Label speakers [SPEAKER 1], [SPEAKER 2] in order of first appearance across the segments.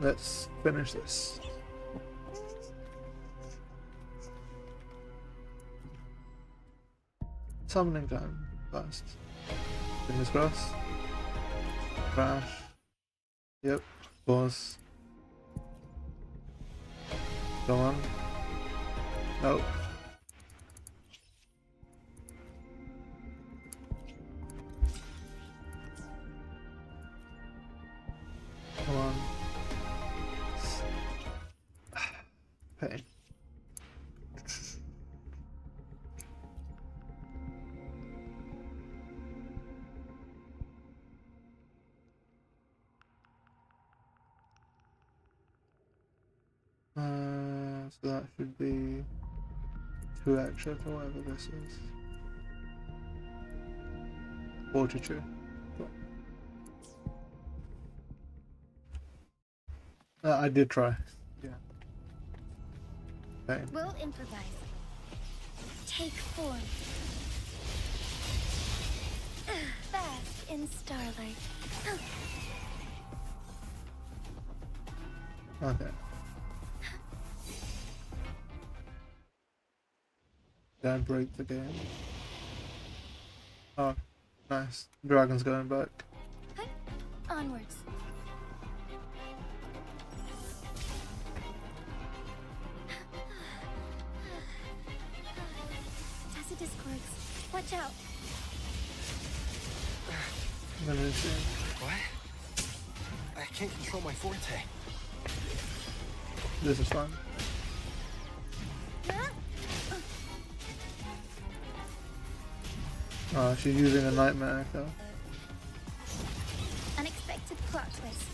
[SPEAKER 1] Let's finish this. Summoning time first. Fingers crossed. Crash. Yep. Pause. Go on. Nope. Come on. Pain. So that should be 2 extra for whatever this is. 42. Cool. I did try. Yeah. Okay.
[SPEAKER 2] We'll improvise. Take form. Bask in starlight.
[SPEAKER 1] Okay. Don't break the game. Oh, nice. Dragon's going back.
[SPEAKER 2] Onwards. Tacit discords. Watch out.
[SPEAKER 3] What? I can't control my forte.
[SPEAKER 1] This is fun. Oh, she's using a nightmare echo.
[SPEAKER 2] Unexpected plot twist.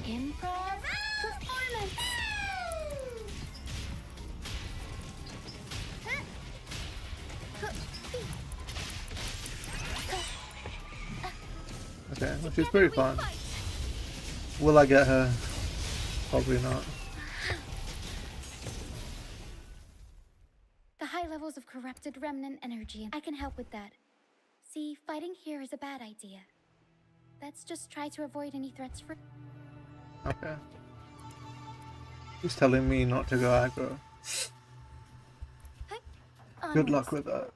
[SPEAKER 2] Improv performance.
[SPEAKER 1] Okay, well, she's pretty fun. Will I get her? Probably not.
[SPEAKER 2] The high levels of corrupted remnant energy. I can help with that. See, fighting here is a bad idea. Let's just try to avoid any threats for...
[SPEAKER 1] Okay. She's telling me not to go aggro. Good luck with that.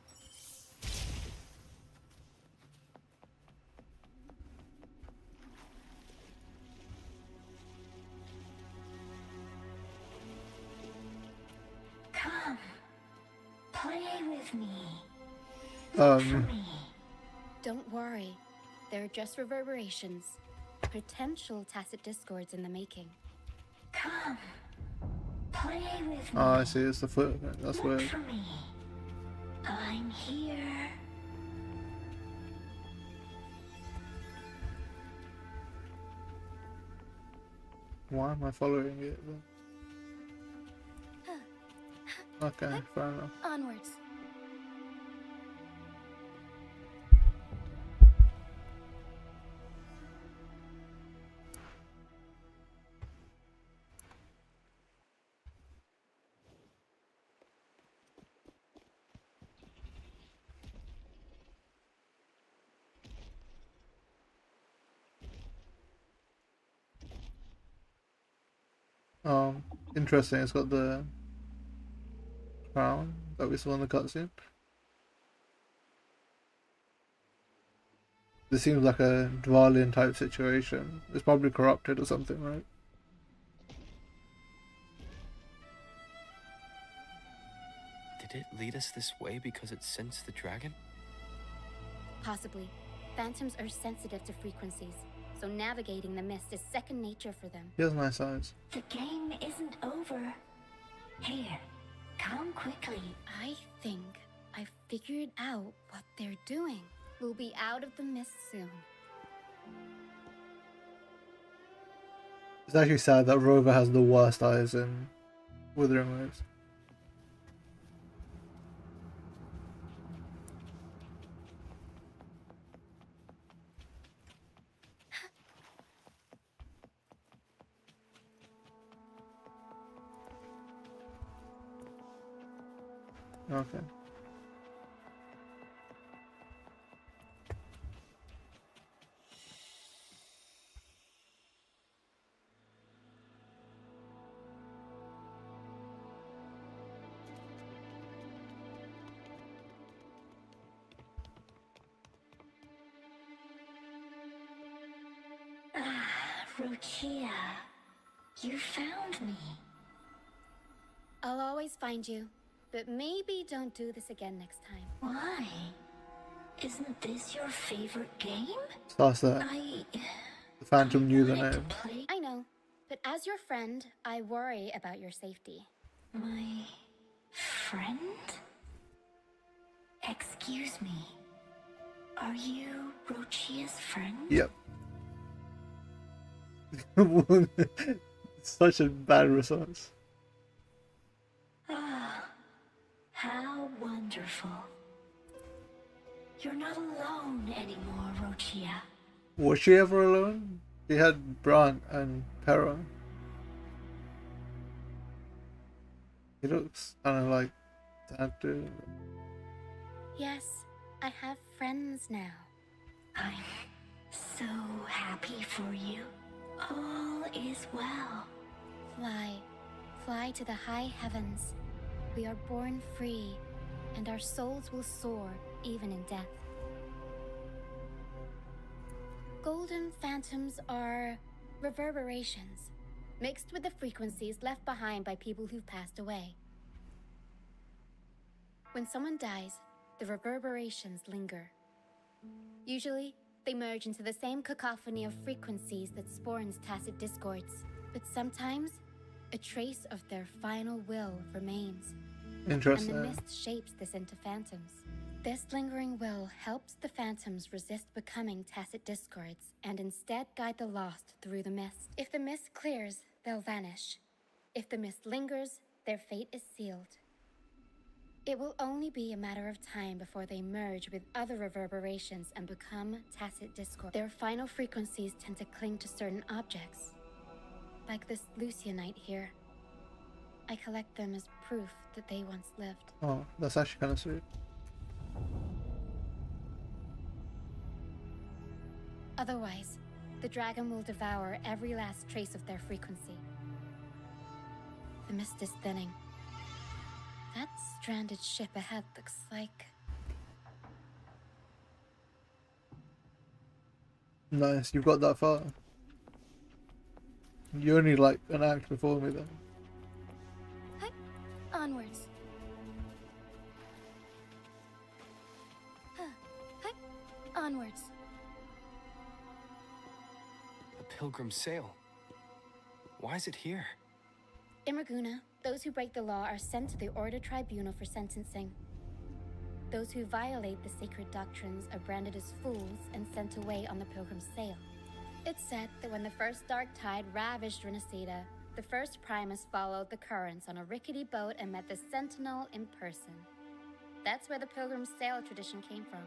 [SPEAKER 2] Come. Play with me. Don't worry. They're just reverberations. Potential tacit discords in the making. Come. Play with me.
[SPEAKER 1] Oh, I see. It's the foot. That's weird.
[SPEAKER 2] For me. I'm here.
[SPEAKER 1] Why am I following it then? Okay, fair enough.
[SPEAKER 2] Onwards.
[SPEAKER 1] Interesting. It's got the crown that we saw in the cutscene. This seems like a Dwalian type situation. It's probably corrupted or something, right?
[SPEAKER 3] Did it lead us this way because it sensed the dragon?
[SPEAKER 2] Possibly. Phantoms are sensitive to frequencies, so navigating the mist is second nature for them.
[SPEAKER 1] He has nice eyes.
[SPEAKER 2] The game isn't over. Here, come quickly. I think I figured out what they're doing. We'll be out of the mist soon.
[SPEAKER 1] It's actually sad that Rover has the worst eyes in Wuthering Waves. Okay.
[SPEAKER 2] Rochia, you found me. I'll always find you, but maybe don't do this again next time. Why? Isn't this your favorite game?
[SPEAKER 1] Starts there. The Phantom knew the name.
[SPEAKER 2] I know, but as your friend, I worry about your safety. My friend? Excuse me. Are you Rochia's friend?
[SPEAKER 1] Yep. Such a bad response.
[SPEAKER 2] Ah, how wonderful. You're not alone anymore, Rochia.
[SPEAKER 1] Was she ever alone? She had Brant and Perra. He looks kind of like that dude.
[SPEAKER 2] Yes, I have friends now. I'm so happy for you. All is well. Fly. Fly to the high heavens. We are born free, and our souls will soar even in death. Golden phantoms are reverberations, mixed with the frequencies left behind by people who've passed away. When someone dies, the reverberations linger. Usually, they merge into the same cacophony of frequencies that spawns tacit discords. But sometimes, a trace of their final will remains.
[SPEAKER 1] Interesting.
[SPEAKER 2] And the mist shapes this into phantoms. This lingering will helps the phantoms resist becoming tacit discords and instead guide the lost through the mist. If the mist clears, they'll vanish. If the mist lingers, their fate is sealed. It will only be a matter of time before they merge with other reverberations and become tacit discord. Their final frequencies tend to cling to certain objects, like this Lucianite here. I collect them as proof that they once lived.
[SPEAKER 1] Oh, that's actually kind of sweet.
[SPEAKER 2] Otherwise, the dragon will devour every last trace of their frequency. The mist is thinning. That stranded ship ahead looks like...
[SPEAKER 1] Nice, you've got that far. You're only like an act before me then.
[SPEAKER 2] Hi. Onwards. Hi. Onwards.
[SPEAKER 3] A pilgrim sail. Why is it here?
[SPEAKER 2] In Raguna, those who break the law are sent to the Order Tribunal for sentencing. Those who violate the sacred doctrines are branded as fools and sent away on the pilgrim's sail. It's said that when the first dark tide ravaged Rinascita, the first Primus followed the currents on a rickety boat and met the Sentinel in person. That's where the pilgrim's sail tradition came from.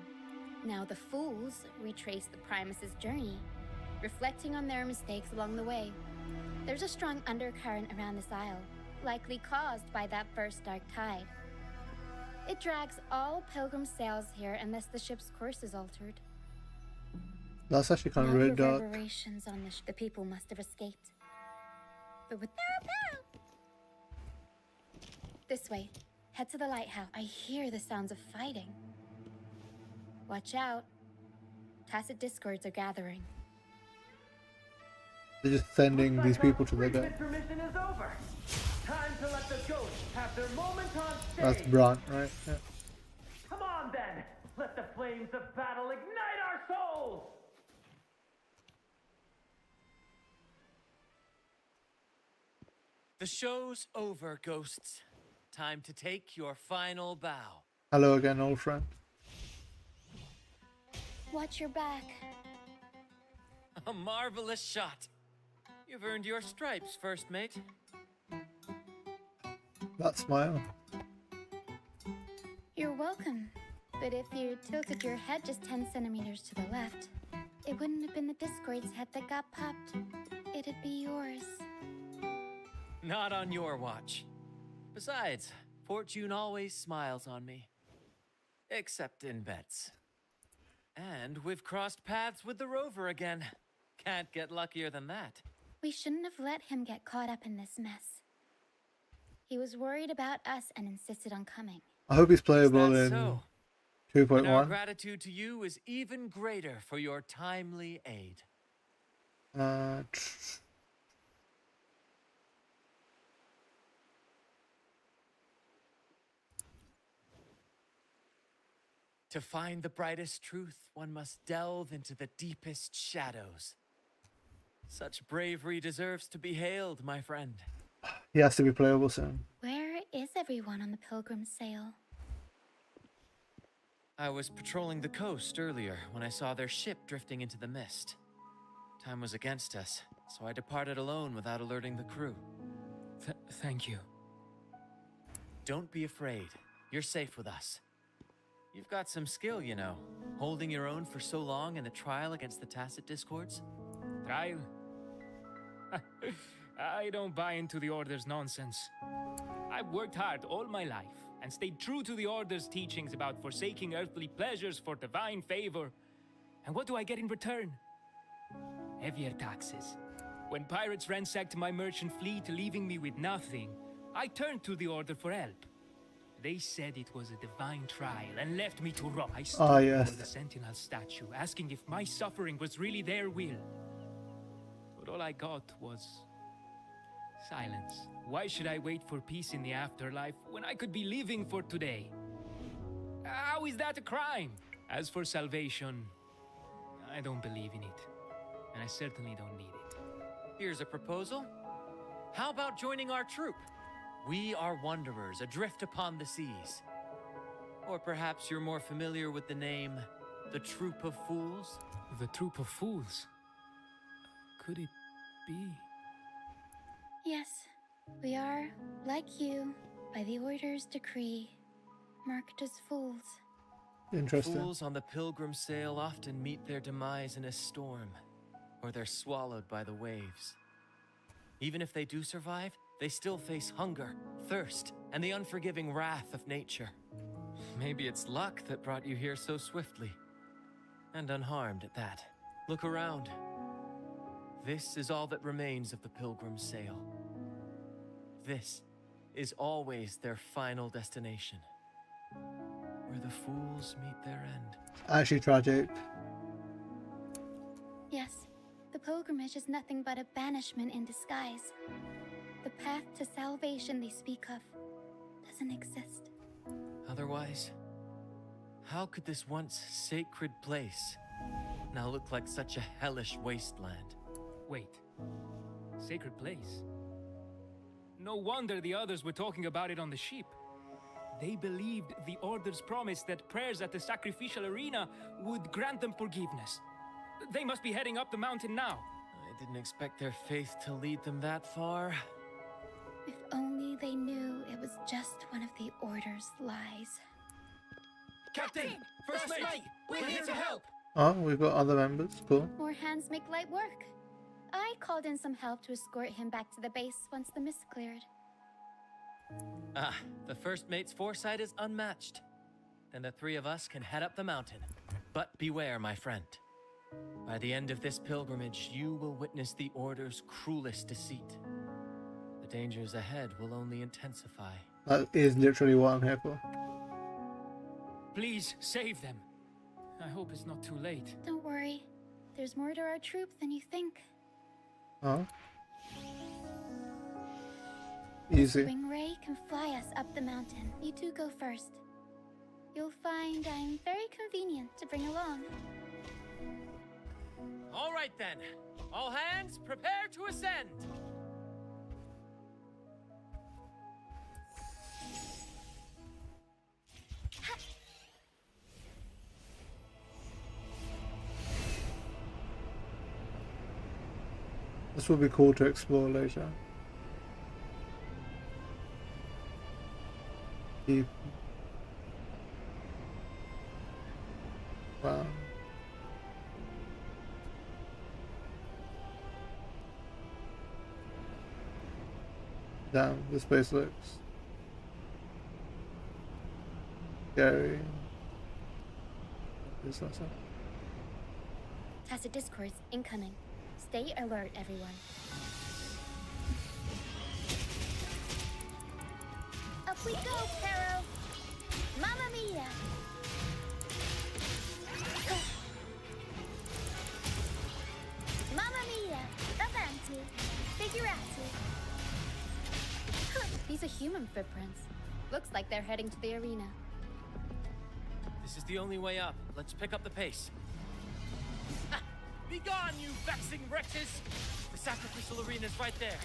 [SPEAKER 2] Now the fools retrace the Primus's journey, reflecting on their mistakes along the way. There's a strong undercurrent around this isle, likely caused by that first dark tide. It drags all pilgrim sails here unless the ship's course is altered.
[SPEAKER 1] That's actually kind of
[SPEAKER 2] No
[SPEAKER 1] really dark.
[SPEAKER 2] reverberations on the people must have escaped. But with this way, head to the lighthouse. I hear the sounds of fighting. Watch out. Tacit discords are gathering.
[SPEAKER 1] They're just sending these people to their death.
[SPEAKER 4] Intermission is over. Time to let the ghosts have their moment on stage.
[SPEAKER 1] That's Brant, right? Yeah.
[SPEAKER 4] Come on then. Let the flames of battle ignite our souls.
[SPEAKER 5] The show's over, ghosts. Time to take your final bow.
[SPEAKER 1] Hello again, old friend.
[SPEAKER 2] Watch your back.
[SPEAKER 5] A marvelous shot. You've earned your stripes, first mate.
[SPEAKER 1] That smile.
[SPEAKER 2] You're welcome. But if you tilted your head just 10 centimeters to the left, it wouldn't have been the Discord's head that got popped. It'd be yours.
[SPEAKER 5] Not on your watch. Besides, fortune always smiles on me. Except in bets. And we've crossed paths with the Rover again. Can't get luckier than that.
[SPEAKER 2] We shouldn't have let him get caught up in this mess. He was worried about us and insisted on coming.
[SPEAKER 1] I hope he's playable
[SPEAKER 5] Is
[SPEAKER 1] in
[SPEAKER 5] that so? And our
[SPEAKER 1] 2.1.
[SPEAKER 5] gratitude to you is even greater for your timely aid. To find the brightest truth, one must delve into the deepest shadows. Such bravery deserves to be hailed, my friend.
[SPEAKER 1] He has to be playable soon.
[SPEAKER 2] Where is everyone on the Pilgrim's sail?
[SPEAKER 5] I was patrolling the coast earlier when I saw their ship drifting into the mist. Time was against us, so I departed alone without alerting the crew.
[SPEAKER 6] Thank you.
[SPEAKER 5] Don't be afraid. You're safe with us. You've got some skill, you know, holding your own for so long in the trial against the Tacit Discords.
[SPEAKER 6] Trial? I don't buy into the Order's nonsense. I've worked hard all my life and stayed true to the Order's teachings about forsaking earthly pleasures for divine favor. And what do I get in return? Heavier taxes. When pirates ransacked my merchant fleet, leaving me with nothing, I turned to the Order for help. They said it was a divine trial and left me to rot. I stood
[SPEAKER 1] yes.
[SPEAKER 6] before the Sentinel statue, asking if my suffering was really their will. But all I got was silence. Why should I wait for peace in the afterlife when I could be living for today? How is that a crime? As for salvation, I don't believe in it. And I certainly don't need it.
[SPEAKER 5] Here's a proposal. How about joining our troop? We are wanderers adrift upon the seas. Or perhaps you're more familiar with the name, the Troop of Fools?
[SPEAKER 6] The Troop of Fools? Could it be?
[SPEAKER 2] Yes, we are, like you, by the Order's decree, marked as fools.
[SPEAKER 1] Interesting.
[SPEAKER 5] Fools on the Pilgrim sail often meet their demise in a storm, or they're swallowed by the waves. Even if they do survive, they still face hunger, thirst, and the unforgiving wrath of nature. Maybe it's luck that brought you here so swiftly. And unharmed at that. Look around. This is all that remains of the Pilgrim's sail. This is always their final destination. Where the fools meet their end.
[SPEAKER 1] Actually tragic.
[SPEAKER 2] Yes, the pilgrimage is nothing but a banishment in disguise. The path to salvation they speak of doesn't exist.
[SPEAKER 5] Otherwise, how could this once sacred place now look like such a hellish wasteland?
[SPEAKER 6] Wait. Sacred place? No wonder the others were talking about it on the ship. They believed the Order's promise that prayers at the sacrificial arena would grant them forgiveness. They must be heading up the mountain now.
[SPEAKER 5] I didn't expect their faith to lead them that far.
[SPEAKER 2] If only they knew it was just one of the Order's lies.
[SPEAKER 5] Captain! First mate! We're here to help!
[SPEAKER 1] Oh, we've got other members. Cool.
[SPEAKER 2] More hands make light work. I called in some help to escort him back to the base once the mist cleared.
[SPEAKER 5] Ah, the first mate's foresight is unmatched. Then the three of us can head up the mountain. But beware, my friend. By the end of this pilgrimage, you will witness the Order's cruelest deceit. The dangers ahead will only intensify.
[SPEAKER 1] That is literally what I'm here for.
[SPEAKER 6] Please, save them. I hope it's not too late.
[SPEAKER 2] Don't worry. There's more to our troop than you think.
[SPEAKER 1] Oh. Easy.
[SPEAKER 2] Wingray can fly us up the mountain. You two go first. You'll find I'm very convenient to bring along.
[SPEAKER 5] All right then. All hands, prepare to ascend.
[SPEAKER 1] This will be cool to explore later. Deep. Wow. Damn, this place looks scary. This looks like
[SPEAKER 2] Tacit Discords incoming. Stay alert, everyone. Up we go, Pero! Mamma mia! Mamma mia! Avanti! Figurati! These are human footprints. Looks like they're heading to the arena.
[SPEAKER 5] This is the only way up. Let's pick up the pace. Ha! Be gone, you vexing wretches! The sacrificial arena's right there.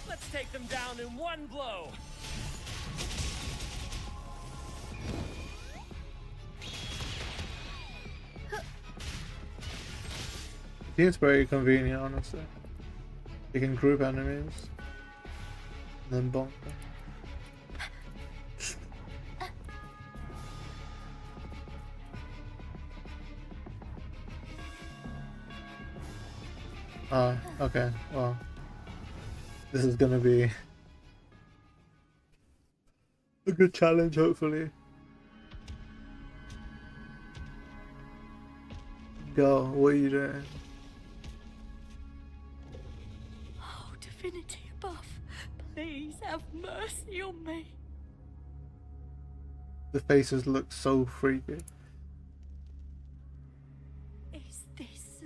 [SPEAKER 5] Let's take them down in one blow.
[SPEAKER 1] Seems very convenient, honestly. You can group enemies and then bonk them. Okay, well, this is gonna be a good challenge, hopefully. Go, what are you doing?
[SPEAKER 7] Oh, divinity above, please have mercy on me.
[SPEAKER 1] The faces look so freaky.
[SPEAKER 7] Is this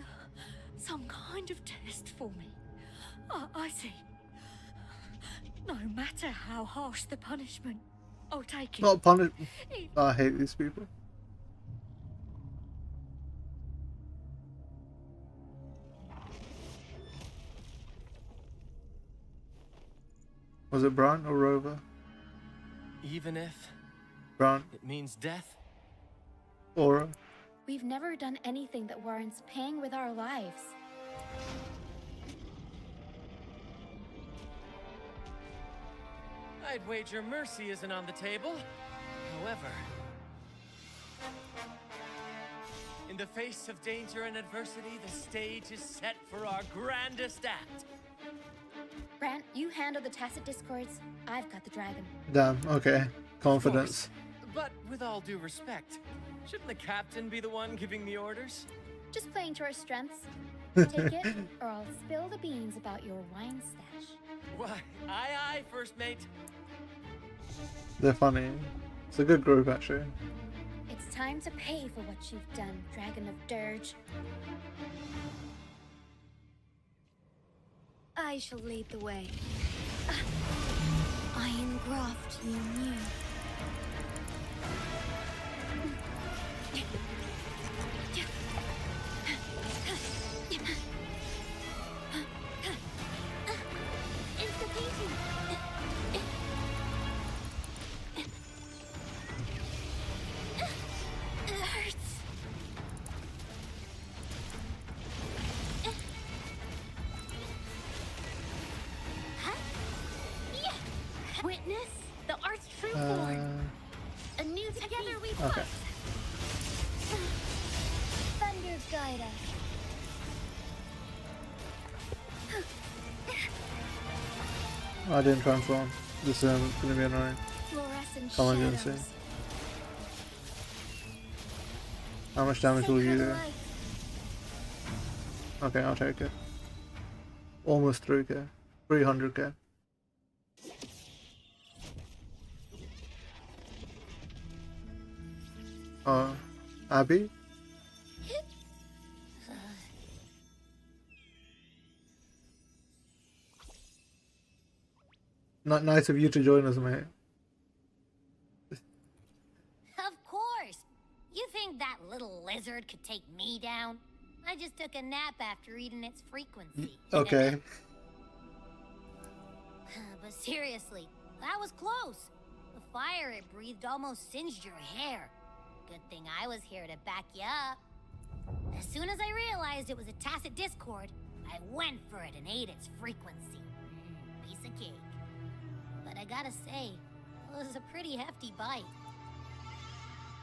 [SPEAKER 7] some kind of test for me? I see. No matter how harsh the punishment, I'll take it.
[SPEAKER 1] Not punish.
[SPEAKER 7] Even
[SPEAKER 1] I hate these people. Was it Brant or Rover?
[SPEAKER 5] Even if
[SPEAKER 1] Brant.
[SPEAKER 5] it means death?
[SPEAKER 1] Aura.
[SPEAKER 2] We've never done anything that warrants paying with our lives.
[SPEAKER 5] I'd wager mercy isn't on the table. However, in the face of danger and adversity, the stage is set for our grandest act.
[SPEAKER 2] Brant, you handle the tacit discords. I've got the dragon.
[SPEAKER 1] Damn, okay. Confidence.
[SPEAKER 5] Of course. But with all due respect, shouldn't the captain be the one giving the orders?
[SPEAKER 2] Just playing to our strengths. Take it, or I'll spill the beans about your wine stash.
[SPEAKER 5] Why, aye, first mate.
[SPEAKER 1] They're funny. It's a good group, actually.
[SPEAKER 2] It's time to pay for what you've done, Dragon of Dirge.
[SPEAKER 7] I shall lead the way. I engraft you new.
[SPEAKER 2] Witness the art's true form. A new together we fight.
[SPEAKER 1] Okay.
[SPEAKER 2] Thunder guide us.
[SPEAKER 1] I didn't transform. This is gonna be annoying.
[SPEAKER 2] Fluorescent
[SPEAKER 1] Come on, you
[SPEAKER 2] shadows.
[SPEAKER 1] see. How much damage will you do?
[SPEAKER 2] Sacred light.
[SPEAKER 1] Okay, I'll take it. Almost 3k. 300k. Abby? Not nice of you to join us, mate.
[SPEAKER 8] Of course. You think that little lizard could take me down? I just took a nap after eating its frequency.
[SPEAKER 1] Okay.
[SPEAKER 8] But seriously, that was close. The fire it breathed almost singed your hair. Good thing I was here to back you up. As soon as I realized it was a tacit discord, I went for it and ate its frequency. Piece of cake. But I gotta say, it was a pretty hefty bite.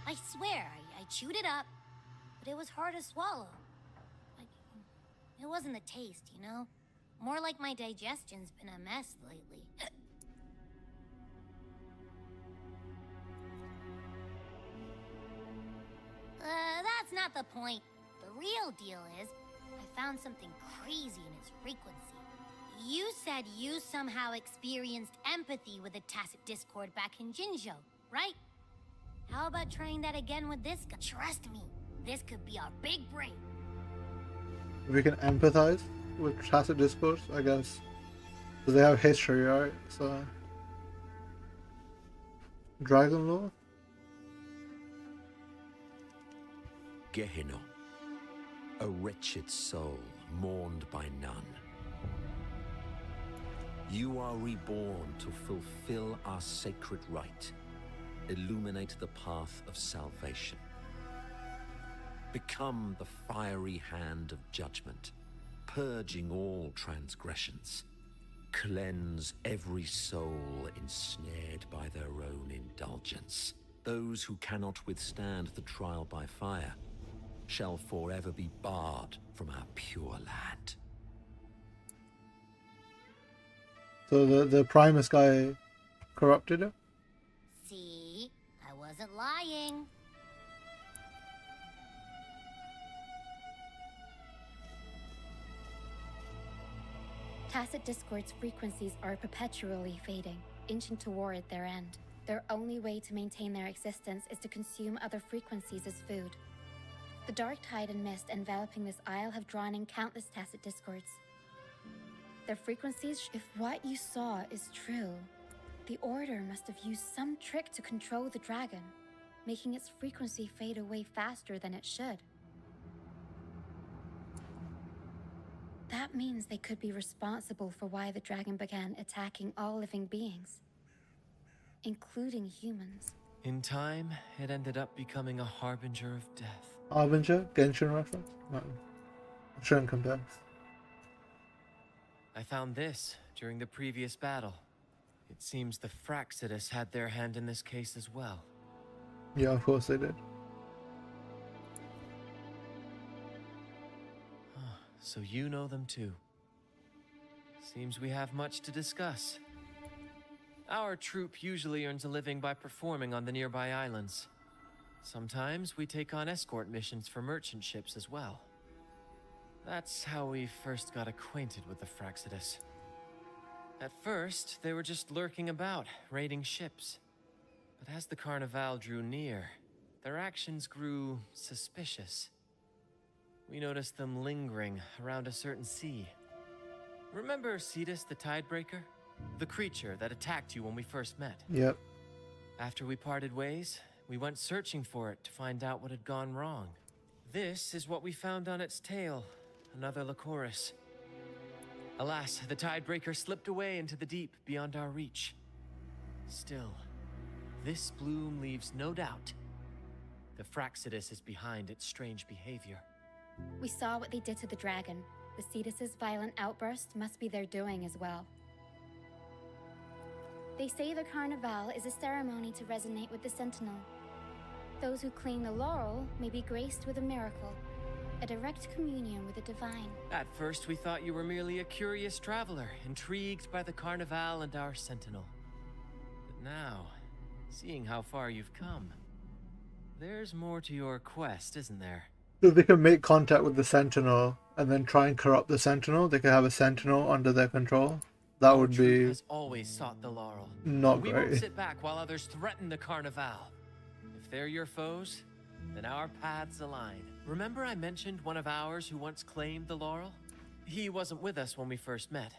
[SPEAKER 8] I swear, I chewed it up, but it was hard to swallow. It wasn't the taste, you know? More like my digestion's been a mess lately. That's not the point. The real deal is, I found something crazy in its frequency. You said you somehow experienced empathy with the tacit discord back in Jinzhou, right? How about trying that again with this guy? Trust me, this could be our big break.
[SPEAKER 1] We can empathize with tacit discourse, I guess. Because they have history, right? So. Dragon Lore?
[SPEAKER 9] Gehenna, a wretched soul mourned by none. You are reborn to fulfill our sacred rite, illuminate the path of salvation. Become the fiery hand of judgment, purging all transgressions. Cleanse every soul ensnared by their own indulgence. Those who cannot withstand the trial by fire shall forever be barred from our pure land.
[SPEAKER 1] So the Primus guy corrupted her?
[SPEAKER 8] See? I wasn't lying.
[SPEAKER 2] Tacit Discord's frequencies are perpetually fading, inching toward their end. Their only way to maintain their existence is to consume other frequencies as food. The dark tide and mist enveloping this isle have drawn in countless Tacit Discords. Their frequencies, if what you saw is true, the Order must have used some trick to control the dragon, making its frequency fade away faster than it should. That means they could be responsible for why the dragon began attacking all living beings, including humans.
[SPEAKER 5] In time, it ended up becoming a harbinger of death.
[SPEAKER 1] Harbinger? Genshin reference? No. I shouldn't compare.
[SPEAKER 5] I found this during the previous battle. It seems the Fractsidus had their hand in this case as well.
[SPEAKER 1] Yeah, of course they did.
[SPEAKER 5] So you know them too. Seems we have much to discuss. Our troop usually earns a living by performing on the nearby islands. Sometimes we take on escort missions for merchant ships as well. That's how we first got acquainted with the Fractsidus. At first, they were just lurking about, raiding ships. But as the Carnivale drew near, their actions grew suspicious. We noticed them lingering around a certain sea. Remember Cetus the Tidebreaker? The creature that attacked you when we first met?
[SPEAKER 1] Yep.
[SPEAKER 5] After we parted ways, we went searching for it to find out what had gone wrong. This is what we found on its tail, another Lycoris. Alas, the Tidebreaker slipped away into the deep beyond our reach. Still, this bloom leaves no doubt. The Fractsidus is behind its strange behavior.
[SPEAKER 2] We saw what they did to the dragon. The Cetus's violent outburst must be their doing as well. They say the Carnivale is a ceremony to resonate with the Sentinel. Those who claim the laurel may be graced with a miracle, a direct communion with the divine.
[SPEAKER 5] At first, we thought you were merely a curious traveler, intrigued by the Carnivale and our Sentinel. But now, seeing how far you've come, there's more to your quest, isn't there?
[SPEAKER 1] So they can make contact with the Sentinel and then try and corrupt the Sentinel. They could have a Sentinel under their control. That would be
[SPEAKER 5] has always sought the laurel.
[SPEAKER 1] not
[SPEAKER 5] We
[SPEAKER 1] great.
[SPEAKER 5] won't sit back while others threaten the Carnivale. If they're your foes, then our paths align. Remember I mentioned one of ours who once claimed the laurel? He wasn't with us when we first met.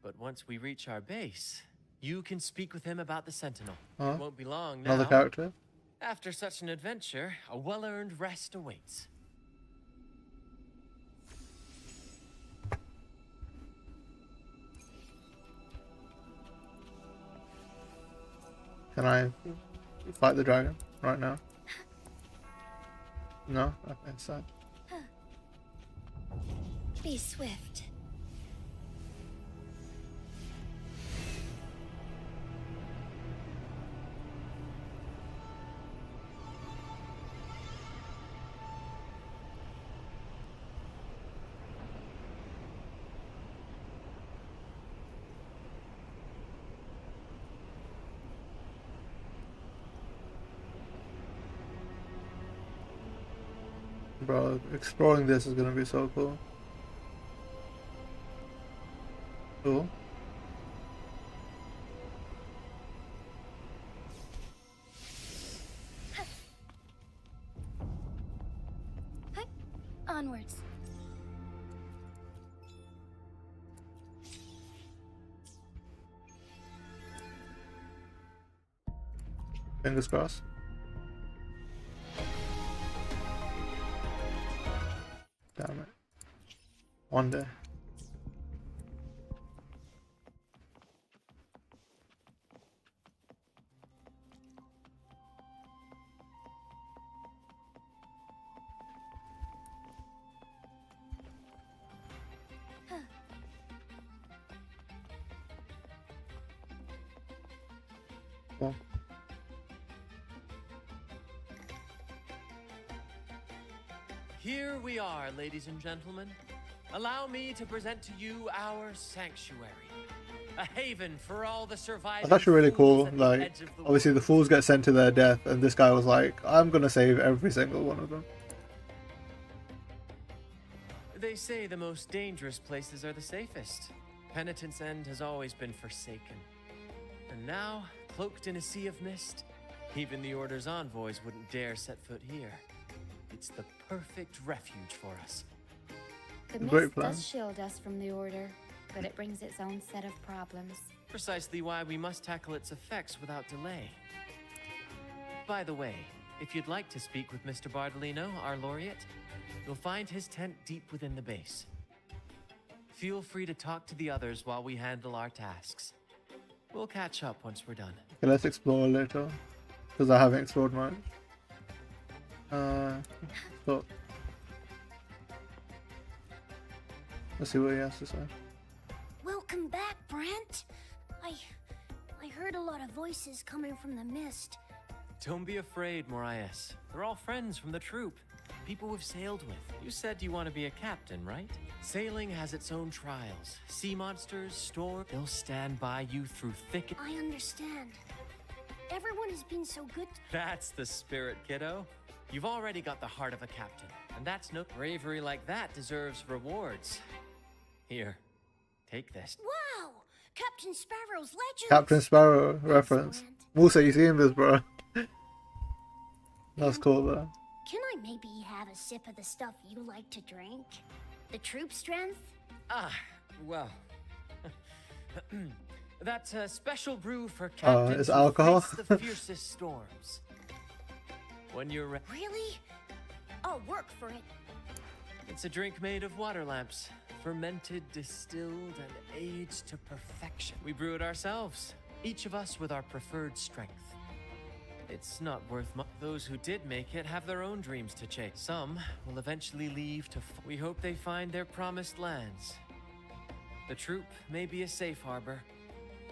[SPEAKER 5] But once we reach our base, you can speak with him about the Sentinel.
[SPEAKER 1] Huh?
[SPEAKER 5] It won't be long now.
[SPEAKER 1] Another character?
[SPEAKER 5] After such an adventure, a well-earned rest awaits.
[SPEAKER 1] Can I fight the dragon right now? No? Okay, sad.
[SPEAKER 2] Be swift.
[SPEAKER 1] Bro, exploring this is gonna be so cool. Cool.
[SPEAKER 2] Onwards.
[SPEAKER 1] Fingers crossed. Damn it. One day. Well,
[SPEAKER 5] Here we are, ladies and gentlemen. Allow me to present to you our sanctuary. A haven for all the surviving
[SPEAKER 1] that's actually really
[SPEAKER 5] fools
[SPEAKER 1] cool.
[SPEAKER 5] at the
[SPEAKER 1] Like,
[SPEAKER 5] edge of the
[SPEAKER 1] obviously the
[SPEAKER 5] world.
[SPEAKER 1] fools get sent to their death, and this guy was like, I'm gonna save every single one of them.
[SPEAKER 5] They say the most dangerous places are the safest. Penitent's End has always been forsaken. And now, cloaked in a sea of mist, even the Order's envoys wouldn't dare set foot here. It's the perfect refuge for us.
[SPEAKER 2] The
[SPEAKER 1] Great
[SPEAKER 2] mist
[SPEAKER 1] plan.
[SPEAKER 2] does shield us from the Order, but it brings its own set of problems.
[SPEAKER 5] Precisely why we must tackle its effects without delay. By the way, if you'd like to speak with Mr. Bardolino, our laureate, you'll find his tent deep within the base. Feel free to talk to the others while we handle our tasks. We'll catch up once we're done.
[SPEAKER 1] Okay, let's explore a little, because I haven't explored much. So let's see what he has to say.
[SPEAKER 8] Welcome back, Brant. I heard a lot of voices coming from the mist.
[SPEAKER 5] Don't be afraid, Morias. They're all friends from the troop. People we've sailed with. You said you want to be a captain, right? Sailing has its own trials. Sea monsters, storm. They'll stand by you through thick.
[SPEAKER 8] I understand. Everyone has been so good.
[SPEAKER 5] That's the spirit, kiddo. You've already got the heart of a captain, and that's no bravery like that deserves rewards. Here, take this.
[SPEAKER 8] Wow! Captain Sparrow's legend.
[SPEAKER 1] Captain Sparrow reference. Musa, you seen this, bro? That's cool, though.
[SPEAKER 8] Can I maybe have a sip of the stuff you like to drink? The troop strength?
[SPEAKER 5] Ah, well. That's a special brew for captains
[SPEAKER 1] it's
[SPEAKER 5] who
[SPEAKER 1] alcohol?
[SPEAKER 5] face the fiercest storms. When you're ready.
[SPEAKER 8] Really? I'll work for it.
[SPEAKER 5] It's a drink made of water lamps, fermented, distilled, and aged to perfection. We brew it ourselves, each of us with our preferred strength. It's not worth much. Those who did make it have their own dreams to chase. Some will eventually leave to. We hope they find their promised lands. The troop may be a safe harbor,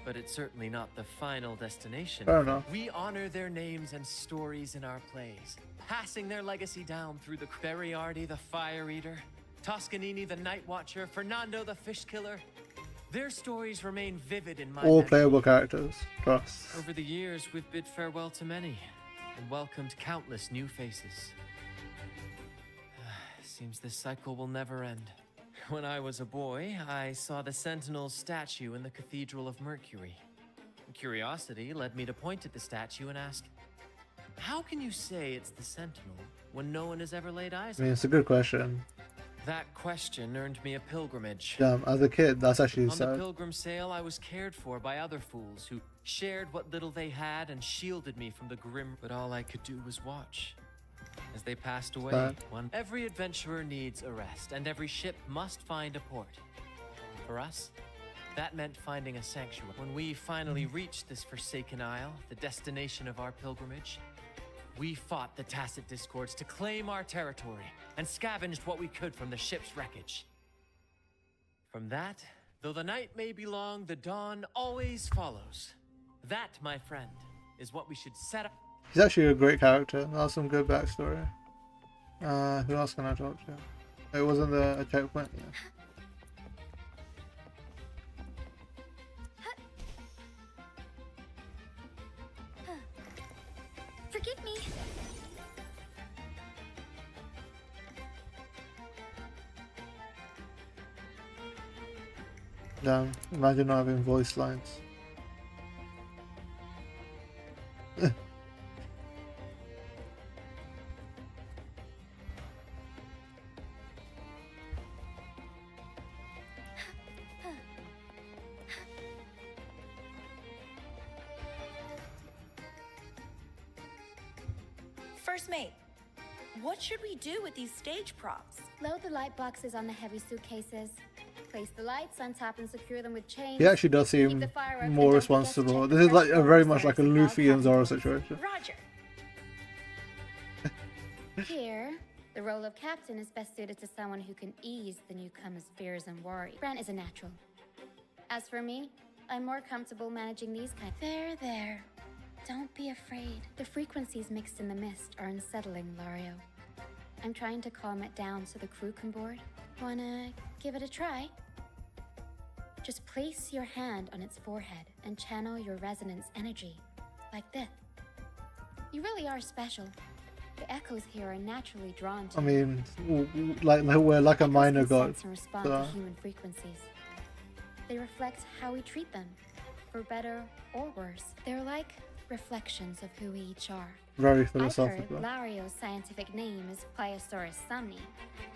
[SPEAKER 5] but it's certainly not the final destination.
[SPEAKER 1] Fair enough.
[SPEAKER 5] We honor their names and stories in our plays, passing their legacy down through the Beriardi the Fire Eater, Toscanini the Night Watcher, Fernando the Fish Killer. Their stories remain vivid in my
[SPEAKER 1] All
[SPEAKER 5] memory.
[SPEAKER 1] playable characters. Trust.
[SPEAKER 5] Over the years, we've bid farewell to many and welcomed countless new faces. Seems this cycle will never end. When I was a boy, I saw the Sentinel's statue in the Cathedral of Mercury. Curiosity led me to point at the statue and ask, how can you say it's the Sentinel when no one has ever laid eyes
[SPEAKER 1] I
[SPEAKER 5] on
[SPEAKER 1] mean,
[SPEAKER 5] it?
[SPEAKER 1] it's a good question.
[SPEAKER 5] That question earned me a pilgrimage.
[SPEAKER 1] Damn, as a kid, that's actually
[SPEAKER 5] On the
[SPEAKER 1] sad.
[SPEAKER 5] pilgrim sail, I was cared for by other fools who shared what little they had and shielded me from the grim. But all I could do was watch. As they passed away,
[SPEAKER 1] Sad.
[SPEAKER 5] every adventurer needs a rest, and every ship must find a port. For us, that meant finding a sanctuary. When we finally reached this forsaken isle, the destination of our pilgrimage, we fought the Tacit Discords to claim our territory and scavenged what we could from the ship's wreckage. From that, though the night may be long, the dawn always follows. That, my friend, is what we should set up.
[SPEAKER 1] He's actually a great character. That's some good backstory. Who else can I talk to? It wasn't a checkpoint. Yeah.
[SPEAKER 8] Forgive me.
[SPEAKER 1] Damn, imagine not having voice lines.
[SPEAKER 10] First mate, what should we do with these stage props?
[SPEAKER 2] Load the light boxes on the heavy suitcases. Place the lights on top and secure them with chains.
[SPEAKER 1] He actually does
[SPEAKER 2] Keep
[SPEAKER 1] seem
[SPEAKER 2] the fire up and
[SPEAKER 1] more
[SPEAKER 2] don't forget to
[SPEAKER 1] responsible.
[SPEAKER 2] check
[SPEAKER 1] This
[SPEAKER 2] the
[SPEAKER 1] is like
[SPEAKER 2] fresh
[SPEAKER 1] a very
[SPEAKER 2] photos
[SPEAKER 1] much like a
[SPEAKER 2] there,
[SPEAKER 1] Luffy and Zoro
[SPEAKER 2] so
[SPEAKER 1] situation.
[SPEAKER 7] Roger.
[SPEAKER 2] Here, the role of captain is best suited to someone who can ease the newcomer's fears and worry. Brant is a natural. As for me, I'm more comfortable managing these kinds. There. Don't be afraid. The frequencies mixed in the mist are unsettling, Lario. I'm trying to calm it down so the crew can board. Wanna give it a try? Just place your hand on its forehead and channel your resonance energy, like this. You really are special. The echoes here are naturally drawn to
[SPEAKER 1] I mean, like we're like a
[SPEAKER 2] Echoes
[SPEAKER 1] minor
[SPEAKER 2] can
[SPEAKER 1] god.
[SPEAKER 2] sense and respond
[SPEAKER 1] So,
[SPEAKER 2] to human frequencies. They reflect how we treat them, for better or worse. They're like reflections of who we each are.
[SPEAKER 1] very
[SPEAKER 2] I've heard
[SPEAKER 1] philosophical.
[SPEAKER 2] Lario's scientific name is Pliosaurus somni,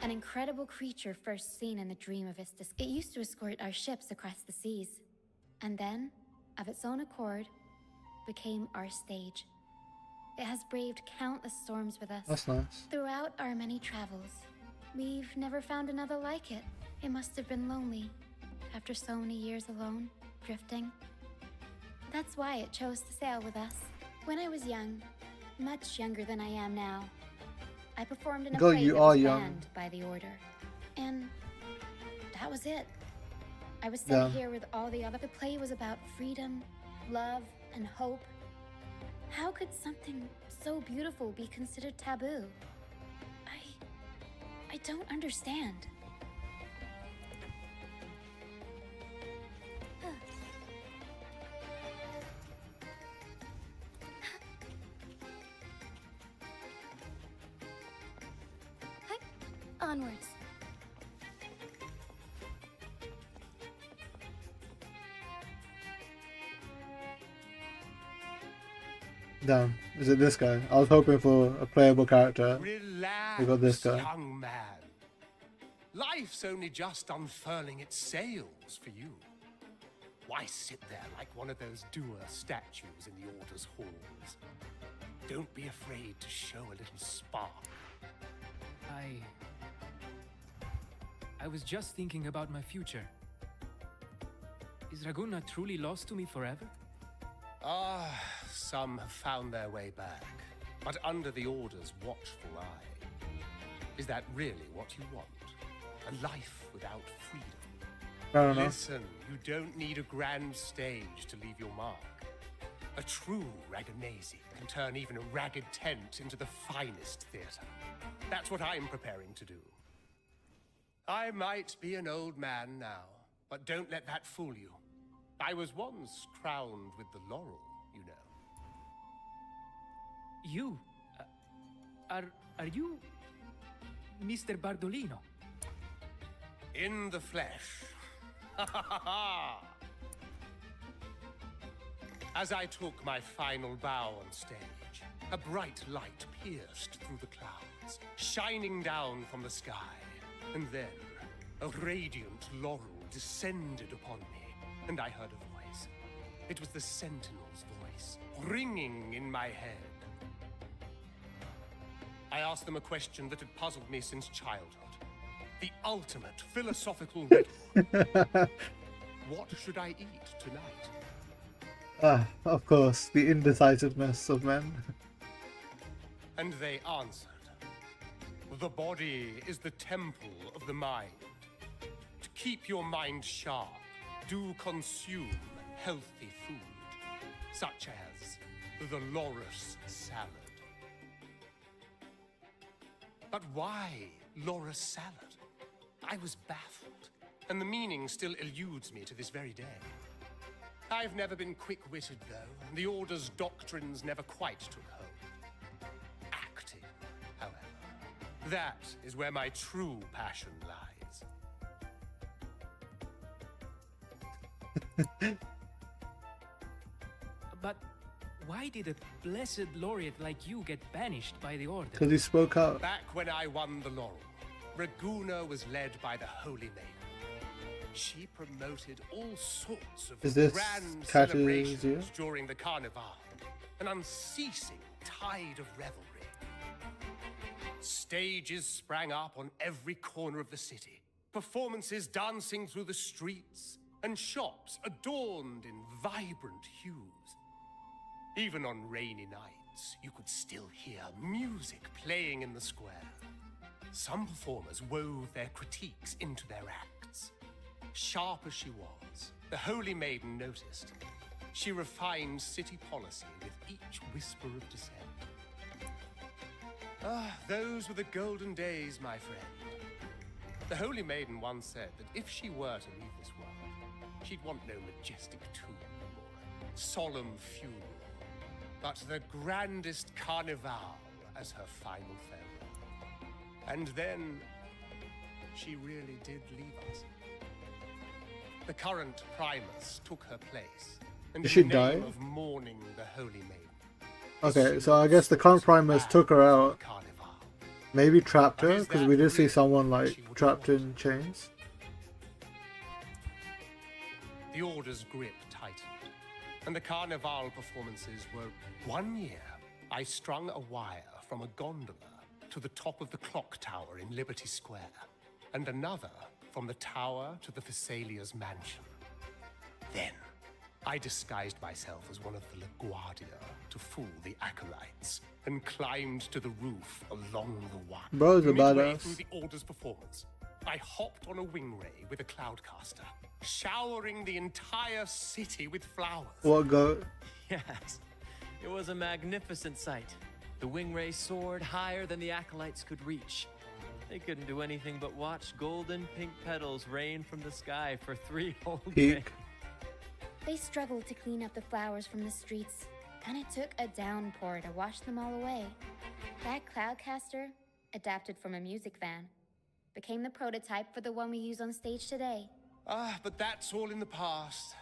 [SPEAKER 2] an incredible creature first seen in the dream of Istis. It used to escort our ships across the seas, and then, of its own accord, became our stage. It has braved countless storms with us.
[SPEAKER 1] That's nice.
[SPEAKER 2] Throughout our many travels, we've never found another like it. It must have been lonely, after so many years alone, drifting. That's why it chose to sail with us. When I was young, much younger than I am now, I performed in a
[SPEAKER 1] God,
[SPEAKER 2] play
[SPEAKER 1] you
[SPEAKER 2] that
[SPEAKER 1] are
[SPEAKER 2] was
[SPEAKER 1] young.
[SPEAKER 2] banned by the Order. And that was it. I was sent
[SPEAKER 1] Yeah.
[SPEAKER 2] here with all the other. The play was about freedom, love, and hope. How could something so beautiful be considered taboo? I don't understand. Onwards.
[SPEAKER 1] Damn, is it this guy? I was hoping for a playable character.
[SPEAKER 10] Relax,
[SPEAKER 1] We got this guy.
[SPEAKER 10] young man. Life's only just unfurling its sails for you. Why sit there like one of those dour statues in the Order's halls? Don't be afraid to show a little spark.
[SPEAKER 6] I was just thinking about my future. Is Raguna truly lost to me forever?
[SPEAKER 10] Ah, some have found their way back, but under the Order's watchful eye. Is that really what you want? A life without freedom?
[SPEAKER 1] I don't know.
[SPEAKER 10] Listen, you don't need a grand stage to leave your mark. A true Raganese can turn even a ragged tent into the finest theater. That's what I'm preparing to do. I might be an old man now, but don't let that fool you. I was once crowned with the laurel, you know.
[SPEAKER 6] You? Are you Mr. Bardolino?
[SPEAKER 10] In the flesh. Ha ha ha ha! As I took my final bow on stage, a bright light pierced through the clouds, shining down from the sky. And then, a radiant laurel descended upon me, and I heard a voice. It was the Sentinel's voice, ringing in my head. I asked them a question that had puzzled me since childhood. The ultimate philosophical riddle. What should I eat tonight?
[SPEAKER 1] Ah, of course, the indecisiveness of men.
[SPEAKER 10] And they answered. The body is the temple of the mind. To keep your mind sharp, do consume healthy food, such as the Loris salad. But why Loris salad? I was baffled, and the meaning still eludes me to this very day. I've never been quick-witted, though, and the Order's doctrines never quite took hold. Acting, however, that is where my true passion lies.
[SPEAKER 6] But why did a blessed laureate like you get banished by the Order?
[SPEAKER 1] Because he spoke out.
[SPEAKER 10] Back when I won the laurel, Raguna was led by the Holy Maiden. She promoted all sorts of
[SPEAKER 1] Is this
[SPEAKER 10] grand
[SPEAKER 1] Cat
[SPEAKER 10] celebrations
[SPEAKER 1] Zero?
[SPEAKER 10] during the Carnivale, an unceasing tide of revelry. Stages sprang up on every corner of the city, performances dancing through the streets, and shops adorned in vibrant hues. Even on rainy nights, you could still hear music playing in the square. Some performers wove their critiques into their acts. Sharp as she was, the Holy Maiden noticed. She refined city policy with each whisper of dissent. Ah, those were the golden days, my friend. The Holy Maiden once said that if she were to leave this world, she'd want no majestic tomb or a solemn funeral, but the grandest Carnivale as her final farewell. And then, she really did leave us. The current Primus took her place, and
[SPEAKER 1] Did she
[SPEAKER 10] in the name
[SPEAKER 1] die?
[SPEAKER 10] of mourning the Holy Maiden.
[SPEAKER 1] Okay, so I guess the current Primus took her out. Maybe trapped her, because we did see someone like trapped in chains.
[SPEAKER 10] The Order's grip tightened, and the Carnival performances were... One year, I strung a wire from a gondola to the top of the clock tower in Liberty Square, and another from the tower to the Thessalia's mansion. Then, I disguised myself as one of the LaGuardia to fool the acolytes, and climbed to the roof along the wire.
[SPEAKER 1] Bro's a
[SPEAKER 10] Midway
[SPEAKER 1] badass.
[SPEAKER 10] through the Order's performance, I hopped on a wing ray with a cloudcaster, showering the entire city with flowers.
[SPEAKER 1] What goat?
[SPEAKER 5] Yes, it was a magnificent sight. The wingray soared higher than the acolytes could reach. They couldn't do anything but watch golden pink petals rain from the sky for 3 whole days.
[SPEAKER 1] Peak.
[SPEAKER 2] They struggled to clean up the flowers from the streets, and it took a downpour to wash them all away. That cloudcaster, adapted from a music van, became the prototype for the one we use on stage today.
[SPEAKER 10] Ah, but that's all in the past.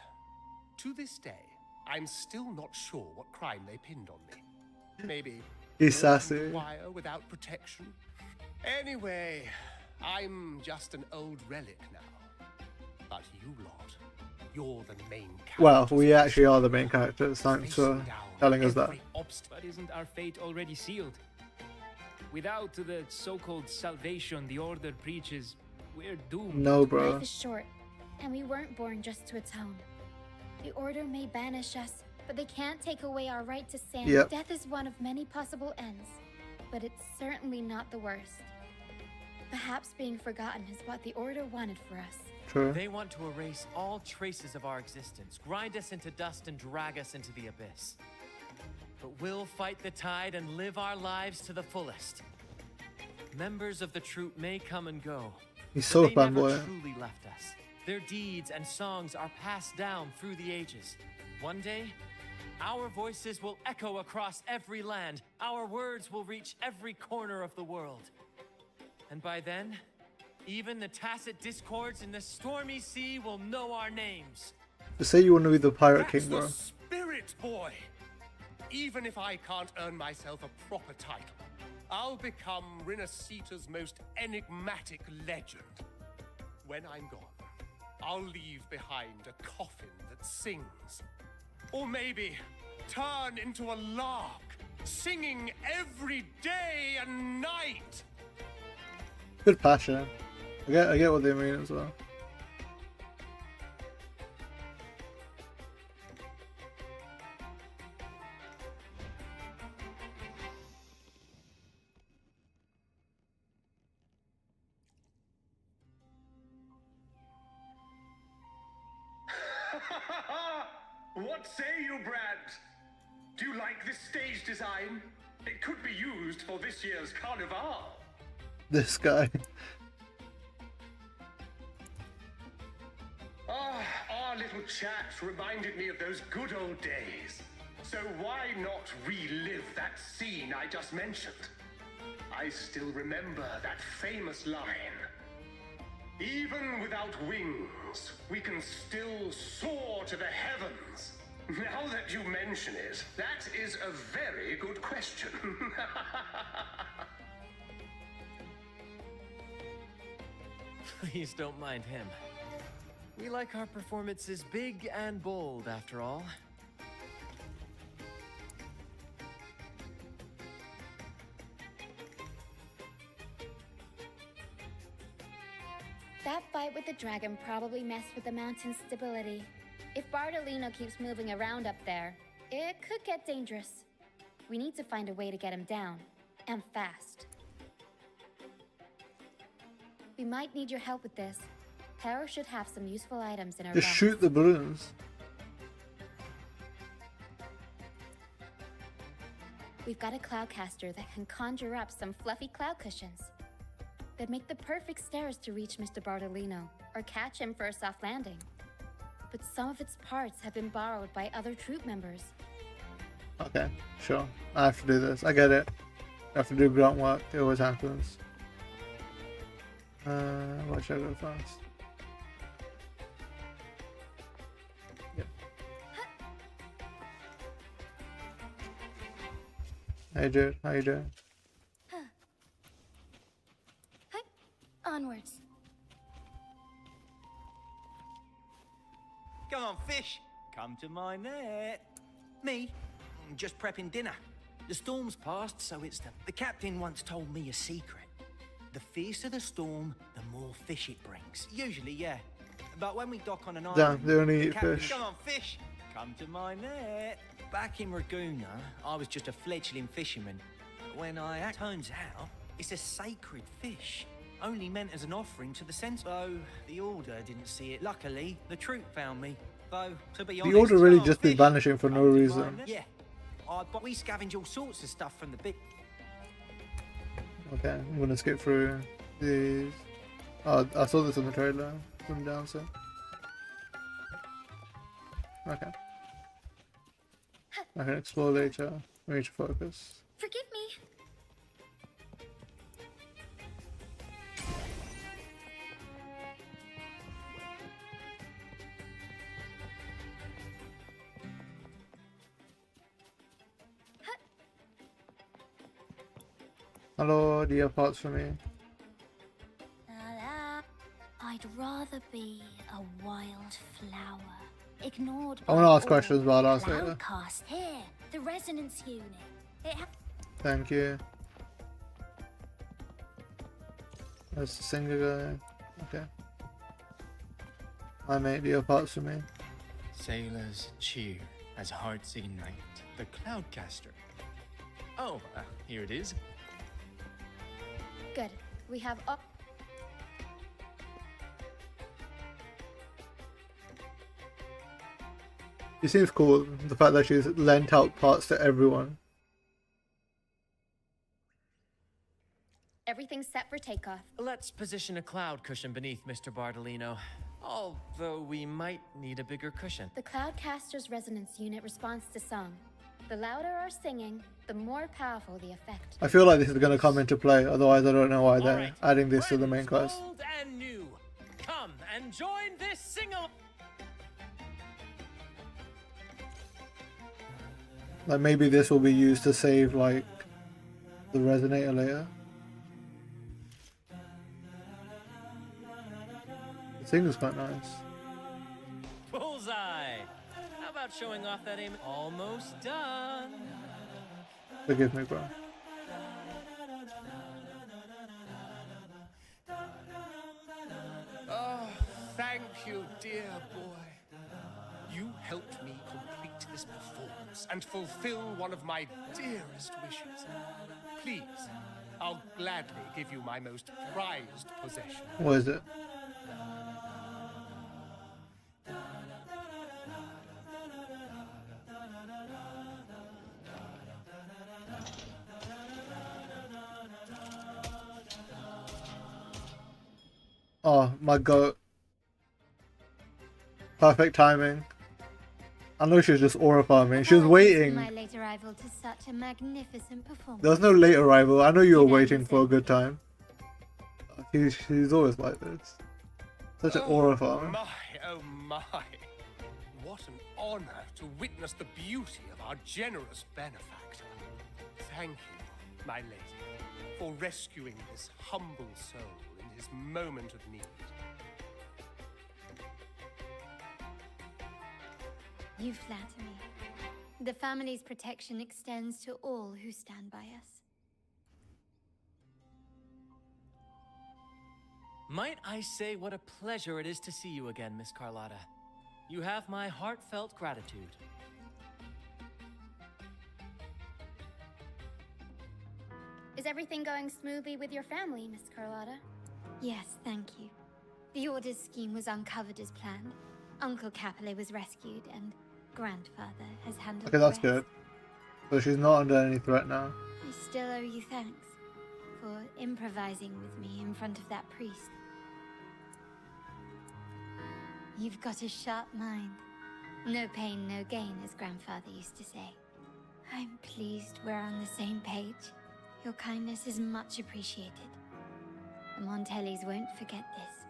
[SPEAKER 10] To this day, I'm still not sure what crime they pinned on me. Maybe
[SPEAKER 1] He's
[SPEAKER 10] walking
[SPEAKER 1] sassy.
[SPEAKER 10] the wire without protection. Anyway, I'm just an old relic now. But you lot, you're the main characters.
[SPEAKER 1] Well, we actually are the main characters, thanks for telling us that.
[SPEAKER 6] But isn't our fate already sealed? Without the so-called salvation the Order preaches, we're doomed.
[SPEAKER 1] No, bro.
[SPEAKER 2] Life is short, and we weren't born just to atone. The Order may banish us, but they can't take away our right to stand.
[SPEAKER 1] Yep.
[SPEAKER 2] Death is one of many possible ends, but it's certainly not the worst. Perhaps being forgotten is what the Order wanted for us.
[SPEAKER 1] True.
[SPEAKER 5] They want to erase all traces of our existence, grind us into dust and drag us into the abyss. But we'll fight the tide and live our lives to the fullest. Members of the troupe may come and go,
[SPEAKER 1] He's
[SPEAKER 5] but
[SPEAKER 1] so
[SPEAKER 5] they never
[SPEAKER 1] fanboy.
[SPEAKER 5] truly left us. Their deeds and songs are passed down through the ages. One day, our voices will echo across every land. Our words will reach every corner of the world. And by then, even the tacit discords in the stormy sea will know our names.
[SPEAKER 1] Just say you want to be the Pirate
[SPEAKER 10] That's
[SPEAKER 1] King, bro.
[SPEAKER 10] the spirit, boy! Even if I can't earn myself a proper title, I'll become Rinascita's most enigmatic legend. When I'm gone, I'll leave behind a coffin that sings. Or maybe turn into a lark, singing every day and night.
[SPEAKER 1] Good passion. I get what they mean as well.
[SPEAKER 4] What say you, Brant? Do you like this stage design? It could be used for this year's Carnival.
[SPEAKER 1] This guy.
[SPEAKER 4] Ah, our little chat reminded me of those good old days. So why not relive that scene I just mentioned? I still remember that famous line. Even without wings, we can still soar to the heavens. Now that you mention it, that is a very good question.
[SPEAKER 5] Please don't mind him. We like our performances big and bold, after all.
[SPEAKER 2] That fight with the dragon probably messed with the mountain's stability. If Bartolino keeps moving around up there, it could get dangerous. We need to find a way to get him down, and fast. We might need your help with this. Hera should have some useful items in her
[SPEAKER 1] Just
[SPEAKER 2] box.
[SPEAKER 1] shoot the balloons.
[SPEAKER 2] We've got a cloudcaster that can conjure up some fluffy cloud cushions. They'd make the perfect stairs to reach Mr. Bartolino, or catch him for a soft landing. But some of its parts have been borrowed by other troop members.
[SPEAKER 1] Okay, sure. I have to do this. I get it. I have to do grunt work. It always happens. What should I go first? Yep. Hey dude, how you doing?
[SPEAKER 7] Onwards.
[SPEAKER 11] Come on, fish. Come to my net. Me? Just prepping dinner. The storm's passed, so it's the captain once told me a secret. The fiercer the storm, the more fish it brings. Usually, yeah. But when we dock on an island,
[SPEAKER 1] Damn, they only eat
[SPEAKER 11] captain,
[SPEAKER 1] fish.
[SPEAKER 11] come on, fish. Come to my net. Back in Raguna, I was just a fledgling fisherman. When turns out, it's a sacred fish. Only meant as an offering to the centaur. Though the Order didn't see it. Luckily, the troop found me. Though, to be honest,
[SPEAKER 1] The Order really
[SPEAKER 11] come on,
[SPEAKER 1] just be
[SPEAKER 11] fish.
[SPEAKER 1] vanishing for no
[SPEAKER 11] Come to my
[SPEAKER 1] reason.
[SPEAKER 11] net. Yeah. But we scavenge all sorts of stuff from the big...
[SPEAKER 1] Okay, I'm gonna skip through these. Oh, I saw this in the trailer from down so. Okay. I can explore later. We need to focus.
[SPEAKER 7] Forgive me.
[SPEAKER 1] Hello, do you have parts for me?
[SPEAKER 7] I'd rather be a wild flower, ignored
[SPEAKER 1] I
[SPEAKER 7] by
[SPEAKER 1] wanna ask
[SPEAKER 7] all.
[SPEAKER 1] questions, but I'll ask later.
[SPEAKER 7] Cloudcast here, the resonance unit.
[SPEAKER 1] Thank you. There's the singer guy. Okay. Hi mate, do you have parts for me?
[SPEAKER 12] Sailors cheer as hearts ignite. The Cloudcaster. Oh, here it is.
[SPEAKER 2] Good. We have all...
[SPEAKER 1] It seems cool, the fact that she's lent out parts to everyone.
[SPEAKER 2] Everything's set for takeoff.
[SPEAKER 5] Let's position a cloud cushion beneath Mr. Bartolino. Although we might need a bigger cushion.
[SPEAKER 2] The Cloudcaster's resonance unit responds to song. The louder our singing, the more powerful the effect.
[SPEAKER 1] I feel like this is going to come into play, otherwise I don't know why they're
[SPEAKER 5] Alright,
[SPEAKER 1] adding this to the main
[SPEAKER 5] friends
[SPEAKER 1] quest.
[SPEAKER 5] old and new, come and join this sing-along.
[SPEAKER 1] Like maybe this will be used to save like the resonator later. The singer's quite nice.
[SPEAKER 5] Bullseye! How about showing off that aim? Almost done.
[SPEAKER 1] Forgive me, bro.
[SPEAKER 10] Oh, thank you, dear boy. You helped me complete this performance and fulfill one of my dearest wishes. Please, I'll gladly give you my most prized possession.
[SPEAKER 1] What is it? Oh, my goat. Perfect timing. I know she was just aura farming. She was waiting.
[SPEAKER 7] My late arrival to such a magnificent performance.
[SPEAKER 1] There was no late arrival. I know you were waiting for a good time. She's always like this. Such an aura farm.
[SPEAKER 10] Oh my. What an honor to witness the beauty of our generous benefactor. Thank you, my lady, for rescuing this humble soul in his moment of need.
[SPEAKER 7] You flatter me. The family's protection extends to all who stand by us.
[SPEAKER 5] Might I say what a pleasure it is to see you again, Miss Carlotta. You have my heartfelt gratitude.
[SPEAKER 2] Is everything going smoothly with your family, Miss Carlotta?
[SPEAKER 7] Yes, thank you. The Order's scheme was uncovered as planned. Uncle Capilet was rescued, and grandfather has handled
[SPEAKER 1] Okay,
[SPEAKER 7] the
[SPEAKER 1] that's
[SPEAKER 7] rest.
[SPEAKER 1] good. So she's not under any threat now.
[SPEAKER 7] I still owe you thanks for improvising with me in front of that priest. You've got a sharp mind. No pain, no gain, as grandfather used to say. I'm pleased we're on the same page. Your kindness is much appreciated. The Montellys won't forget this.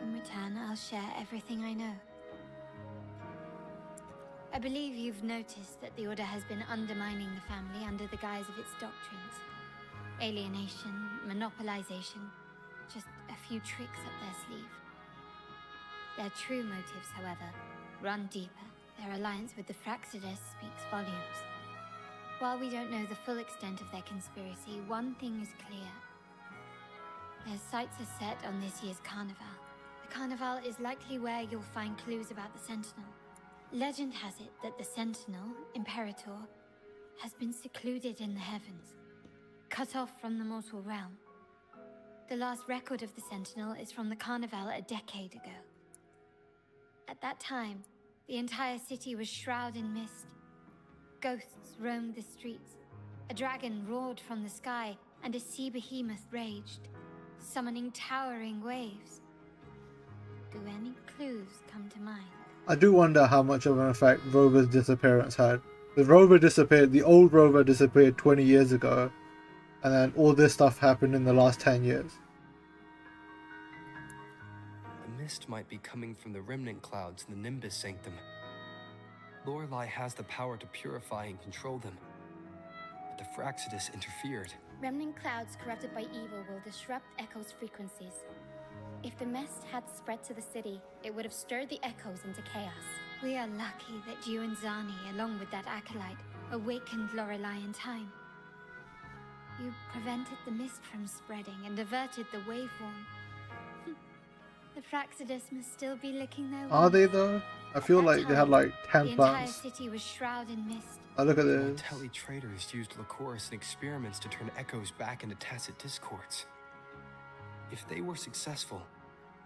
[SPEAKER 7] In return, I'll share everything I know. I believe you've noticed that the Order has been undermining the family under the guise of its doctrines. Alienation, monopolization, just a few tricks up their sleeve. Their true motives, however, run deeper. Their alliance with the Fractsidus speaks volumes. While we don't know the full extent of their conspiracy, one thing is clear. Their sights are set on this year's Carnival. The Carnival is likely where you'll find clues about the Sentinel. Legend has it that the Sentinel, Imperator, has been secluded in the heavens, cut off from the mortal realm. The last record of the Sentinel is from the Carnival a decade ago. At that time, the entire city was shrouded in mist. Ghosts roamed the streets. A dragon roared from the sky, and a sea behemoth raged, summoning towering waves. Do any clues come to mind?
[SPEAKER 1] I do wonder how much of an effect Rover's disappearance had. The Rover disappeared, the old Rover disappeared 20 years ago, and then all this stuff happened in the last 10 years.
[SPEAKER 3] The mist might be coming from the remnant clouds in the Nimbus Sanctum. Lorelei has the power to purify and control them, but the Fractsidus interfered.
[SPEAKER 2] Remnant clouds corrupted by evil will disrupt Echo's frequencies. If the mist had spread to the city, it would have stirred the echoes into chaos.
[SPEAKER 7] We are lucky that you and Zani, along with that acolyte, awakened Lorelei in time. You prevented the mist from spreading and averted the waveform. The Fractsidus must still be licking their wounds.
[SPEAKER 1] Are they though? I feel like they had like 10
[SPEAKER 7] the entire
[SPEAKER 1] plants.
[SPEAKER 7] city was shrouded in mist.
[SPEAKER 1] Oh, look at
[SPEAKER 3] The
[SPEAKER 1] this.
[SPEAKER 3] Montelli traders used Lycoris in experiments to turn echoes back into tacit discords. If they were successful,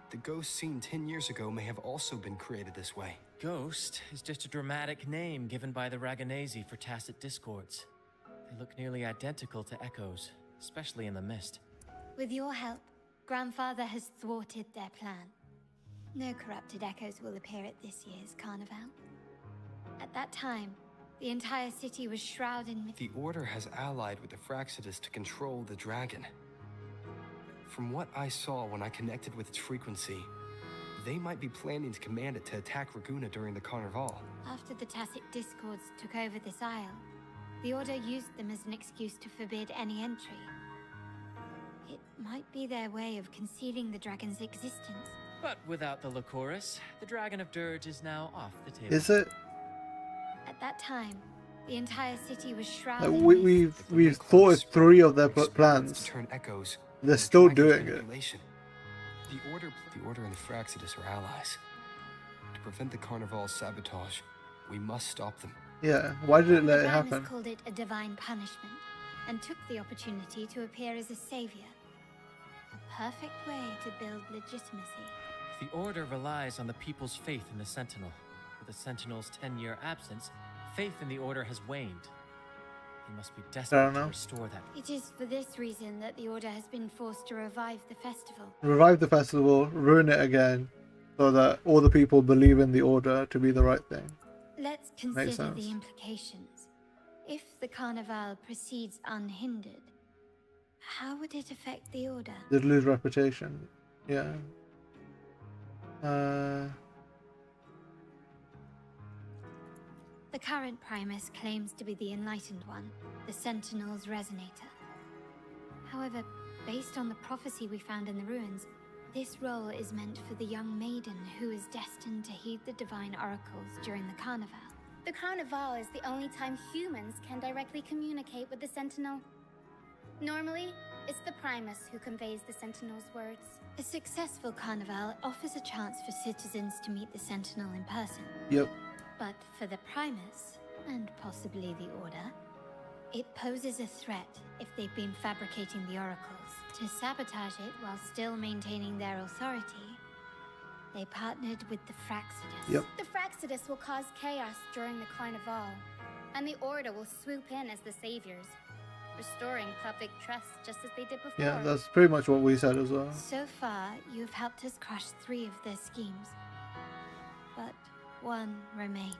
[SPEAKER 3] the ghost seen 10 years ago may have also been created this way.
[SPEAKER 5] Ghost is just a dramatic name given by the Raganesi for tacit discords. They look nearly identical to echoes, especially in the mist.
[SPEAKER 7] With your help, Grandfather has thwarted their plan. No corrupted echoes will appear at this year's Carnival. At that time, the entire city was shrouded in mist.
[SPEAKER 3] The Order has allied with the Fractsidus to control the dragon. From what I saw when I connected with its frequency, they might be planning to command it to attack Raguna during the Carnival.
[SPEAKER 7] After the tacit discords took over this isle, the Order used them as an excuse to forbid any entry. It might be their way of concealing the dragon's existence.
[SPEAKER 5] But without the Lycoris, the Dragon of Dirge is now off the table.
[SPEAKER 1] Is it?
[SPEAKER 7] At that time, the entire city was shrouded
[SPEAKER 1] Like,
[SPEAKER 7] in mist.
[SPEAKER 1] we've thought of 3 of their plans.
[SPEAKER 3] To turn echoes.
[SPEAKER 1] They're still
[SPEAKER 3] Dragon's
[SPEAKER 1] doing it.
[SPEAKER 3] manipulation. The Order and the Fractsidus are allies. To prevent the Carnival's sabotage, we must stop them.
[SPEAKER 1] Yeah, why did it let it
[SPEAKER 7] The
[SPEAKER 1] happen?
[SPEAKER 7] Brant called it a divine punishment, and took the opportunity to appear as a savior. A perfect way to build legitimacy.
[SPEAKER 5] The Order relies on the people's faith in the Sentinel. With the Sentinel's 10-year absence, faith in the Order has waned. They must be desperate to restore that.
[SPEAKER 7] It is for this reason that the Order has been forced to revive the festival.
[SPEAKER 1] Revive the festival, ruin it again, so that all the people believe in the Order to be the right thing.
[SPEAKER 7] Let's
[SPEAKER 1] Makes
[SPEAKER 7] consider
[SPEAKER 1] sense.
[SPEAKER 7] the implications. If the Carnival proceeds unhindered, how would it affect the Order?
[SPEAKER 1] They'd lose reputation. Yeah.
[SPEAKER 7] The current Primus claims to be the Enlightened One, the Sentinel's Resonator. However, based on the prophecy we found in the ruins, this role is meant for the young maiden who is destined to heed the divine oracles during the Carnival.
[SPEAKER 2] The Carnival is the only time humans can directly communicate with the Sentinel. Normally, It's the Primus who conveys the Sentinel's words.
[SPEAKER 7] A successful carnival offers a chance for citizens to meet the Sentinel in person.
[SPEAKER 1] Yep.
[SPEAKER 7] But for the Primus, and possibly the Order, it poses a threat if they've been fabricating the oracles. To sabotage it while still maintaining their authority, they partnered with the Fractsidus.
[SPEAKER 1] Yep.
[SPEAKER 2] The Fractsidus will cause chaos during the Carnivale, and the Order will swoop in as the saviors, restoring public trust just as they did before.
[SPEAKER 1] Yeah, that's pretty much what we said as well.
[SPEAKER 7] So far, you've helped us crush 3 of their schemes. But one remains.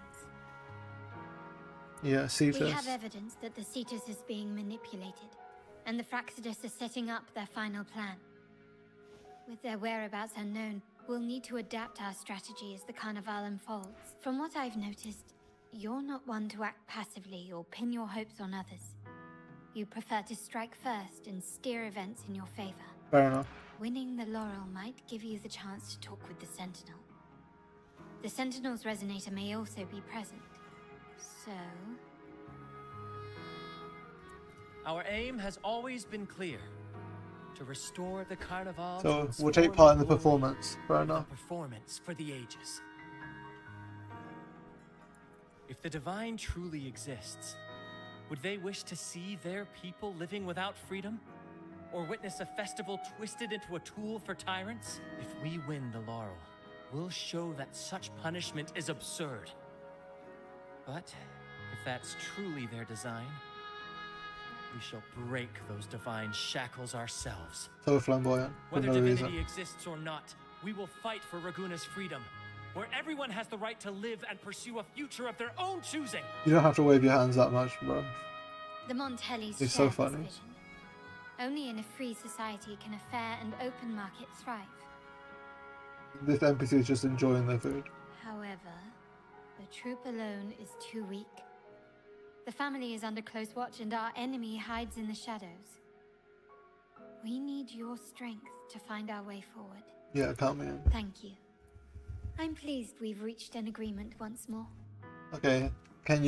[SPEAKER 1] Yeah, Cetus.
[SPEAKER 7] We have evidence that the Cetus is being manipulated, and the Fractsidus are setting up their final plan. With their whereabouts unknown, we'll need to adapt our strategy as the Carnival unfolds. From what I've noticed, you're not one to act passively or pin your hopes on others. You prefer to strike first and steer events in your favor.
[SPEAKER 1] Fair enough.
[SPEAKER 7] Winning the laurel might give you the chance to talk with the Sentinel. The Sentinel's resonator may also be present. So...
[SPEAKER 5] Our aim has always been clear. To restore the Carnival.
[SPEAKER 1] So we'll take part in the performance. Fair enough.
[SPEAKER 5] Performance for the ages. If the Divine truly exists, would they wish to see their people living without freedom? Or witness a festival twisted into a tool for tyrants? If we win the laurel, we'll show that such punishment is absurd. But if that's truly their design, we shall break those divine shackles ourselves.
[SPEAKER 1] So flamboyant. For
[SPEAKER 5] Whether
[SPEAKER 1] no
[SPEAKER 5] divinity
[SPEAKER 1] reason.
[SPEAKER 5] exists or not, we will fight for Raguna's freedom, where everyone has the right to live and pursue a future of their own choosing.
[SPEAKER 1] You don't have to wave your hands that much, bro.
[SPEAKER 7] The Montellis
[SPEAKER 1] It's
[SPEAKER 7] share
[SPEAKER 1] so funny.
[SPEAKER 7] this vision. Only in a free society can a fair and open market thrive.
[SPEAKER 1] This NPC is just enjoying their food.
[SPEAKER 7] However, the troop alone is too weak. The family is under close watch and our enemy hides in the shadows. We need your strength to find our way forward.
[SPEAKER 1] Yeah, count me in.
[SPEAKER 7] Thank you. I'm pleased we've reached an agreement once more.
[SPEAKER 1] Okay, can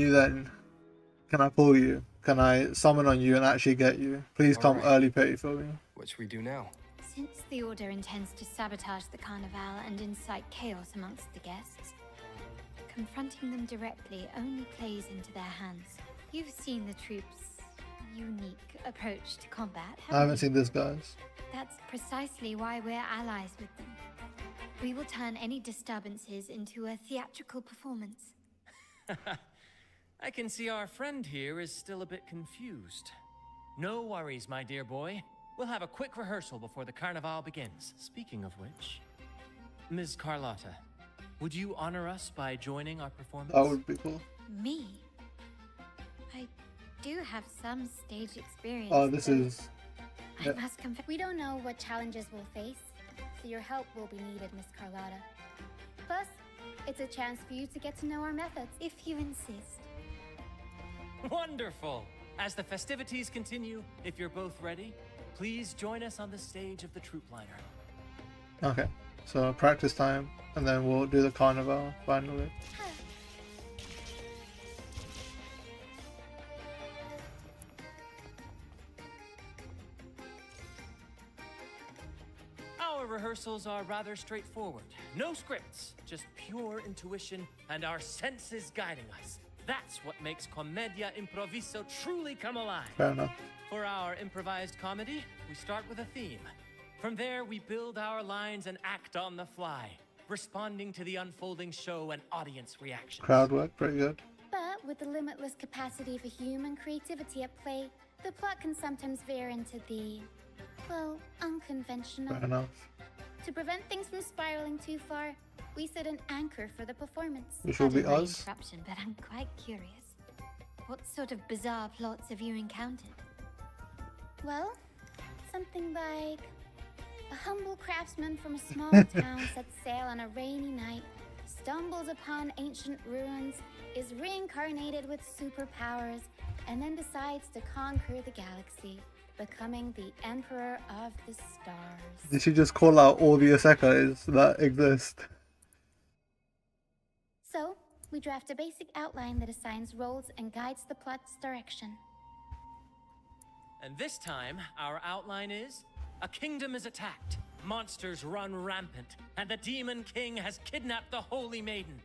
[SPEAKER 1] I pull you? Can I summon on you and actually get you? Please come
[SPEAKER 3] Alright.
[SPEAKER 1] early pay for me.
[SPEAKER 3] What should we do now?
[SPEAKER 7] Since the Order intends to sabotage the Carnivale and incite chaos amongst the guests, confronting them directly only plays into their hands. You've seen the troops' unique approach to combat,
[SPEAKER 1] I haven't seen this, guys.
[SPEAKER 7] That's precisely why we're allies with them. We will turn any disturbances into a theatrical performance.
[SPEAKER 5] I can see our friend here is still a bit confused. No worries, my dear boy. We'll have a quick rehearsal before the Carnival begins. Speaking of which, Ms. Carlotta, would you honor us by joining our performance?
[SPEAKER 1] That would be cool.
[SPEAKER 7] Me? I do have some stage experience.
[SPEAKER 1] Oh, this
[SPEAKER 7] though
[SPEAKER 1] is...
[SPEAKER 7] I must confess.
[SPEAKER 2] We don't know what challenges we'll face, so your help will be needed, Miss Carlotta. Plus, it's a chance for you to get to know our methods.
[SPEAKER 7] If you insist.
[SPEAKER 5] Wonderful! As the festivities continue, if you're both ready, please join us on the stage of the troop liner.
[SPEAKER 1] Okay, so practice time, and then we'll do the carnival finally.
[SPEAKER 5] Our rehearsals are rather straightforward. No scripts, just pure intuition and our senses guiding us. That's what makes Commedia Improviso truly come alive.
[SPEAKER 1] Fair enough.
[SPEAKER 5] For our improvised comedy, we start with a theme. From there, we build our lines and act on the fly, responding to the unfolding show and audience reaction.
[SPEAKER 1] Crowd work, pretty good.
[SPEAKER 2] But with the limitless capacity for human creativity at play, the plot can sometimes veer into the, well, unconventional.
[SPEAKER 1] Fair enough.
[SPEAKER 2] To prevent things from spiraling too far, we set an anchor for the performance.
[SPEAKER 1] Which will be
[SPEAKER 7] Pardon my
[SPEAKER 1] us.
[SPEAKER 7] interruption, but I'm quite curious. What sort of bizarre plots have you encountered?
[SPEAKER 2] Well, something like a humble craftsman from a small town sets sail on a rainy night, stumbles upon ancient ruins, is reincarnated with superpowers, and then decides to conquer the galaxy, becoming the Emperor of the Stars.
[SPEAKER 1] Did she just call out all the isekais that exist?
[SPEAKER 2] So, we draft a basic outline that assigns roles and guides the plot's direction.
[SPEAKER 5] And this time, our outline is: a kingdom is attacked, monsters run rampant, and the Demon King has kidnapped the Holy Maiden.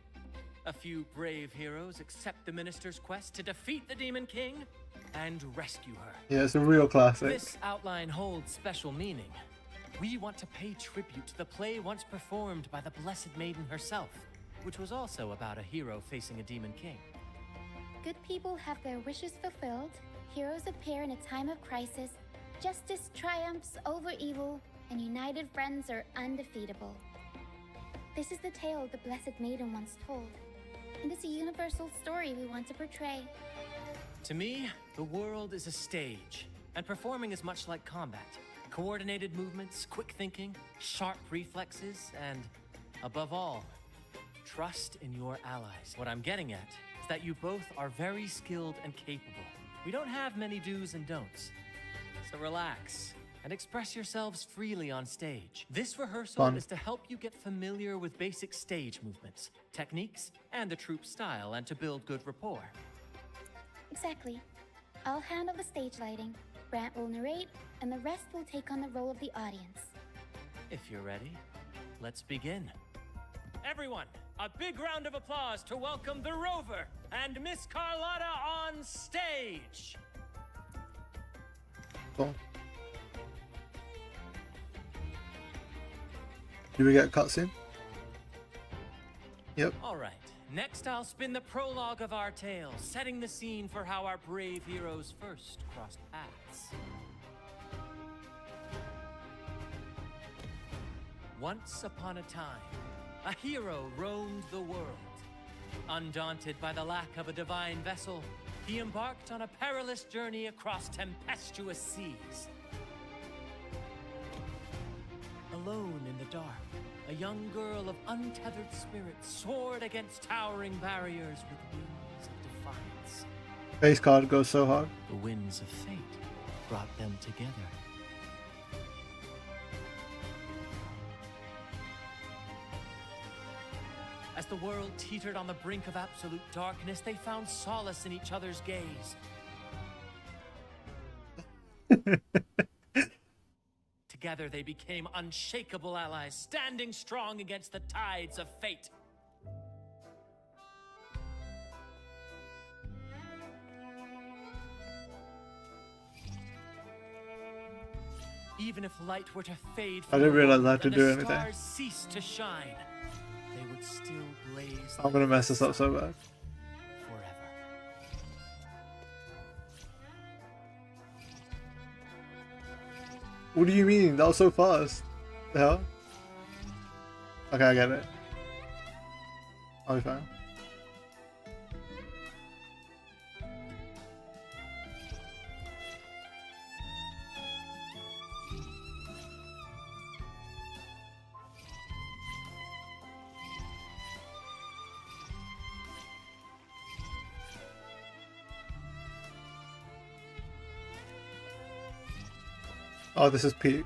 [SPEAKER 5] A few brave heroes accept the minister's quest to defeat the Demon King and rescue her.
[SPEAKER 1] Yeah, it's a real classic.
[SPEAKER 5] This outline holds special meaning. We want to pay tribute to the play once performed by the Blessed Maiden herself, which was also about a hero facing a Demon King.
[SPEAKER 2] Good people have their wishes fulfilled, heroes appear in a time of crisis, justice triumphs over evil, and united friends are undefeatable. This is the tale the Blessed Maiden once told, and it's a universal story we want to portray.
[SPEAKER 5] To me, the world is a stage, and performing is much like combat. Coordinated movements, quick thinking, sharp reflexes, and, above all, trust in your allies. What I'm getting at is that you both are very skilled and capable. We don't have many do's and don'ts. So relax and express yourselves freely on stage. This rehearsal is to help you get familiar with basic stage movements, techniques, and the troupe style, and to build good rapport.
[SPEAKER 2] Exactly. I'll handle the stage lighting, Brant will narrate, and the rest will take on the role of the audience.
[SPEAKER 5] If you're ready, let's begin. Everyone, a big round of applause to welcome the Rover and Miss Carlotta on stage.
[SPEAKER 1] Cool. Do we get a cutscene? Yep.
[SPEAKER 5] All right. Next, I'll spin the prologue of our tale, setting the scene for how our brave heroes first crossed paths. Once upon a time, a hero roamed the world. Undaunted by the lack of a divine vessel, he embarked on a perilous journey across tempestuous seas. Alone in the dark, a young girl of untethered spirit soared against towering barriers with wings of defiance.
[SPEAKER 1] Base card goes so hard.
[SPEAKER 5] The winds of fate brought them together. As the world teetered on the brink of absolute darkness, they found solace in each other's gaze. Together they became unshakable allies, standing strong against the tides of fate. Even if light were to fade from
[SPEAKER 1] I didn't realize I had to
[SPEAKER 5] and
[SPEAKER 1] do
[SPEAKER 5] the
[SPEAKER 1] anything.
[SPEAKER 5] stars ceased to shine, they would still blaze.
[SPEAKER 1] I'm gonna mess this up so bad.
[SPEAKER 5] Forever.
[SPEAKER 1] What do you mean? That was so fast. The hell? Okay, I get it. I'll be fine. Oh, this is peak.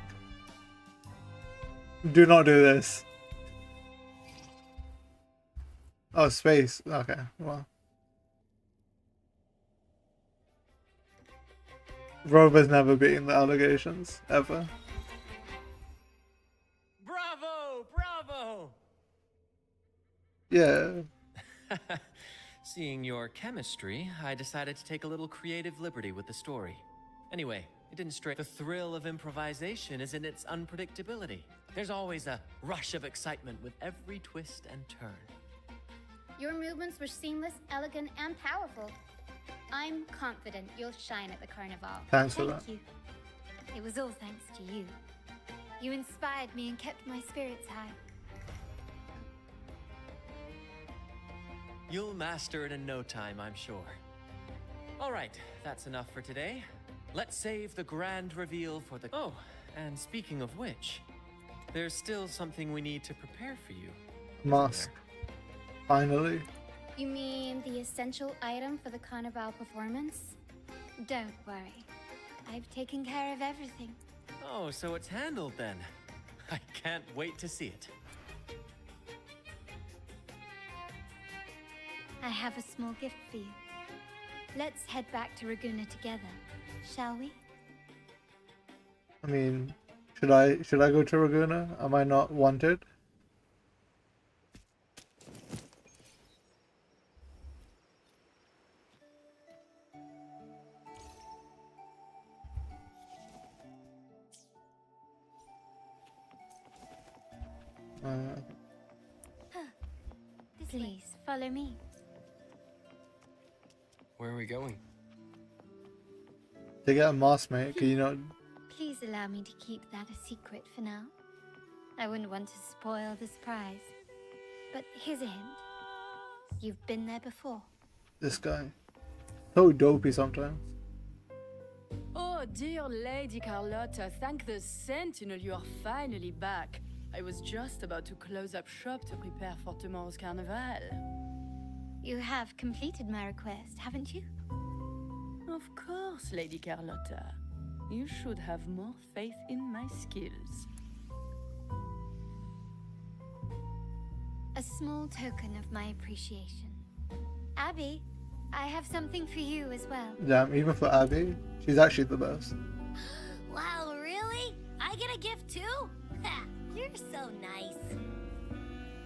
[SPEAKER 1] Do not do this. Oh, space. Okay, well. Rover's never beaten the allegations, ever.
[SPEAKER 5] Bravo! Bravo!
[SPEAKER 1] Yeah.
[SPEAKER 5] Seeing your chemistry, I decided to take a little creative liberty with the story. Anyway, it didn't stray. The thrill of improvisation is in its unpredictability. There's always a rush of excitement with every twist and turn.
[SPEAKER 2] Your movements were seamless, elegant, and powerful. I'm confident you'll shine at the Carnival.
[SPEAKER 1] Thanks for that.
[SPEAKER 7] Thank you. It was all thanks to you. You inspired me and kept my spirits high.
[SPEAKER 5] You'll master it in no time, I'm sure. All right, that's enough for today. Let's save the grand reveal for the... Oh, and speaking of which, there's still something we need to prepare for you.
[SPEAKER 1] Mask. Finally.
[SPEAKER 2] You mean the essential item for the Carnival performance?
[SPEAKER 7] Don't worry. I've taken care of everything.
[SPEAKER 5] Oh, so it's handled then. I can't wait to see it.
[SPEAKER 7] I have a small gift for you. Let's head back to Ragunna together, shall we?
[SPEAKER 1] I mean, should I go to Raguna? Am I not wanted?
[SPEAKER 7] Please follow me.
[SPEAKER 3] Where are we going?
[SPEAKER 1] To get a mask, mate. Can you not?
[SPEAKER 7] Please allow me to keep that a secret for now. I wouldn't want to spoil the surprise. But here's a hint. You've been there before.
[SPEAKER 1] This guy. So dopey sometimes.
[SPEAKER 13] Oh, dear Lady Carlotta, thank the Sentinel you are finally back. I was just about to close up shop to prepare for tomorrow's Carnival.
[SPEAKER 7] You have completed my request, haven't you?
[SPEAKER 13] Of course, Lady Carlotta. You should have more faith in my skills.
[SPEAKER 7] A small token of my appreciation. Abby, I have something for you as well.
[SPEAKER 1] Damn, even for Abby, she's actually the best.
[SPEAKER 8] Wow, really? I get a gift too? Ha, you're so nice.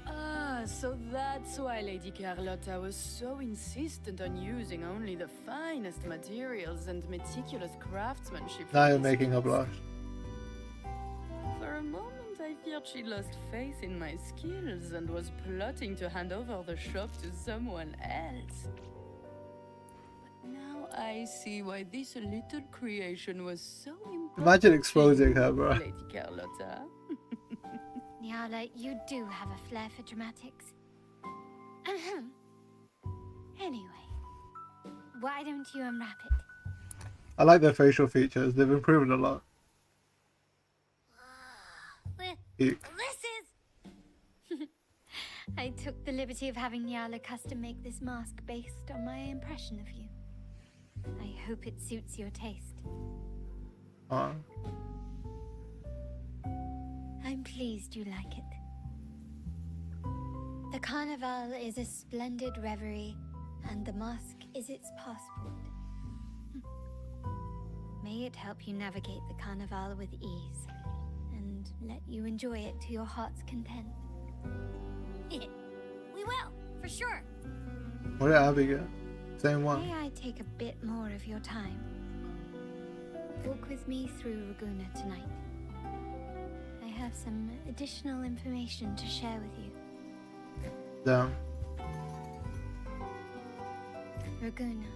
[SPEAKER 13] Ah, so that's why Lady Carlotta was so insistent on using only the finest materials and meticulous craftsmanship.
[SPEAKER 1] Now you're making her blush.
[SPEAKER 13] For a moment, I feared she lost faith in my skills and was plotting to hand over the shop to someone else. But now I see why this little creation was so important.
[SPEAKER 1] Imagine exposing her, bro.
[SPEAKER 13] Lady Carlotta.
[SPEAKER 7] Nyala, you do have a flair for dramatics. Anyway, why don't you unwrap it?
[SPEAKER 1] I like their facial features. They've improved a lot.
[SPEAKER 8] This is...
[SPEAKER 7] I took the liberty of having Nyala custom make this mask based on my impression of you. I hope it suits your taste. I'm pleased you like it. The Carnival is a splendid reverie, and the mask is its passport. May it help you navigate the Carnival with ease, and let you enjoy it to your heart's content.
[SPEAKER 8] We will, for sure.
[SPEAKER 1] What did Abby get? Same one.
[SPEAKER 7] May I take a bit more of your time? Walk with me through Raguna tonight. I have some additional information to share with you.
[SPEAKER 1] Damn.
[SPEAKER 7] Raguna.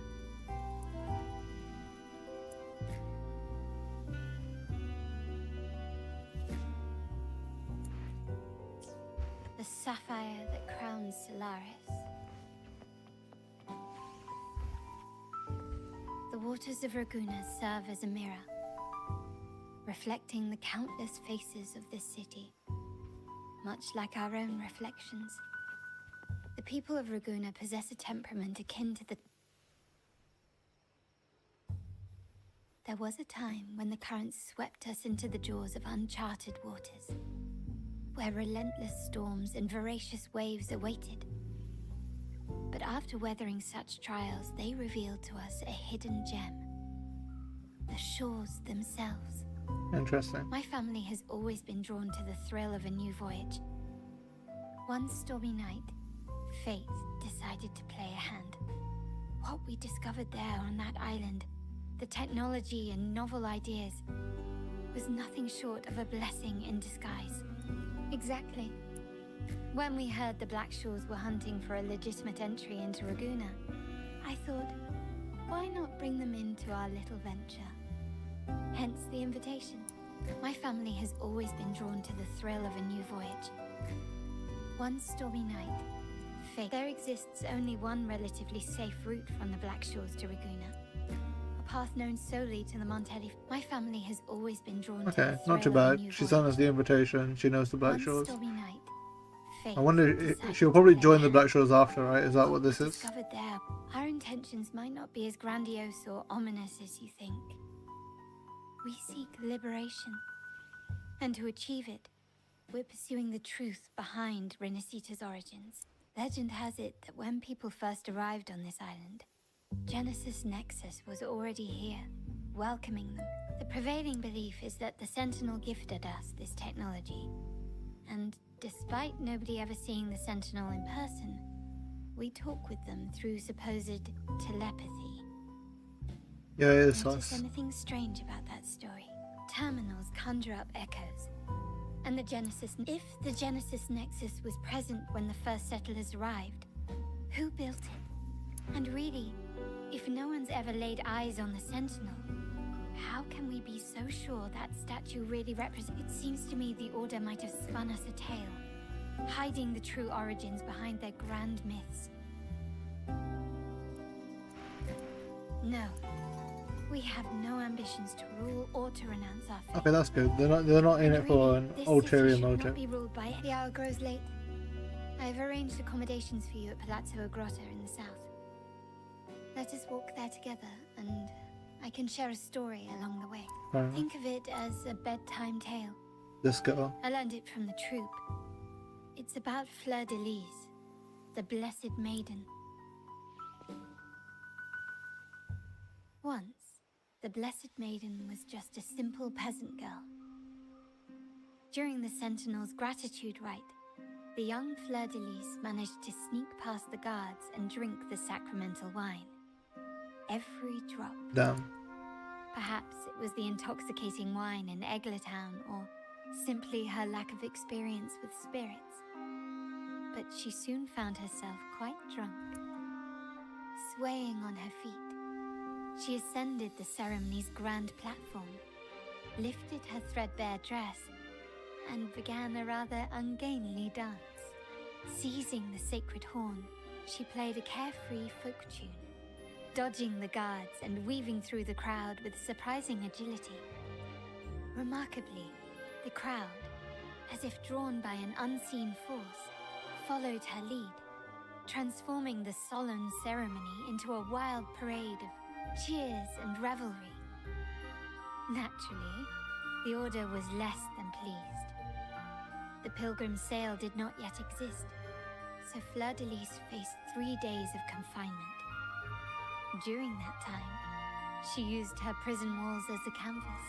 [SPEAKER 7] The sapphire that crowns Solaris. The waters of Raguna serve as a mirror, reflecting the countless faces of this city, much like our own reflections. The people of Raguna possess a temperament akin to the... There was a time when the currents swept us into the jaws of uncharted waters, where relentless storms and voracious waves awaited. But after weathering such trials, they revealed to us a hidden gem. The shores themselves.
[SPEAKER 1] Interesting.
[SPEAKER 7] My family has always been drawn to the thrill of a new voyage. One stormy night, fate decided to play a hand. What we discovered there on that island, the technology and novel ideas, was nothing short of a blessing in disguise. Exactly. When we heard the Blackshores were hunting for a legitimate entry into Raguna, I thought, why not bring them into our little venture? Hence the invitation. My family has always been drawn to the thrill of a new voyage. One stormy night, fate. There exists only one relatively safe route from the Blackshores to Raguna. A path known solely to the Montelli. My family has always been drawn to the thrill
[SPEAKER 1] not too
[SPEAKER 7] of a
[SPEAKER 1] bad.
[SPEAKER 7] new
[SPEAKER 1] She's
[SPEAKER 7] voyage.
[SPEAKER 1] done us the invitation. She knows the Black Shores.
[SPEAKER 7] One stormy night, fate
[SPEAKER 1] I wonder if
[SPEAKER 7] decided
[SPEAKER 1] she'll
[SPEAKER 7] to
[SPEAKER 1] probably
[SPEAKER 7] play
[SPEAKER 1] join
[SPEAKER 7] a
[SPEAKER 1] the Black Shores after, right? Is that what this is?
[SPEAKER 7] discovered there, our intentions might not be as grandiose or ominous as you think. We seek liberation, and to achieve it, we're pursuing the truth behind Rinascita's origins. Legend has it that when people first arrived on this island, Genesis Nexus was already here, welcoming them. The prevailing belief is that the Sentinel gifted us this technology. And despite nobody ever seeing the Sentinel in person, we talk with them through supposed telepathy.
[SPEAKER 1] Yeah, it is
[SPEAKER 7] Notice
[SPEAKER 1] us.
[SPEAKER 7] anything strange about that story? Terminals conjure up echoes. And if the Genesis Nexus was present when the first settlers arrived, who built it? And really, if no one's ever laid eyes on the Sentinel, how can we be so sure that statue really represents? It seems to me the Order might have spun us a tale, hiding the true origins behind their grand myths. No. We have no ambitions to rule or to renounce our faith.
[SPEAKER 1] Okay, that's good. They're not in it for an ulterior
[SPEAKER 7] This city should
[SPEAKER 1] motive.
[SPEAKER 7] not be ruled by the hour grows late. I've arranged accommodations for you at Palazzo Agrota in the south. Let us walk there together, and I can share a story along the way.
[SPEAKER 1] Alright.
[SPEAKER 7] Think of it as a bedtime tale.
[SPEAKER 1] This girl.
[SPEAKER 7] I learned it from the troop. It's about Fleur de Lis, the Blessed Maiden. Once, the Blessed Maiden was just a simple peasant girl. During the Sentinel's gratitude rite, the young Fleur de Lis managed to sneak past the guards and drink the sacramental wine. Every drop.
[SPEAKER 1] Damn.
[SPEAKER 7] Perhaps it was the intoxicating wine in Eglatown, or simply her lack of experience with spirits. But she soon found herself quite drunk. Swaying on her feet, she ascended the ceremony's grand platform, lifted her threadbare dress, and began a rather ungainly dance. Seizing the sacred horn, she played a carefree folk tune, dodging the guards and weaving through the crowd with surprising agility. Remarkably, the crowd, as if drawn by an unseen force, followed her lead, transforming the solemn ceremony into a wild parade of cheers and revelry. Naturally, the Order was less than pleased. The pilgrim sale did not yet exist, so Fleur de Lis faced 3 days of confinement. During that time, she used her prison walls as a canvas.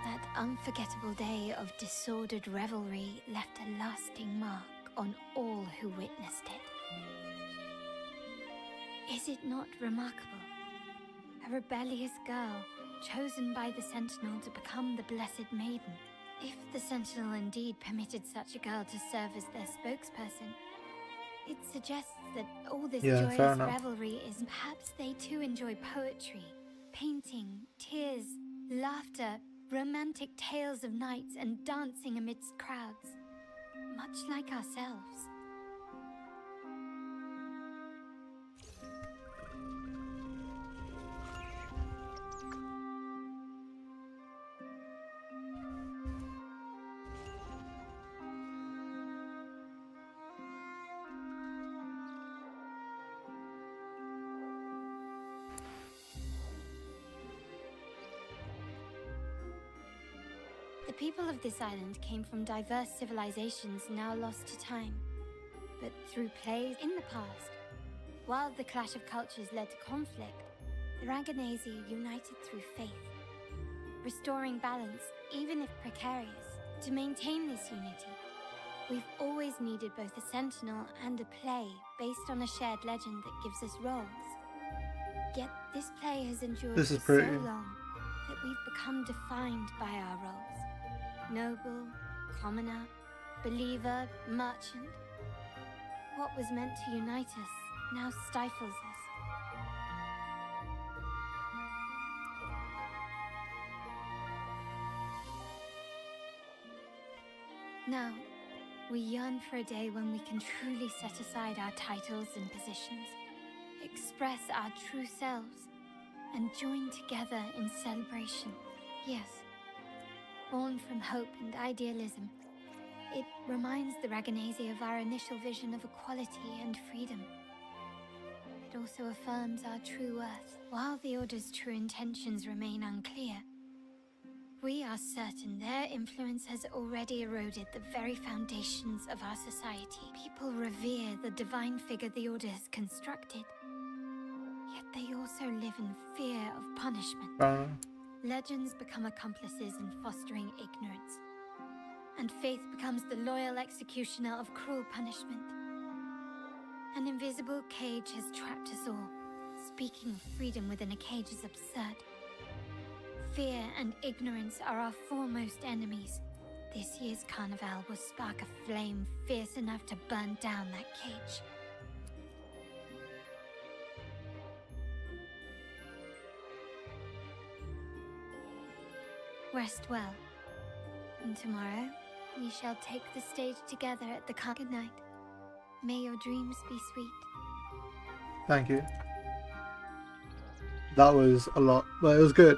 [SPEAKER 7] That unforgettable day of disordered revelry left a lasting mark on all who witnessed it. Is it not remarkable? A rebellious girl, chosen by the Sentinel to become the Blessed Maiden. If the Sentinel indeed permitted such a girl to serve as their spokesperson, it suggests that all this joyous revelry is perhaps they too enjoy poetry, painting, tears, laughter, romantic tales of nights, and dancing amidst crowds, much like ourselves. The people of this island came from diverse civilizations now lost to time. But through plays in the past, while the clash of cultures led to conflict, the Raganese united through faith, restoring balance even if precarious. To maintain this unity, we've always needed both a sentinel and a play based on a shared legend that gives us roles. Yet this play has endured for so long that we've become defined by our roles. Noble, commoner, believer, merchant. What was meant to unite us now stifles us. Now, we yearn for a day when we can truly set aside our titles and positions, express our true selves, and join together in celebration. Yes, born from hope and idealism, it reminds the Raganese of our initial vision of equality and freedom. It also affirms our true worth. While the Order's true intentions remain unclear, we are certain their influence has already eroded the very foundations of our society. People revere the divine figure the Order has constructed, yet they also live in fear of punishment. Legends become accomplices in fostering ignorance, and faith becomes the loyal executioner of cruel punishment. An invisible cage has trapped us all. Speaking of freedom within a cage is absurd. Fear and ignorance are our foremost enemies. This year's Carnivale will spark a flame fierce enough to burn down that cage. Rest well. And tomorrow, we shall take the stage together at the Good night. May your dreams be sweet.
[SPEAKER 1] Thank you. That was a lot, but it was good.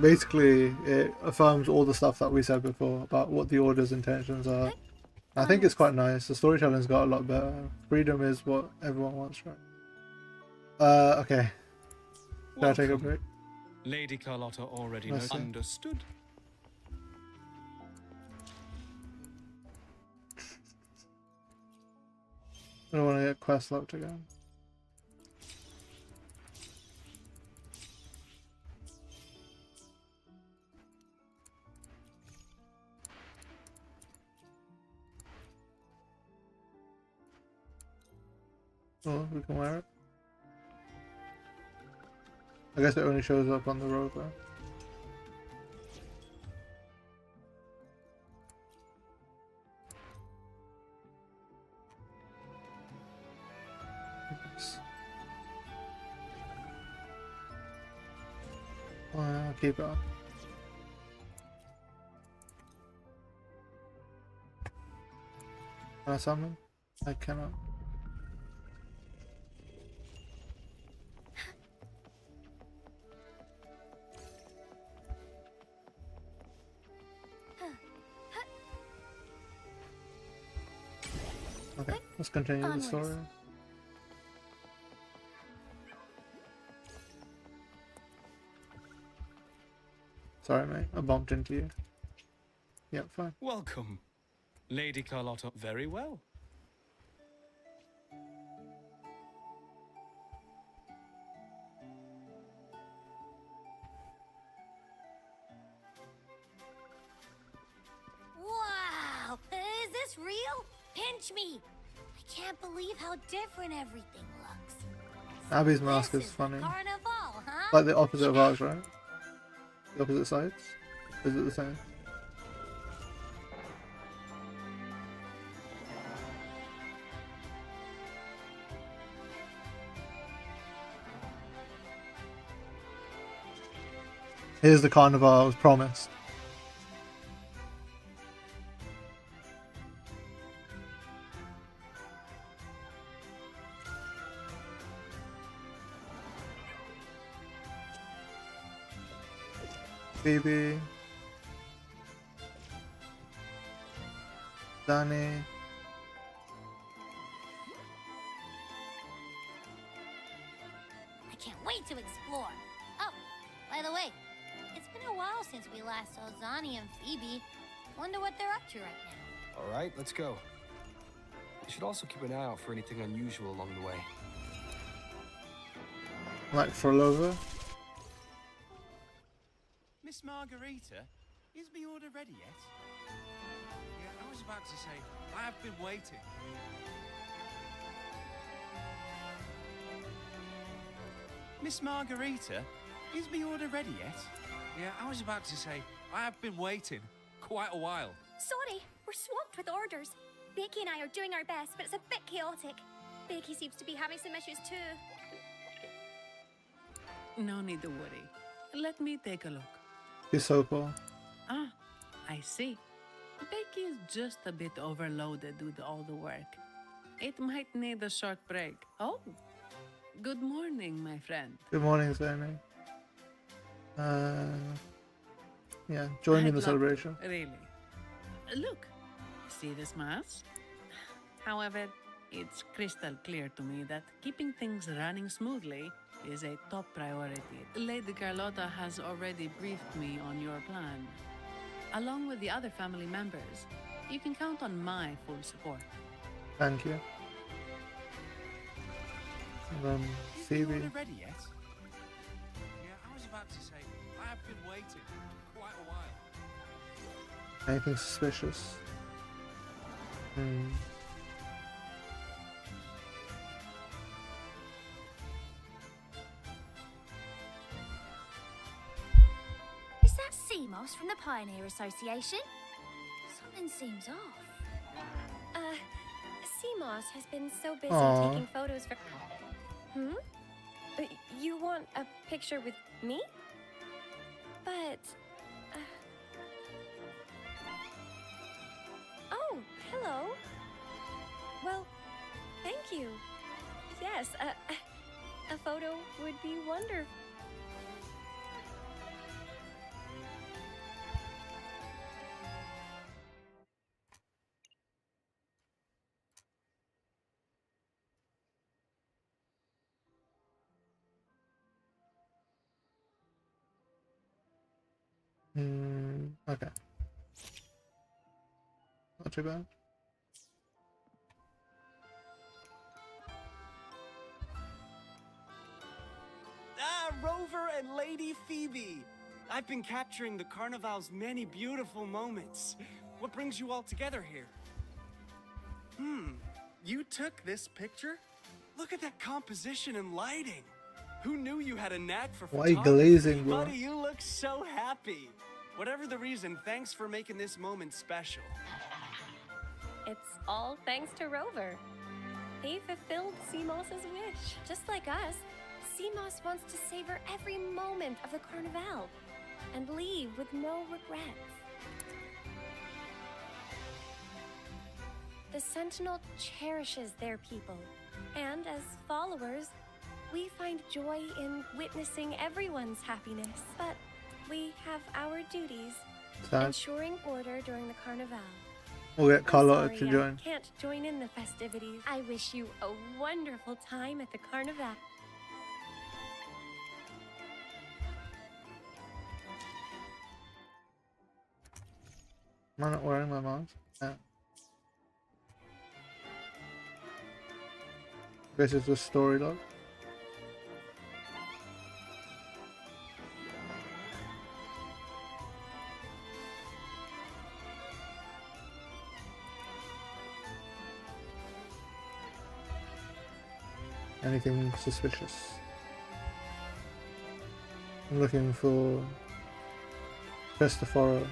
[SPEAKER 1] Basically, it affirms all the stuff that we said before about what the Order's intentions are. I think it's quite nice. The storytelling's got a lot better. Freedom is what everyone wants, right? Okay. Can I take a break?
[SPEAKER 14] Lady Carlotta already
[SPEAKER 1] Let's see.
[SPEAKER 14] understood.
[SPEAKER 1] I don't want to get quest locked again. Oh, we can wear it. I guess it only shows up on the Rover. I'll keep it on. Can I summon? I cannot. Okay, let's continue the story. Sorry, mate. I bumped into you. Yep, fine.
[SPEAKER 14] Welcome. Lady Carlotta, very well.
[SPEAKER 8] Wow! Is this real? Pinch me! I can't believe how different everything looks.
[SPEAKER 1] Abby's mask is funny.
[SPEAKER 8] Carnival, huh?
[SPEAKER 1] Like the opposite of ours, right? The opposite sides? Is it the same? Here's the carnival I was promised. Phoebe, Zani,
[SPEAKER 8] I can't wait to explore. Oh, by the way, it's been a while since we last saw Zani and Phoebe. Wonder what they're up to right now.
[SPEAKER 3] All right, let's go. We should also keep an eye out for anything unusual along the way.
[SPEAKER 1] like Phrolova.
[SPEAKER 12] Miss Margarita, is the order ready yet? Yeah, I was about to say, I have been waiting. Miss Margarita, is the order ready yet? Yeah, I was about to say, I have been waiting quite a while.
[SPEAKER 15] Sorry, we're swamped with orders. Becky and I are doing our best, but it's a bit chaotic. Becky seems to be having some issues too.
[SPEAKER 16] No need to worry. Let me take a look.
[SPEAKER 1] He's so cool.
[SPEAKER 16] Ah, I see. Becky is just a bit overloaded with all the work. It might need a short break. Oh, good morning, my friend.
[SPEAKER 1] Good morning, Zani. Yeah, join in the celebration.
[SPEAKER 16] Really. Look, see this mask? However, it's crystal clear to me that keeping things running smoothly is a top priority. Lady Carlotta has already briefed me on your plan. Along with the other family members, you can count on my full support.
[SPEAKER 1] Thank you. And then Phoebe.
[SPEAKER 12] Is the order ready yet? Yeah, I was about to say, I
[SPEAKER 14] have been waiting quite a while.
[SPEAKER 1] Anything suspicious?
[SPEAKER 15] Is that sea moss from the Pioneer Association? Something seems off.
[SPEAKER 17] Seamoss has been so busy
[SPEAKER 1] Aw.
[SPEAKER 17] taking photos for... You want a picture with me? But... Oh, hello. Well, thank you. Yes, a photo would be wonderful.
[SPEAKER 1] Okay. Not too bad.
[SPEAKER 5] Rover and Lady Phoebe! I've been capturing the Carnival's many beautiful moments. What brings you all together here? You took this picture? Look at that composition and lighting. Who knew you had a knack for
[SPEAKER 1] Why
[SPEAKER 5] photography?
[SPEAKER 1] glazing, bro?
[SPEAKER 5] Buddy, you look so happy. Whatever the reason, thanks for making this moment special.
[SPEAKER 17] It's all thanks to Rover. He fulfilled Seamoss's wish. Just like us, Seamoss wants to savor every moment of the Carnival and leave with no regrets. The Sentinel cherishes their people, and as followers, we find joy in witnessing everyone's happiness. But we have our duties,
[SPEAKER 1] Sad.
[SPEAKER 17] ensuring order during the Carnival.
[SPEAKER 1] We'll get Carlotta
[SPEAKER 17] I'm
[SPEAKER 1] to
[SPEAKER 17] sorry,
[SPEAKER 1] join.
[SPEAKER 17] I can't join in the festivities. I wish you a wonderful time at the Carnival.
[SPEAKER 1] Am I not wearing my mask? Yeah. This is the story log. Anything suspicious? I'm looking for Cristoforo.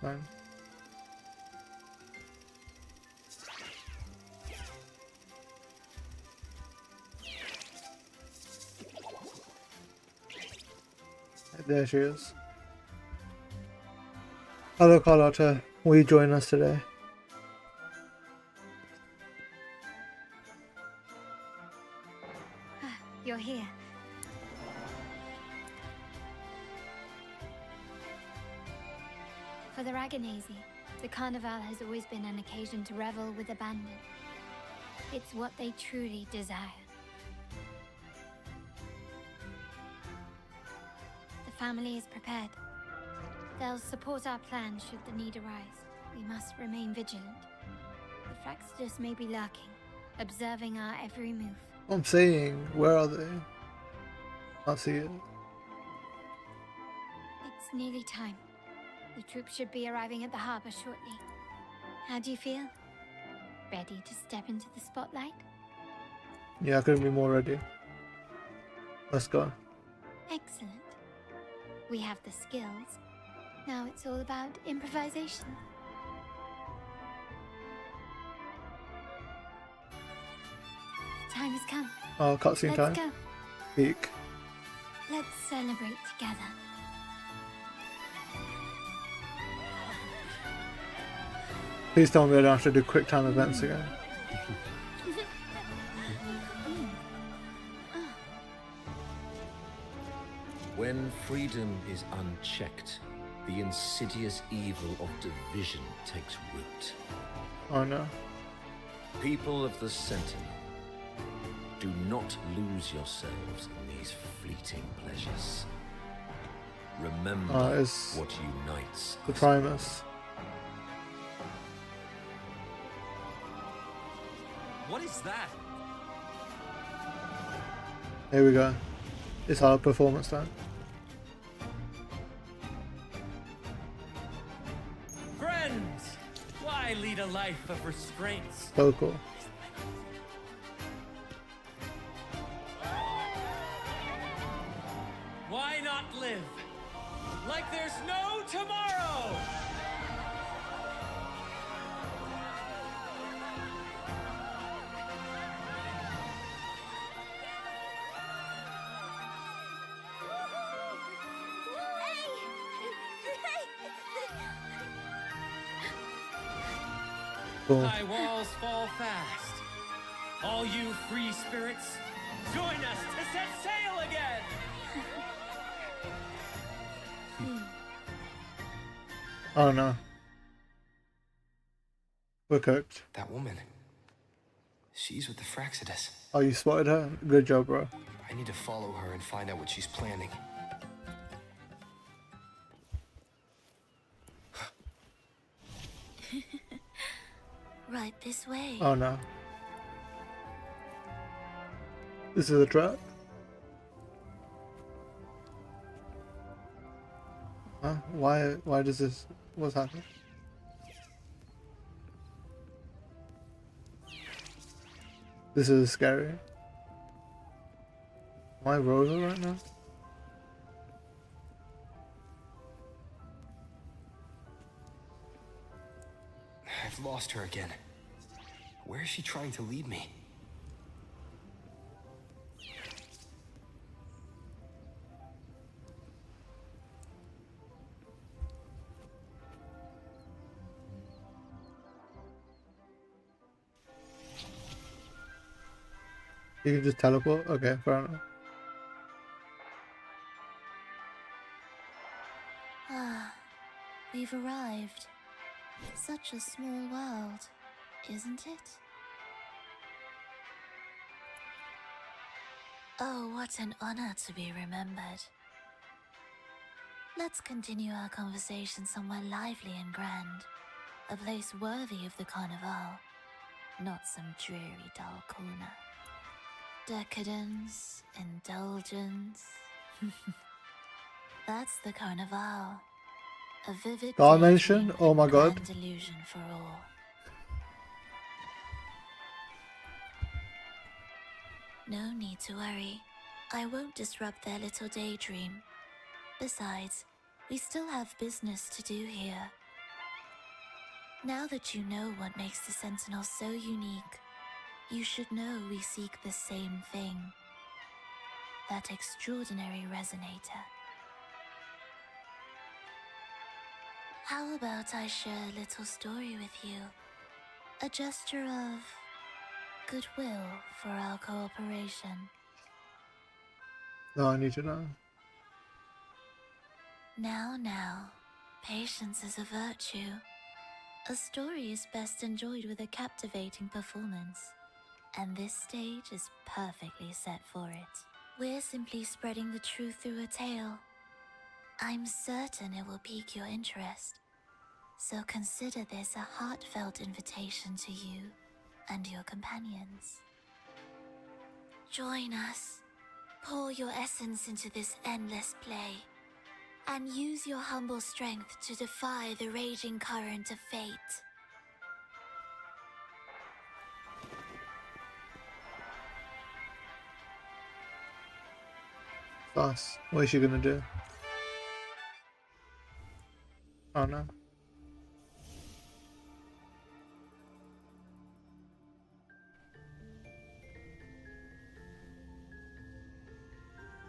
[SPEAKER 1] Fine. There she is. Hello Carlotta, will you join us today?
[SPEAKER 7] You're here. For the Raganese, the Carnival has always been an occasion to revel with abandon. It's what they truly desire. The family is prepared. They'll support our plan should the need arise. We must remain vigilant. The Fractsidus may be lurking, observing our every move.
[SPEAKER 1] I'm saying, where are they? Can't see it.
[SPEAKER 7] It's nearly time. The troops should be arriving at the harbor shortly. How do you feel? Ready to step into the spotlight?
[SPEAKER 1] Yeah, I couldn't be more ready. Let's go.
[SPEAKER 7] Excellent. We have the skills. Now it's all about improvisation. The time has come.
[SPEAKER 1] Oh, cutscene time.
[SPEAKER 7] Let's go.
[SPEAKER 1] Peak.
[SPEAKER 7] Let's celebrate together.
[SPEAKER 1] Please tell me I don't have to do quick time events again.
[SPEAKER 9] When freedom is unchecked, the insidious evil of division takes root.
[SPEAKER 1] Oh no.
[SPEAKER 9] People of the Sentinel, Do not lose yourselves in these fleeting pleasures. Remember
[SPEAKER 1] it's
[SPEAKER 9] what unites
[SPEAKER 1] the
[SPEAKER 9] us.
[SPEAKER 1] Primus.
[SPEAKER 11] What is that?
[SPEAKER 1] Here we go. It's our performance time.
[SPEAKER 5] Friends, why lead a life of restraints?
[SPEAKER 1] So cool.
[SPEAKER 5] Why not live like there's no tomorrow?
[SPEAKER 1] Cool.
[SPEAKER 5] High walls fall fast. All you free spirits, join us to set sail again!
[SPEAKER 1] Oh no. We're cooked.
[SPEAKER 3] That woman. She's with the Fractsidus.
[SPEAKER 1] Oh, you spotted her? Good job, bro.
[SPEAKER 3] I need to follow her and find out what she's planning.
[SPEAKER 8] Right this way.
[SPEAKER 1] Oh no. This is a trap? Huh? Why does this... What's happening? This is scary. Am I Rover right now?
[SPEAKER 3] I've lost her again. Where is she trying to lead me?
[SPEAKER 1] You can just teleport? Okay, fair enough.
[SPEAKER 2] Ah, we've arrived. Such a small world, isn't it? Oh, what an honor to be remembered. Let's continue our conversation somewhere lively and grand. A place worthy of the Carnival, not some dreary dull corner. Decadence, indulgence. That's the Carnival. A vivid
[SPEAKER 1] Dimension?
[SPEAKER 2] daydream
[SPEAKER 1] Oh my
[SPEAKER 2] and
[SPEAKER 1] god.
[SPEAKER 2] grand illusion for all. No need to worry. I won't disrupt their little daydream. Besides, we still have business to do here. Now that you know what makes the Sentinel so unique, you should know we seek the same thing. That extraordinary resonator. How about I share a little story with you? A gesture of goodwill for our cooperation.
[SPEAKER 1] No, I need to know.
[SPEAKER 2] Now, patience is a virtue. A story is best enjoyed with a captivating performance, and this stage is perfectly set for it. We're simply spreading the truth through a tale. I'm certain it will pique your interest, so consider this a heartfelt invitation to you and your companions. Join us, pour your essence into this endless play, and use your humble strength to defy the raging current of fate.
[SPEAKER 1] Fast. What is she gonna do? Oh no.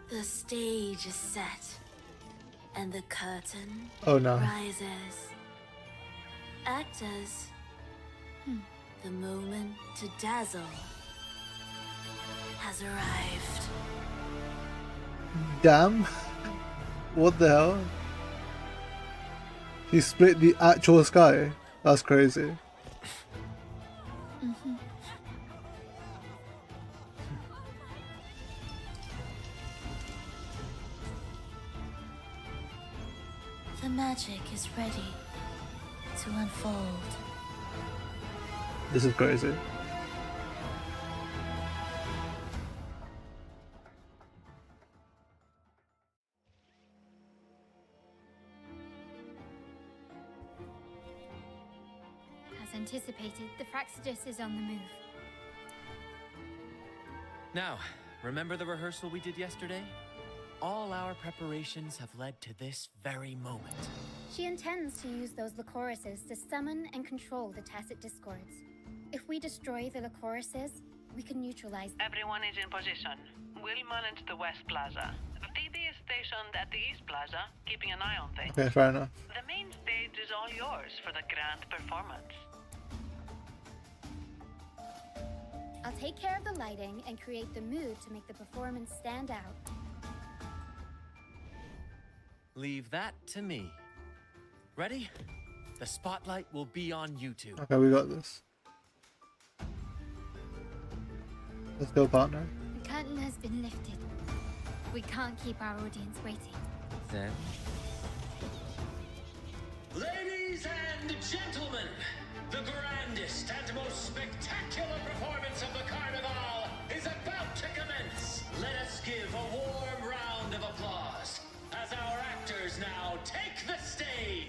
[SPEAKER 2] The stage is set, and the curtain
[SPEAKER 1] Oh, no.
[SPEAKER 2] rises. Actors, the moment to dazzle has arrived.
[SPEAKER 1] Damn. What the hell? He split the actual sky. That's crazy.
[SPEAKER 18] The magic is ready to unfold.
[SPEAKER 1] This is crazy.
[SPEAKER 7] As anticipated, the Fractsidus is on the move.
[SPEAKER 5] Now, remember the rehearsal we did yesterday? All our preparations have led to this very moment.
[SPEAKER 2] She intends to use those Lycorises to summon and control the Tacit Discords. If we destroy the Lycorises, we can neutralize them.
[SPEAKER 16] Everyone is in position. We'll manage the West Plaza. Phoebe is stationed at the East Plaza, keeping an eye on things.
[SPEAKER 1] Okay, fair enough.
[SPEAKER 16] The main stage is all yours for the grand performance.
[SPEAKER 2] I'll take care of the lighting and create the mood to make the performance stand out.
[SPEAKER 5] Leave that to me. Ready? The spotlight will be on you two.
[SPEAKER 1] Okay, we got this. Let's go, partner.
[SPEAKER 7] The curtain has been lifted. We can't keep our audience waiting.
[SPEAKER 5] Then?
[SPEAKER 19] Ladies and gentlemen, the grandest and most spectacular performance of the Carnival is about to commence. Let us give a warm round of applause as our actors now take the stage.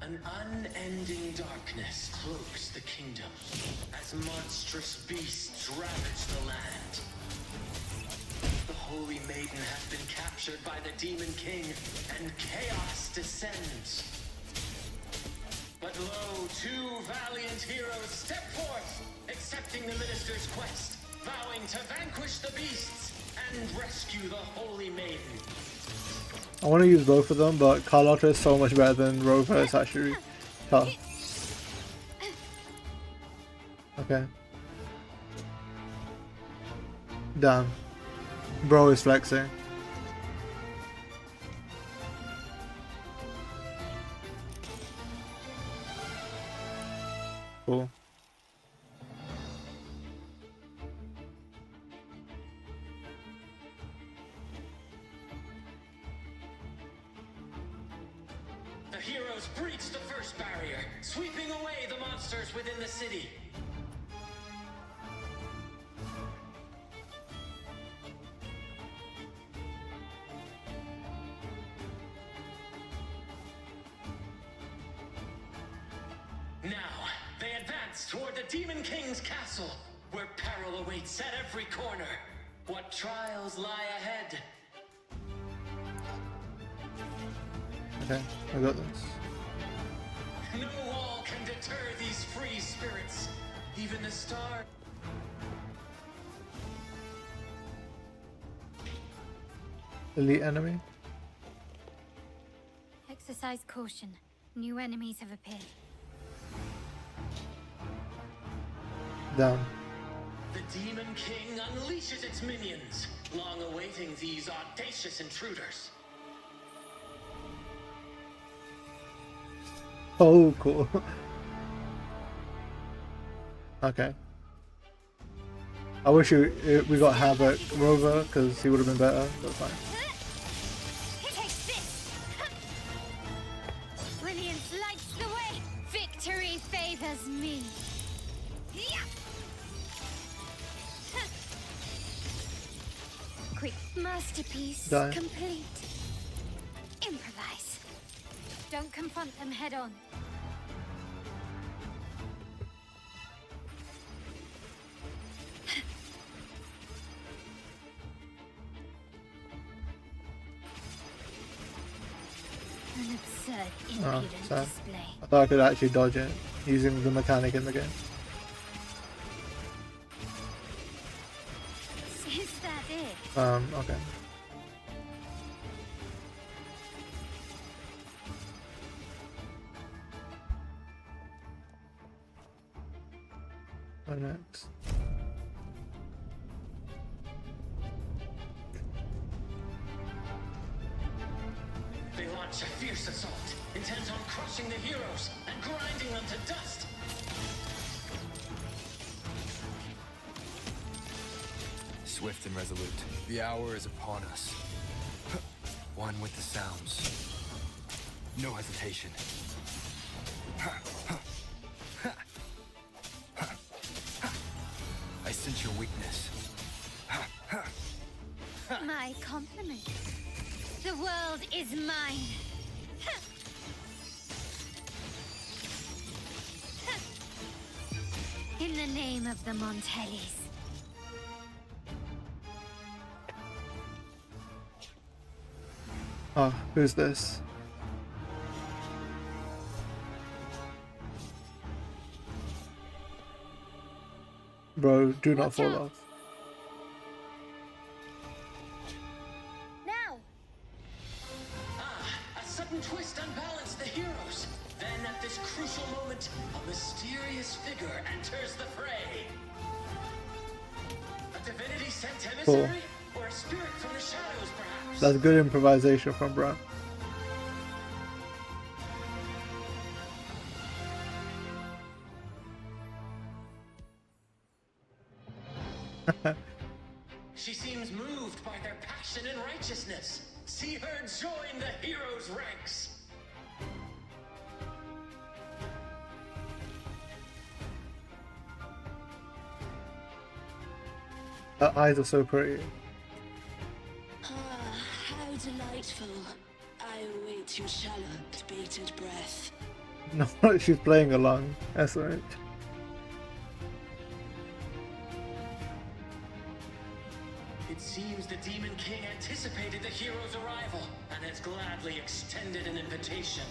[SPEAKER 19] An unending darkness cloaks the kingdom as monstrous beasts ravage the land. The Holy Maiden has been captured by the Demon King, and chaos descends. But lo, two valiant heroes step forth, accepting the minister's quest, vowing to vanquish the beasts and rescue the Holy Maiden.
[SPEAKER 1] I want to use both of them, but Carlotta is so much better than Rover. It's actually tough. Okay. Damn. Bro is flexing. Cool.
[SPEAKER 19] The heroes breach the first barrier, sweeping away the monsters within the city. Now, they advance toward the Demon King's castle, where peril awaits at every corner. What trials lie ahead?
[SPEAKER 1] Okay, I got this.
[SPEAKER 19] No wall can deter these free spirits. Even the star.
[SPEAKER 1] Elite enemy.
[SPEAKER 7] Exercise caution. New enemies have appeared.
[SPEAKER 1] Down.
[SPEAKER 19] The Demon King unleashes its minions, long awaiting these audacious intruders.
[SPEAKER 1] Oh, cool. Okay. I wish we got Havoc Rover because he would have been better. But fine.
[SPEAKER 7] Take this! Brilliance lights the way! Victory favors me! Quick masterpiece
[SPEAKER 1] Die.
[SPEAKER 7] complete. Improvise. Don't confront them head on. An absurd,
[SPEAKER 1] Oh,
[SPEAKER 7] impudent
[SPEAKER 1] sorry.
[SPEAKER 7] display.
[SPEAKER 1] I thought I could actually dodge it using the mechanic in the game.
[SPEAKER 7] Is that it?
[SPEAKER 1] Okay. What next?
[SPEAKER 19] They launch a fierce assault, intent on crushing the heroes and grinding them to dust.
[SPEAKER 3] swift and resolute. The hour is upon us. One with the sounds. No hesitation. I sense your weakness.
[SPEAKER 7] My compliments. The world is mine. In the name of the Montellis.
[SPEAKER 1] Oh, who's this? Bro, do not fall off.
[SPEAKER 15] Now!
[SPEAKER 19] A sudden twist unbalanced the heroes. Then at this crucial moment, a mysterious figure enters the fray. A divinity sent emissary? Or a spirit from the shadows, perhaps?
[SPEAKER 1] That's good improvisation from Brant.
[SPEAKER 19] She seems moved by their passion and righteousness. See her join the heroes' ranks.
[SPEAKER 1] Her eyes are so pretty.
[SPEAKER 18] Ah, how delightful. I await your shallow, bated breath.
[SPEAKER 1] No, she's playing along. That's right.
[SPEAKER 19] It seems the Demon King anticipated the hero's arrival and has gladly extended an invitation.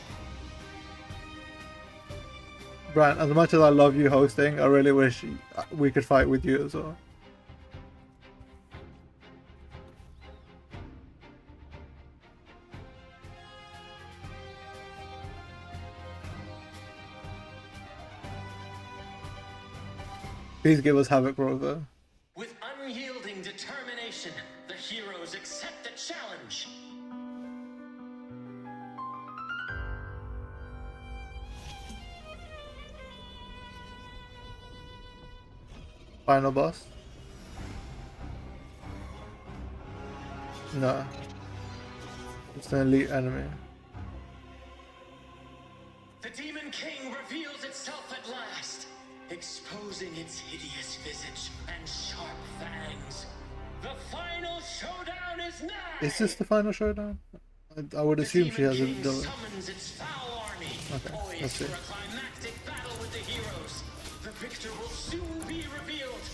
[SPEAKER 1] Brant, as much as I love you hosting, I really wish we could fight with you as well. Please give us Havoc, Rover.
[SPEAKER 19] With unyielding determination, the heroes accept the challenge.
[SPEAKER 1] Final boss? No. It's an elite enemy.
[SPEAKER 19] The Demon King reveals itself at last, exposing its hideous visage and sharp fangs. The final showdown is now!
[SPEAKER 1] Is this the final showdown? I would assume she has a double.
[SPEAKER 19] Summons its foul army,
[SPEAKER 1] Okay, let's see.
[SPEAKER 19] for a climactic battle with the heroes. The victor will soon be revealed.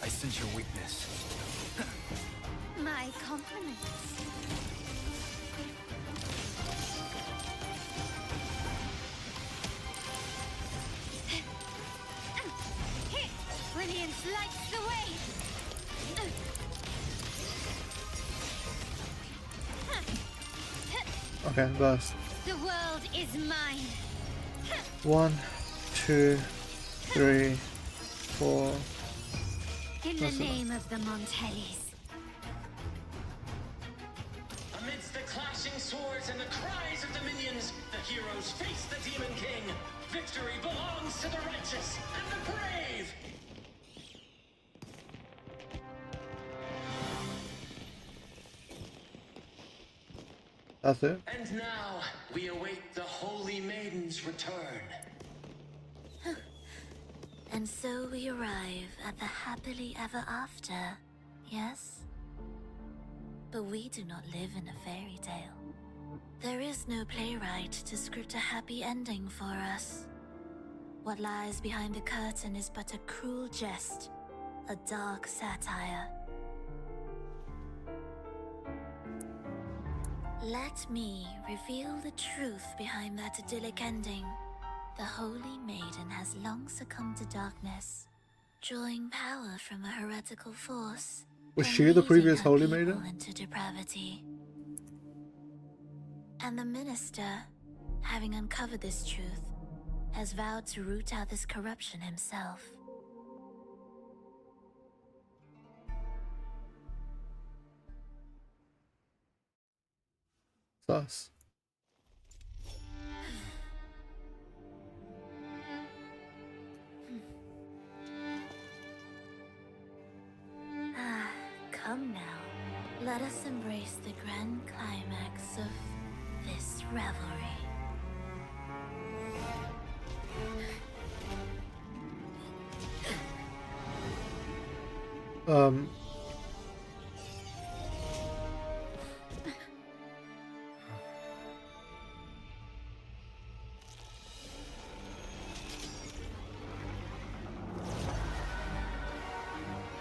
[SPEAKER 3] I sense your weakness.
[SPEAKER 7] My compliments. Brilliance lights the way.
[SPEAKER 1] Okay, burst.
[SPEAKER 7] The world is mine.
[SPEAKER 1] 1, 2, 3, 4.
[SPEAKER 7] In the
[SPEAKER 1] That's
[SPEAKER 7] name of the Montellis.
[SPEAKER 19] Amidst the clashing swords and the cries of the minions, the heroes face the Demon King. Victory belongs to the righteous and the brave!
[SPEAKER 1] That's it.
[SPEAKER 19] And now, we await the Holy Maiden's return.
[SPEAKER 18] And so we arrive at the happily ever after, yes? But we do not live in a fairy tale. There is no playwright to script a happy ending for us. What lies behind the curtain is but a cruel jest, a dark satire. Let me reveal the truth behind that idyllic ending. The Holy Maiden has long succumbed to darkness, drawing power from a heretical force.
[SPEAKER 1] Was she the previous Holy Maiden?
[SPEAKER 18] Into depravity. And the minister, having uncovered this truth, has vowed to root out this corruption himself.
[SPEAKER 1] Sus.
[SPEAKER 18] Come now, let us embrace the grand climax of this revelry.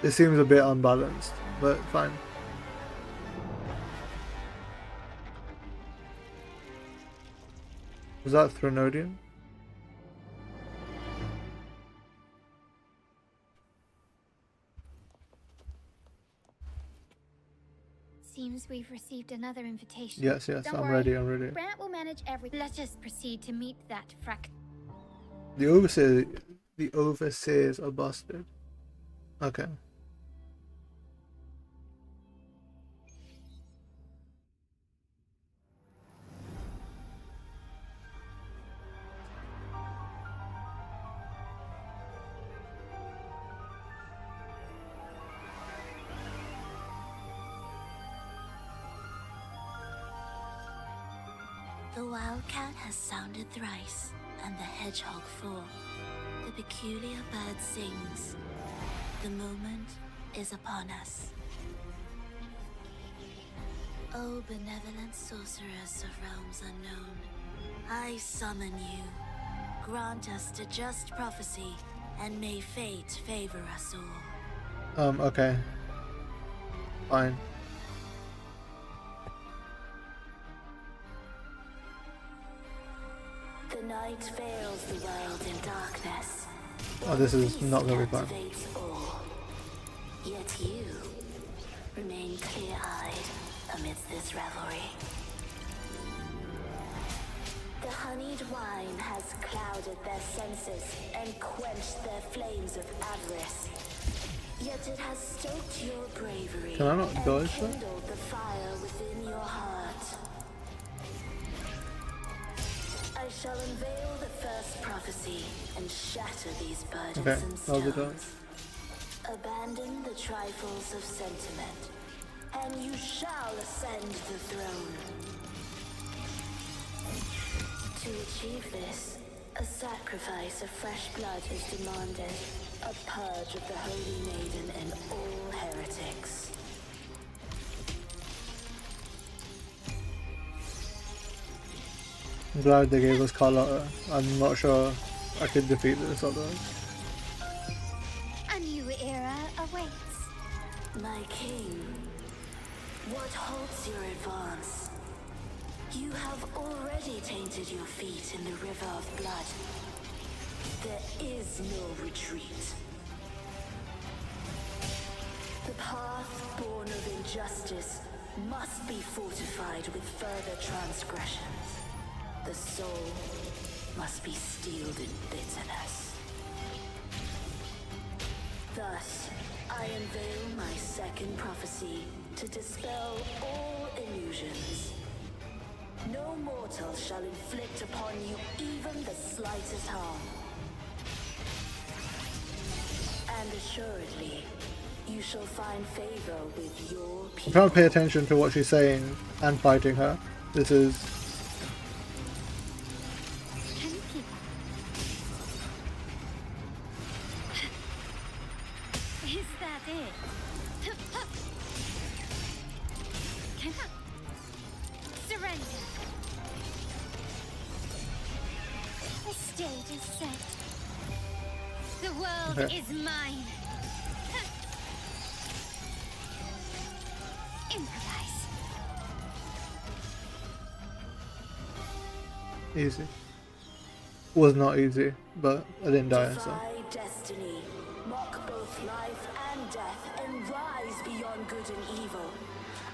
[SPEAKER 1] It seems a bit unbalanced, but fine. Was that Threnodian?
[SPEAKER 7] Seems we've received another invitation.
[SPEAKER 1] Yes,
[SPEAKER 2] Don't
[SPEAKER 1] I'm
[SPEAKER 2] worry.
[SPEAKER 1] ready, I'm ready.
[SPEAKER 2] Brant will manage everything.
[SPEAKER 7] Let us proceed to meet that
[SPEAKER 1] The overseers are busted. Okay.
[SPEAKER 18] The wildcat has sounded thrice, and the hedgehog four. The peculiar bird sings. The moment is upon us. O benevolent sorceress of realms unknown, I summon you. Grant us the just prophecy, and may fate favor us all.
[SPEAKER 1] Okay. Fine.
[SPEAKER 18] The night veils the world in darkness.
[SPEAKER 1] Oh, this is not gonna be fun.
[SPEAKER 18] Captivates all. Yet you remain clear-eyed amidst this revelry. The honeyed wine has clouded their senses and quenched their flames of avarice. Yet it has stoked your bravery
[SPEAKER 1] Can I not
[SPEAKER 18] and
[SPEAKER 1] dodge that?
[SPEAKER 18] kindled the fire within your heart. I shall unveil the first prophecy and shatter these burdensome
[SPEAKER 1] Okay, I'll do that.
[SPEAKER 18] stones. Abandon the trifles of sentiment, and you shall ascend the throne. To achieve this, a sacrifice of fresh blood is demanded, a purge of the Holy Maiden and all heretics.
[SPEAKER 1] I'm glad they gave us Carlotta. I'm not sure I could defeat this otherwise.
[SPEAKER 7] A new era awaits.
[SPEAKER 18] My king, what halts your advance? You have already tainted your feet in the river of blood. There is no retreat. The path born of injustice must be fortified with further transgressions. The soul must be steeled in bitterness. Thus, I unveil my second prophecy to dispel all illusions. No mortal shall inflict upon you even the slightest harm. And assuredly, you shall find favor with your people.
[SPEAKER 1] I'm trying to pay attention to what she's saying and fighting her. This is...
[SPEAKER 7] Is that it? Surrender. The stage is set. The world
[SPEAKER 1] Okay.
[SPEAKER 7] is mine. Improvise.
[SPEAKER 1] easy. Was not easy, but I didn't die, so...
[SPEAKER 18] Defy destiny, mock both life and death, and rise beyond good and evil.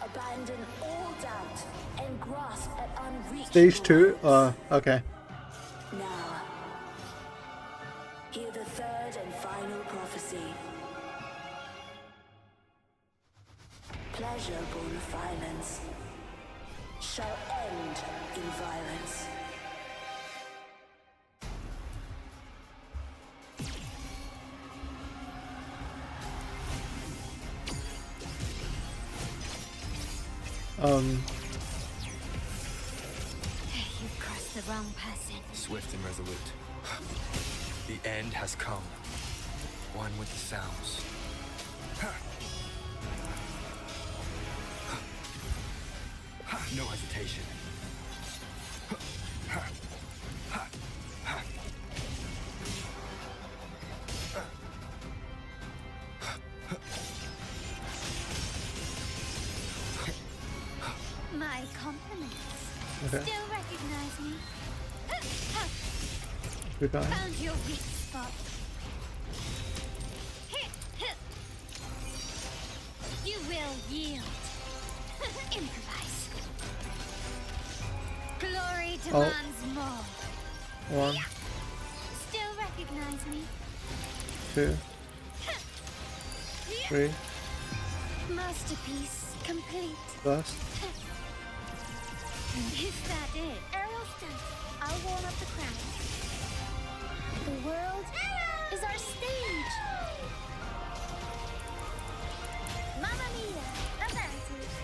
[SPEAKER 18] Abandon all doubt and grasp at unreachable
[SPEAKER 1] Stage 2?
[SPEAKER 18] heights.
[SPEAKER 1] Okay.
[SPEAKER 18] Now, hear the third and final prophecy. Pleasure born of violence shall end in violence.
[SPEAKER 7] You've crossed the wrong person.
[SPEAKER 3] Swift and resolute. The end has come. One with the sounds. No hesitation.
[SPEAKER 7] My compliments.
[SPEAKER 1] Okay.
[SPEAKER 7] Still recognize me?
[SPEAKER 1] Good guy.
[SPEAKER 7] Found your weak spot. You will yield. Improvise. Glory demands more.
[SPEAKER 1] 1,
[SPEAKER 7] Still recognize me?
[SPEAKER 1] 2, 3.
[SPEAKER 7] Masterpiece complete.
[SPEAKER 1] Burst.
[SPEAKER 7] Is that it?
[SPEAKER 2] Aerial stunt. I'll warm up the crowd. The world is our stage. Mamma mia! Advantage.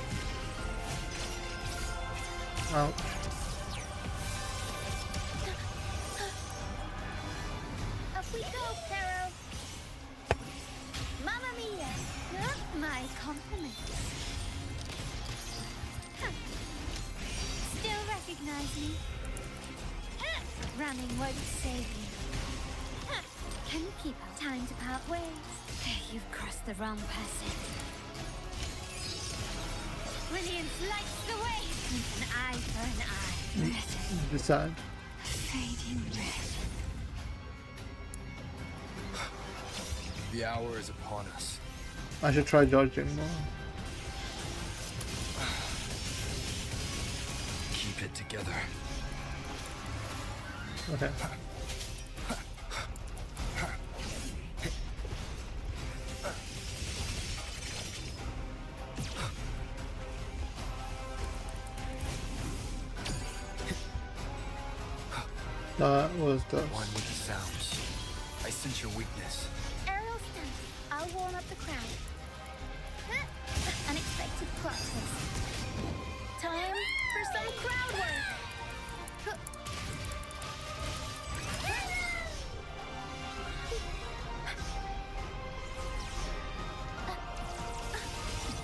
[SPEAKER 1] Ouch.
[SPEAKER 2] Up we go, Pharaoh. Mamma mia!
[SPEAKER 7] My compliments. Still recognize me? Running won't save you. Can you keep up? Time to part ways. You've crossed the wrong person. Brilliance lights the way. An eye for an eye.
[SPEAKER 1] Decide.
[SPEAKER 7] Fading red.
[SPEAKER 3] The hour is upon us.
[SPEAKER 1] I should try dodging more.
[SPEAKER 3] Keep it together.
[SPEAKER 1] Okay. That was the
[SPEAKER 3] One with the sounds. I sense your weakness.
[SPEAKER 2] Aerial stunt. I'll warm up the crowd. Unexpected plot twist. Time for some crowd work.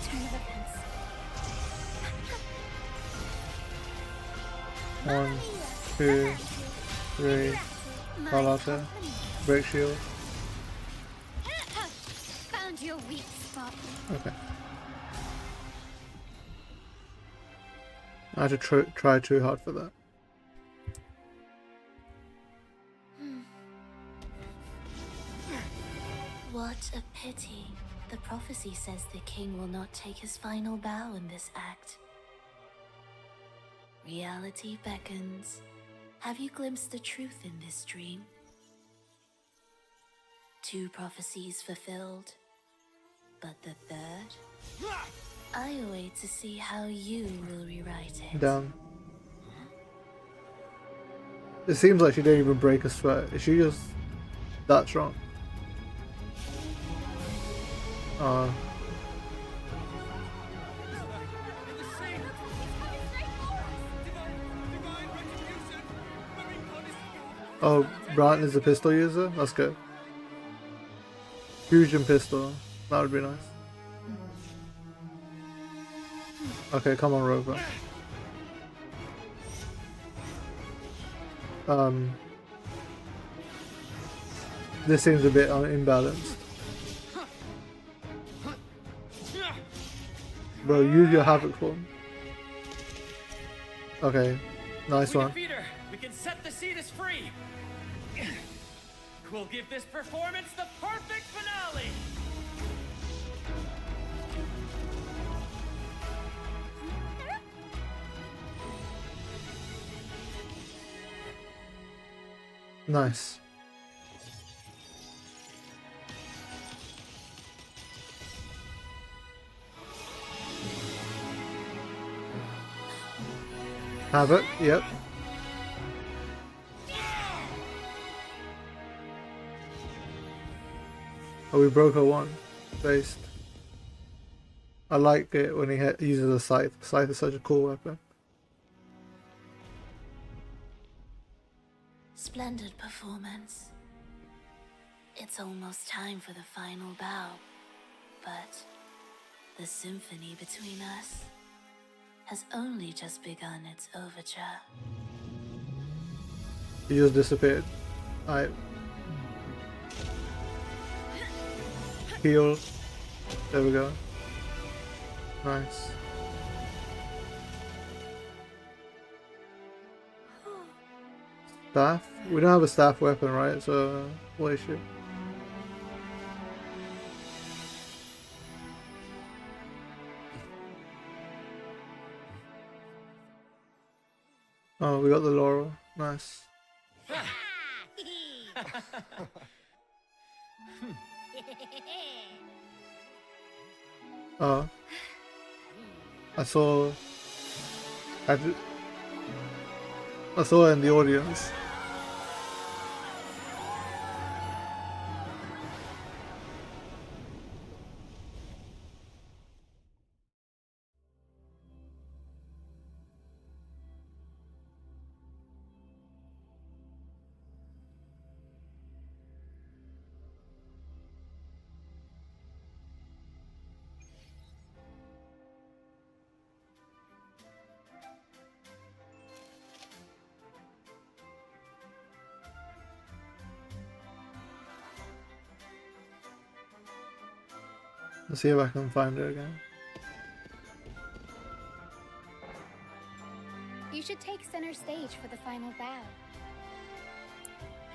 [SPEAKER 2] Turn of events.
[SPEAKER 1] 1, 2, 3. Carlotta. Break shield.
[SPEAKER 7] Found your weak spot.
[SPEAKER 1] Okay. I had to try too hard for that.
[SPEAKER 18] What a pity. The prophecy says the king will not take his final bow in this act. Reality beckons. Have you glimpsed the truth in this dream? 2 prophecies fulfilled, but the third? I await to see how you will rewrite it.
[SPEAKER 1] Down. It seems like she didn't even break a sweat. Is she just that strong? Oh, Brant is a pistol user? That's good. Fusion pistol. That would be nice. Okay, come on, Rover. This seems a bit imbalanced. Bro, use your Havoc form. Okay, nice one.
[SPEAKER 5] Defeat her. We can set the Cetus free. We'll give this performance the perfect finale.
[SPEAKER 1] Nice. Havoc, yep. Oh, we broke her one. Based. I like it when he uses a scythe. Scythe is such a cool weapon.
[SPEAKER 18] Splendid performance. It's almost time for the final bow, but the symphony between us has only just begun its overture.
[SPEAKER 1] He just disappeared. Alright. Heal. There we go. Nice. Staff? We don't have a staff weapon, right? So, what issue? Oh, we got the laurel. Nice. Oh. I saw her in the audience. Let's see if I can find her again.
[SPEAKER 2] You should take center stage for the final bow.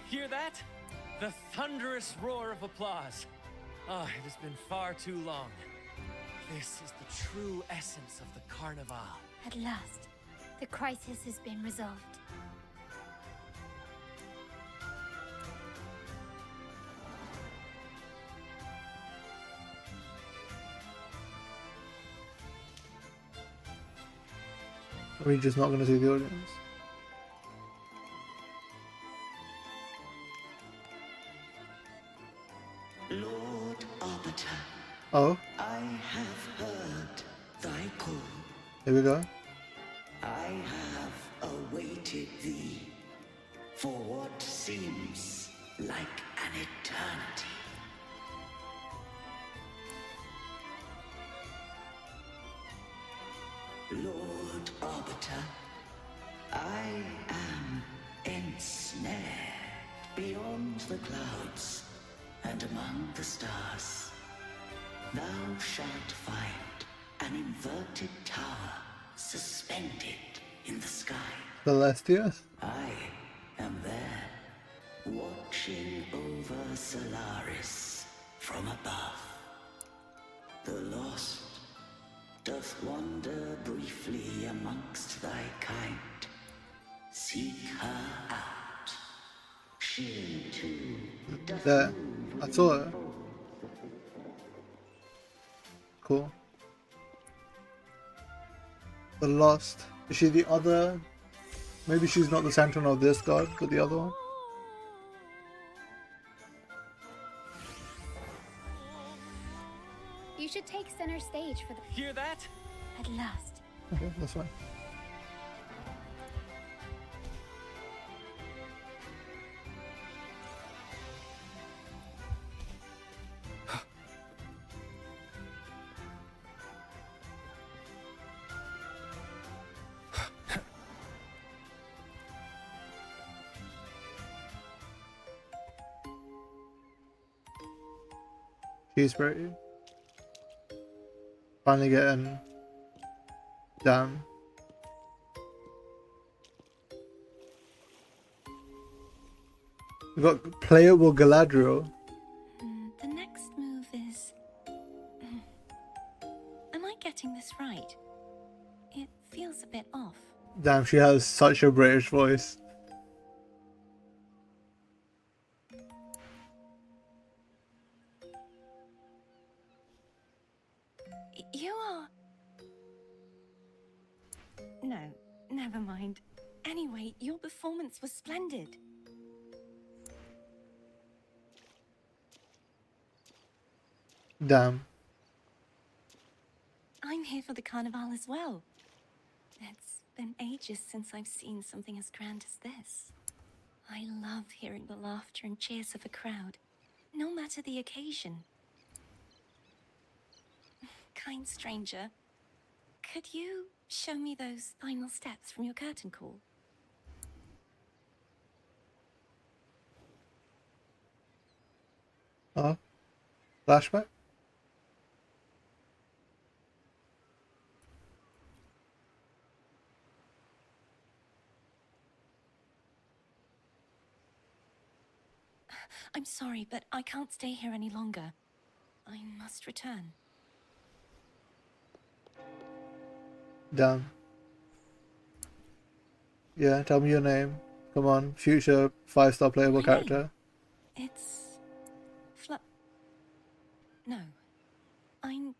[SPEAKER 5] Hear that? The thunderous roar of applause. Ah, it has been far too long. This is the true essence of the Carnivale.
[SPEAKER 7] At last, the crisis has been resolved.
[SPEAKER 1] Are we just not going to see the audience?
[SPEAKER 20] Lord Arbiter,
[SPEAKER 1] Oh,
[SPEAKER 20] I have heard thy call.
[SPEAKER 1] here we go.
[SPEAKER 20] I have awaited thee for what seems like an eternity. Lord Arbiter, I am ensnared beyond the clouds and among the stars. Thou shalt find an inverted tower suspended in the sky.
[SPEAKER 1] Celestia?
[SPEAKER 20] I am there, watching over Solaris from above. The lost doth wander briefly amongst thy kind. Seek her out. She too doth
[SPEAKER 1] There.
[SPEAKER 20] move
[SPEAKER 1] I saw her. Cool. The Lost. Is she the other? Maybe she's not the sentinel of this god, but the other one?
[SPEAKER 2] You should take center stage for the...
[SPEAKER 5] Hear that?
[SPEAKER 7] At last.
[SPEAKER 1] Okay, that's fine. She's pretty. Finally getting down. We got playable Galadriel.
[SPEAKER 21] The next move is... Am I getting this right? It feels a bit off.
[SPEAKER 1] Damn, she has such a British voice.
[SPEAKER 21] You are... No, never mind. Anyway, your performance was splendid.
[SPEAKER 1] Damn.
[SPEAKER 21] here for the Carnival as well. It's been ages since I've seen something as grand as this. I love hearing the laughter and cheers of a crowd, no matter the occasion. Kind stranger, could you show me those final steps from your curtain call?
[SPEAKER 1] Oh, flashback.
[SPEAKER 21] I'm sorry, but I can't stay here any longer. I must return.
[SPEAKER 1] Damn. Yeah, tell me your name. Come on, future 5-star playable character.
[SPEAKER 21] It's... No. I'm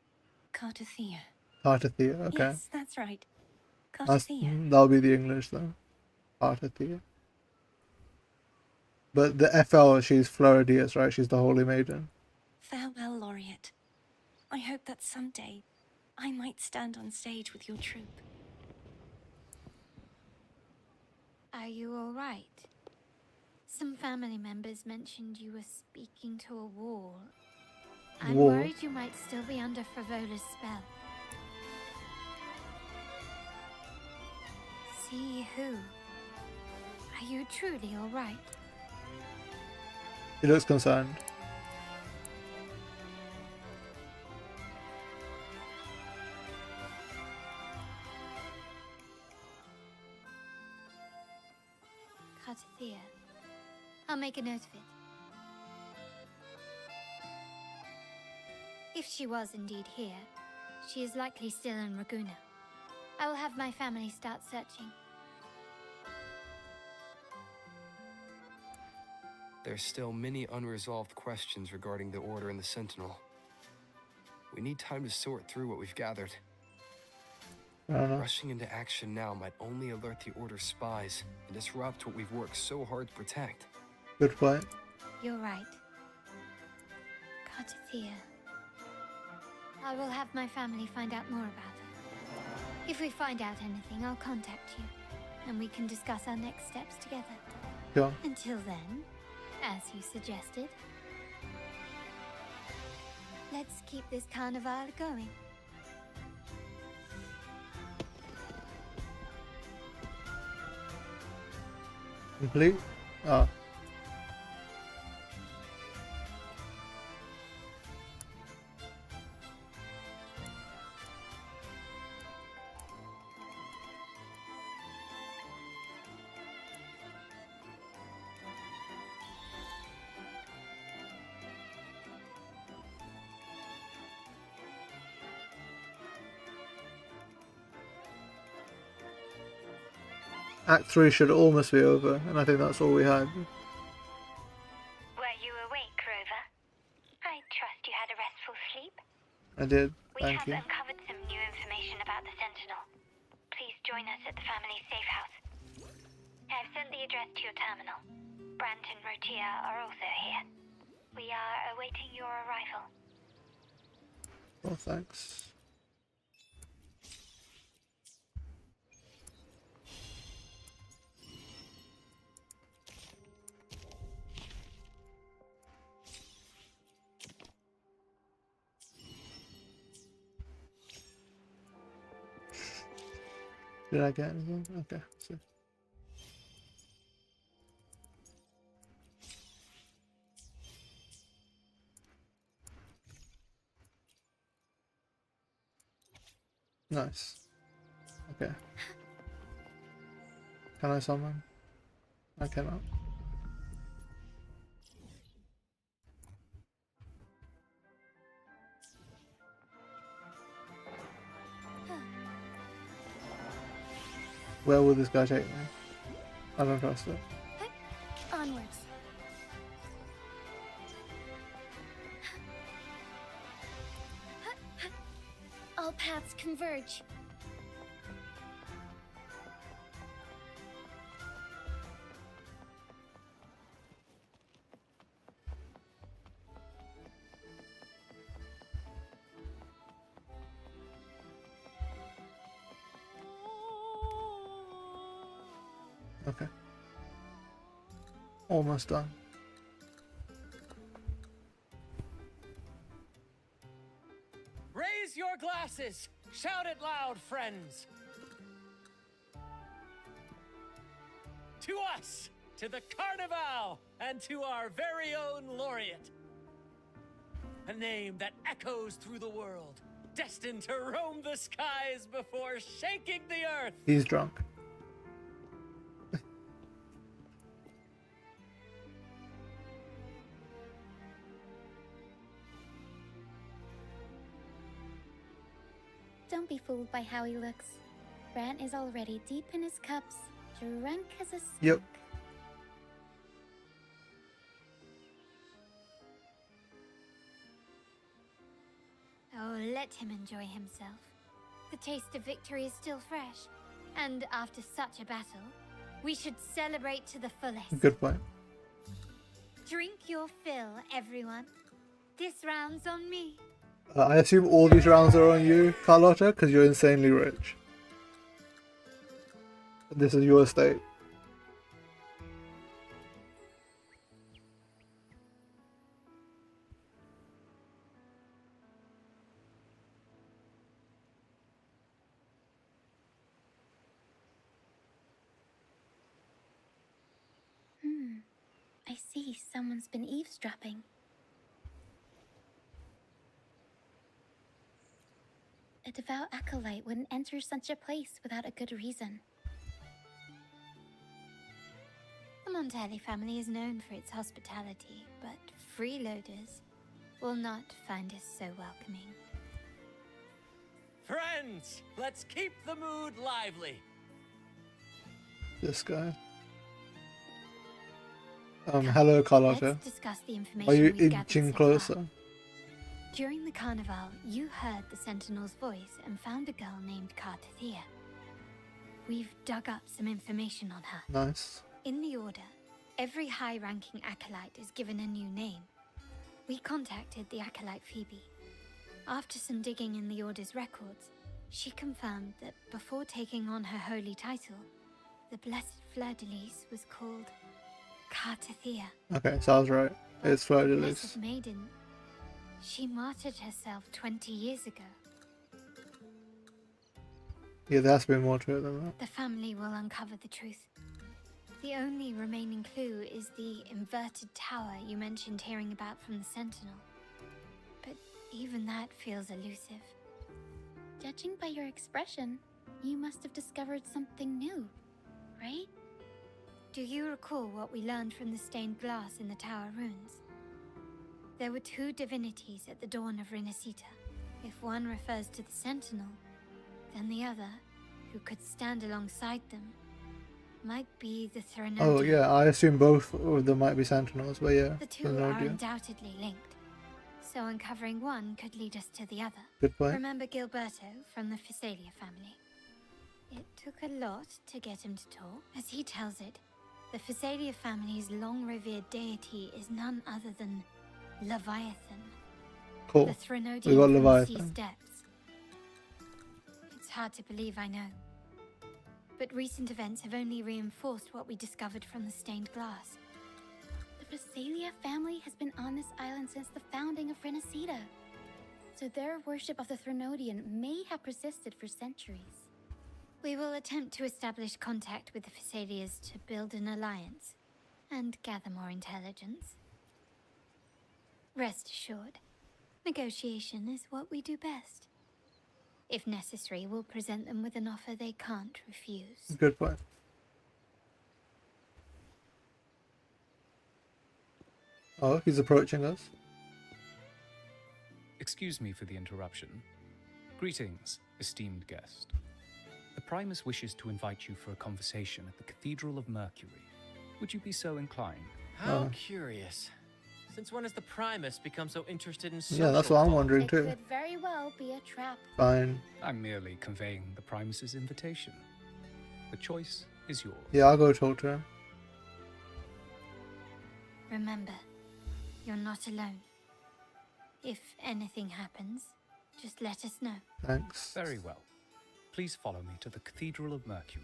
[SPEAKER 21] Cartothea.
[SPEAKER 1] Cartothea, okay.
[SPEAKER 21] Yes, that's right. Cartothea.
[SPEAKER 1] That'll be the English though. Cartothea. But the FL, she's Floridius, right? She's the Holy Maiden.
[SPEAKER 21] Farewell, Laureate. I hope that someday I might stand on stage with your troupe.
[SPEAKER 7] Are you all right? Some family members mentioned you were speaking to a wall. I'm
[SPEAKER 1] Wall?
[SPEAKER 7] worried you might still be under Phrolova's spell. See who? Are you truly all right?
[SPEAKER 1] He looks concerned.
[SPEAKER 7] Cartothea. I'll make a note of it. If she was indeed here, she is likely still in Raguna. I will have my family start searching.
[SPEAKER 3] There's still many unresolved questions regarding the Order and the Sentinel. We need time to sort through what we've gathered. Rushing into action now might only alert the Order's spies and disrupt what we've worked so hard to protect.
[SPEAKER 1] Good point.
[SPEAKER 7] You're right. Cartothea. I will have my family find out more about her. If we find out anything, I'll contact you, and we can discuss our next steps together.
[SPEAKER 1] Sure.
[SPEAKER 7] Until then, as you suggested, let's keep this carnival going.
[SPEAKER 1] Complete? Oh. Act 3 should almost be over, and I think that's all we had.
[SPEAKER 6] Were you awake, Rover? I trust you had a restful sleep.
[SPEAKER 1] I did,
[SPEAKER 6] We
[SPEAKER 1] thank
[SPEAKER 6] have
[SPEAKER 1] you.
[SPEAKER 6] uncovered some new information about the Sentinel. Please join us at the family safe house. I've sent the address to your terminal. Brant and Rotia are also here. We are awaiting your arrival.
[SPEAKER 1] Well, thanks. Did I get anything? Okay, so. Nice. Okay. Can I summon? I cannot. Where will this guy take me? I don't trust it.
[SPEAKER 15] Onwards. All paths converge.
[SPEAKER 1] Okay. Almost done.
[SPEAKER 5] Raise your glasses! Shout it loud, friends! To us! To the Carnivale! And to our very own laureate! A name that echoes through the world, destined to roam the skies before shaking the earth!
[SPEAKER 1] He's drunk.
[SPEAKER 2] Don't be fooled by how he looks. Brant is already deep in his cups, drunk as a skunk.
[SPEAKER 1] Yep.
[SPEAKER 7] Oh, let him enjoy himself. The taste of victory is still fresh. And after such a battle, we should celebrate to the fullest.
[SPEAKER 1] Good point.
[SPEAKER 7] Drink your fill, everyone. This round's on me.
[SPEAKER 1] I assume all these rounds are on you, Carlotta, because you're insanely rich. This is your estate.
[SPEAKER 2] I see someone's been eavesdropping. A devout acolyte wouldn't enter such a place without a good reason.
[SPEAKER 7] The Montelli family is known for its hospitality, but freeloaders will not find us so welcoming.
[SPEAKER 5] Friends, let's keep the mood lively.
[SPEAKER 1] This guy. Hello, Carlotta.
[SPEAKER 7] Let's discuss the information
[SPEAKER 1] Are you
[SPEAKER 7] we've gathered
[SPEAKER 1] inching
[SPEAKER 7] so
[SPEAKER 1] closer?
[SPEAKER 7] far. During the carnival, you heard the Sentinel's voice and found a girl named Carlotta. We've dug up some information on her.
[SPEAKER 1] Nice.
[SPEAKER 7] In the Order, every high-ranking acolyte is given a new name. We contacted the acolyte Phoebe. After some digging in the Order's records, she confirmed that before taking on her holy title, the Blessed Fleur-de-Lis was called Carlotta.
[SPEAKER 1] Okay, sounds right. It's Fleur-de-Lis.
[SPEAKER 7] Blessed Maiden. She martyred herself 20 years ago.
[SPEAKER 1] Yeah, there has to be more to it than that.
[SPEAKER 7] The family will uncover the truth. The only remaining clue is the inverted tower you mentioned hearing about from the Sentinel. But even that feels elusive.
[SPEAKER 2] Judging by your expression, you must have discovered something new, right?
[SPEAKER 7] Do you recall what we learned from the stained glass in the tower runes? There were two divinities at the dawn of Rinascita. If one refers to the Sentinel, then the other, who could stand alongside them, might be the Threnodian.
[SPEAKER 1] Oh yeah, I assume both of them might be Sentinels, but yeah.
[SPEAKER 7] The two are undoubtedly linked, so uncovering one could lead us to the other.
[SPEAKER 1] Good point.
[SPEAKER 7] Remember Gilberto from the Physalia family? It took a lot to get him to talk. As he tells it, the Physalia family's long-revered deity is none other than Leviathan.
[SPEAKER 1] Cool.
[SPEAKER 7] The Threnodian
[SPEAKER 1] We got
[SPEAKER 7] from the
[SPEAKER 1] Leviathan.
[SPEAKER 7] sea's depths. It's hard to believe, I know. But recent events have only reinforced what we discovered from the stained glass.
[SPEAKER 2] The Physalia family has been on this island since the founding of Rinascita. So their worship of the Threnodian may have persisted for centuries.
[SPEAKER 7] We will attempt to establish contact with the Physalias to build an alliance and gather more intelligence. Rest assured, negotiation is what we do best. If necessary, we'll present them with an offer they can't refuse.
[SPEAKER 1] Good point. Oh, he's approaching us.
[SPEAKER 4] Excuse me for the interruption. Greetings, esteemed guest. The Primus wishes to invite you for a conversation at the Cathedral of Mercury. Would you be so inclined?
[SPEAKER 5] How curious. Since when has the Primus become so interested in social
[SPEAKER 1] Yeah, that's what I'm
[SPEAKER 5] talk?
[SPEAKER 1] wondering
[SPEAKER 2] It
[SPEAKER 1] too.
[SPEAKER 2] could very well be a trap.
[SPEAKER 1] Fine.
[SPEAKER 4] I'm merely conveying the Primus's invitation. The choice is yours.
[SPEAKER 1] Yeah, I'll go talk to him.
[SPEAKER 7] Remember, you're not alone. If anything happens, just let us know.
[SPEAKER 1] Thanks.
[SPEAKER 4] Very well. Please follow me to the Cathedral of Mercury.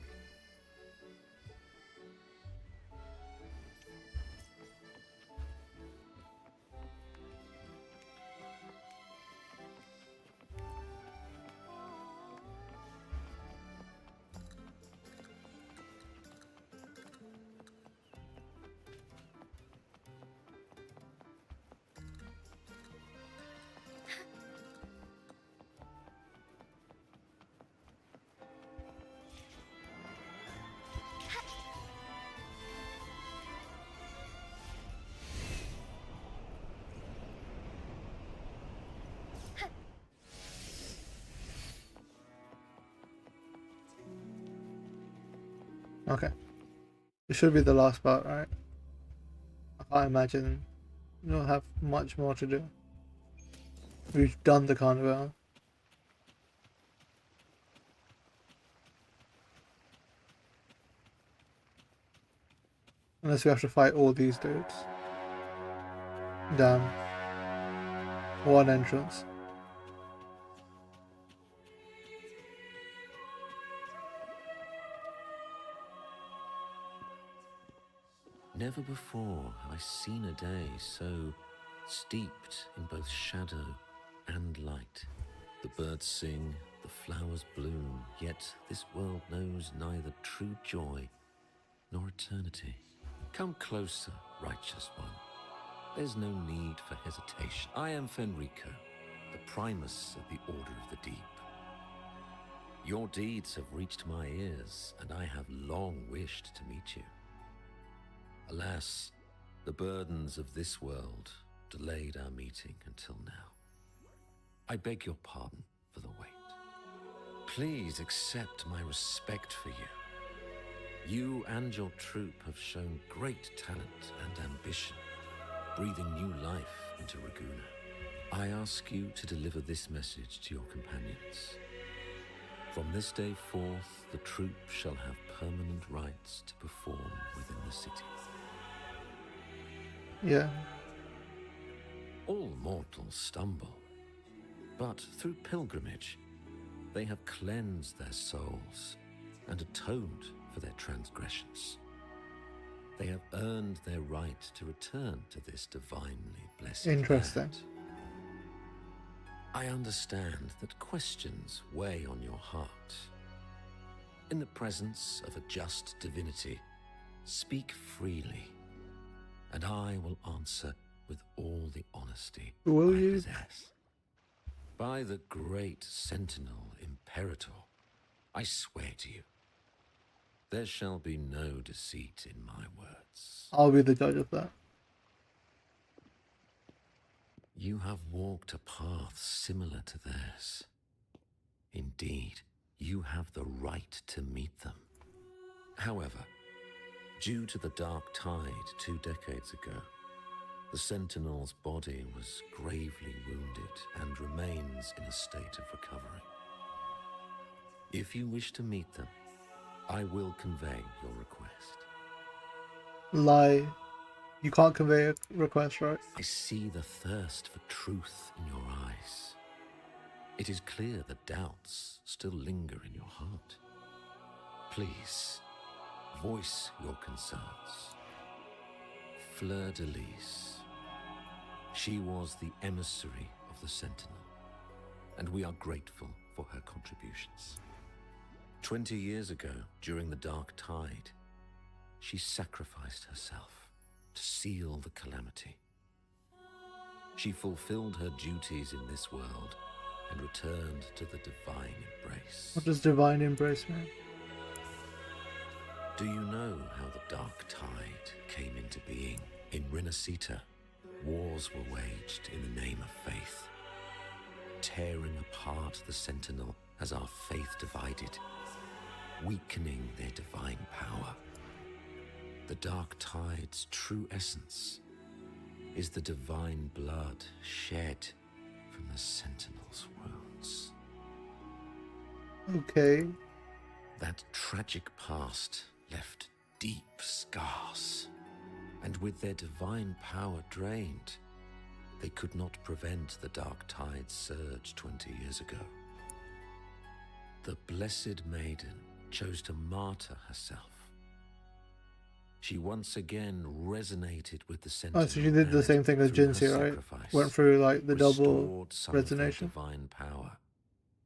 [SPEAKER 1] Okay. It should be the last part, right? I can't imagine you'll have much more to do. We've done the carnival. Unless we have to fight all these dudes. Damn. One entrance.
[SPEAKER 9] Never before have I seen a day so steeped in both shadow and light. The birds sing, the flowers bloom, yet this world knows neither true joy nor eternity. Come closer, righteous one. There's no need for hesitation. I am Fenrico, the primus of the Order of the Deep. Your deeds have reached my ears, and I have long wished to meet you. Alas, the burdens of this world delayed our meeting until now. I beg your pardon for the wait. Please accept my respect for you. You and your troop have shown great talent and ambition, breathing new life into Raguna. I ask you to deliver this message to your companions. From this day forth, the troop shall have permanent rights to perform within the city.
[SPEAKER 1] Yeah.
[SPEAKER 9] All mortals stumble, but through pilgrimage, they have cleansed their souls and atoned for their transgressions. They have earned their right to return to this divinely blessed
[SPEAKER 1] Interesting.
[SPEAKER 9] land. I understand that questions weigh on your heart. In the presence of a just divinity, speak freely, and I will answer with all the honesty
[SPEAKER 1] Will
[SPEAKER 9] I
[SPEAKER 1] you?
[SPEAKER 9] possess. By the great Sentinel Imperator, I swear to you, there shall be no deceit in my words.
[SPEAKER 1] I'll be the judge of that.
[SPEAKER 9] You have walked a path similar to theirs. Indeed, you have the right to meet them. However, due to the Dark Tide 2 decades ago, the Sentinel's body was gravely wounded and remains in a state of recovery. If you wish to meet them, I will convey your request.
[SPEAKER 1] Lie. You can't convey a request, right?
[SPEAKER 9] I see the thirst for truth in your eyes. It is clear that doubts still linger in your heart. Please, voice your concerns. Fleur de Lis. She was the emissary of the Sentinel, and we are grateful for her contributions. 20 years ago, during the Dark Tide, she sacrificed herself to seal the calamity. She fulfilled her duties in this world and returned to the divine embrace.
[SPEAKER 1] What does divine embrace mean?
[SPEAKER 9] Do you know how the Dark Tide came into being? In Rinascita, wars were waged in the name of faith, tearing apart the Sentinel as our faith divided, weakening their divine power. The Dark Tide's true essence is the divine blood shed from the Sentinel's wounds.
[SPEAKER 1] Okay.
[SPEAKER 9] That tragic past left deep scars, and with their divine power drained, they could not prevent the Dark Tide's surge 20 years ago. The Blessed Maiden chose to martyr herself. She once again resonated with the Sentinel.
[SPEAKER 1] Oh, so she did the same thing as
[SPEAKER 9] through her
[SPEAKER 1] Jinsei, right?
[SPEAKER 9] sacrifice,
[SPEAKER 1] Went through like the double
[SPEAKER 9] restored some of their
[SPEAKER 1] resonation.
[SPEAKER 9] divine power,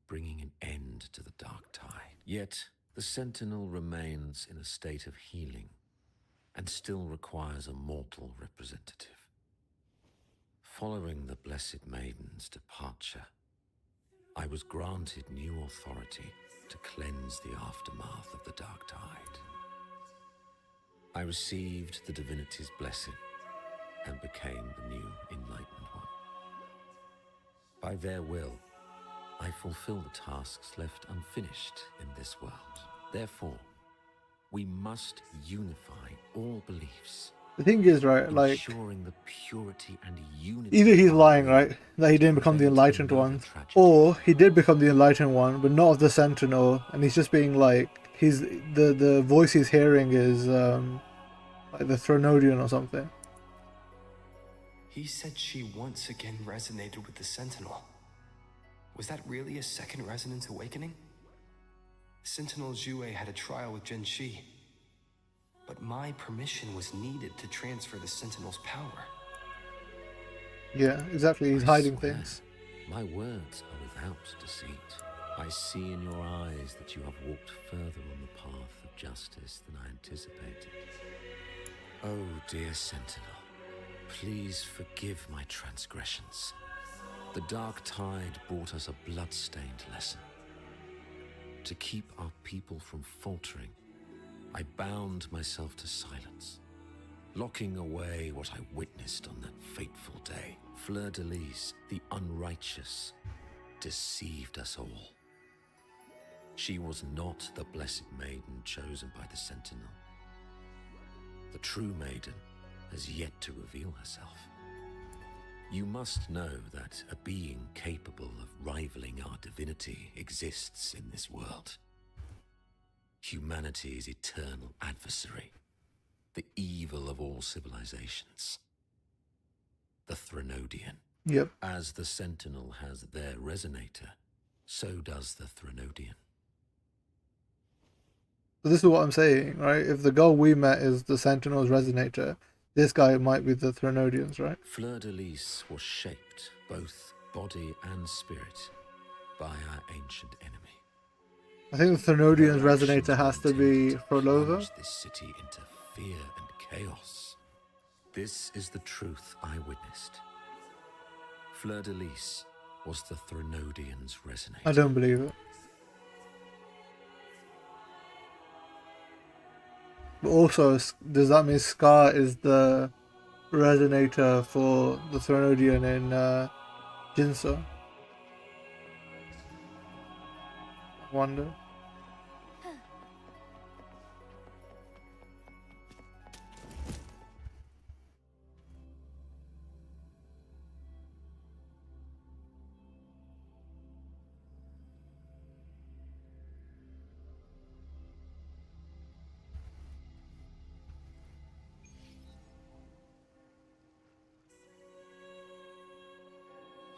[SPEAKER 9] bringing an end to the Dark Tide. Yet, the Sentinel remains in a state of healing and still requires a mortal representative. Following the Blessed Maiden's departure, I was granted new authority to cleanse the aftermath of the Dark Tide. I received the divinity's blessing and became the new Enlightened One. By their will, I fulfill the tasks left unfinished in this world. Therefore, We must unify all beliefs,
[SPEAKER 1] The thing is, right, like,
[SPEAKER 9] ensuring the purity and unity.
[SPEAKER 1] either he's
[SPEAKER 9] of our
[SPEAKER 1] lying,
[SPEAKER 9] will
[SPEAKER 1] right, that he didn't become the
[SPEAKER 9] prevent
[SPEAKER 1] enlightened
[SPEAKER 9] another
[SPEAKER 1] one,
[SPEAKER 9] tragedy.
[SPEAKER 1] or he did become the enlightened one, but not of the Sentinel, and he's just being like, he's the voice he's hearing is like the Thronodian or something.
[SPEAKER 3] He said she once again resonated with the Sentinel. Was that really a second resonance awakening? Sentinel Jue had a trial with Genshi, but my permission was needed to transfer the Sentinel's power.
[SPEAKER 1] Yeah, exactly, he's
[SPEAKER 9] I
[SPEAKER 1] hiding
[SPEAKER 9] swear,
[SPEAKER 1] things.
[SPEAKER 9] My words are without deceit. I see in your eyes that you have walked further on the path of justice than I anticipated. Oh, dear Sentinel, please forgive my transgressions. The dark tide brought us a blood-stained lesson. To keep our people from faltering, I bound myself to silence, locking away what I witnessed on that fateful day. Fleur-de-Lis, the unrighteous, deceived us all. She was not the blessed maiden chosen by the Sentinel. The true maiden has yet to reveal herself. You must know that a being capable of rivaling our divinity exists in this world. Humanity's eternal adversary, the evil of all civilizations. The Thronodian.
[SPEAKER 1] Yep.
[SPEAKER 9] As the Sentinel has their resonator, so does the Thronodian.
[SPEAKER 1] So this is what I'm saying, right? If the girl we met is the Sentinel's resonator, this guy might be the Thronodians, right?
[SPEAKER 9] Fleur-de-Lis was shaped, both body and spirit, by our ancient enemy.
[SPEAKER 1] I think the Thronodian's resonator has to be Phrolova.
[SPEAKER 9] Plunge this city into fear and chaos. This is the truth I witnessed. Fleur-de-Lis was the Thronodian's resonator.
[SPEAKER 1] I don't believe it. But also, does that mean Scar is the resonator for the Thronodian in Jinso? I wonder.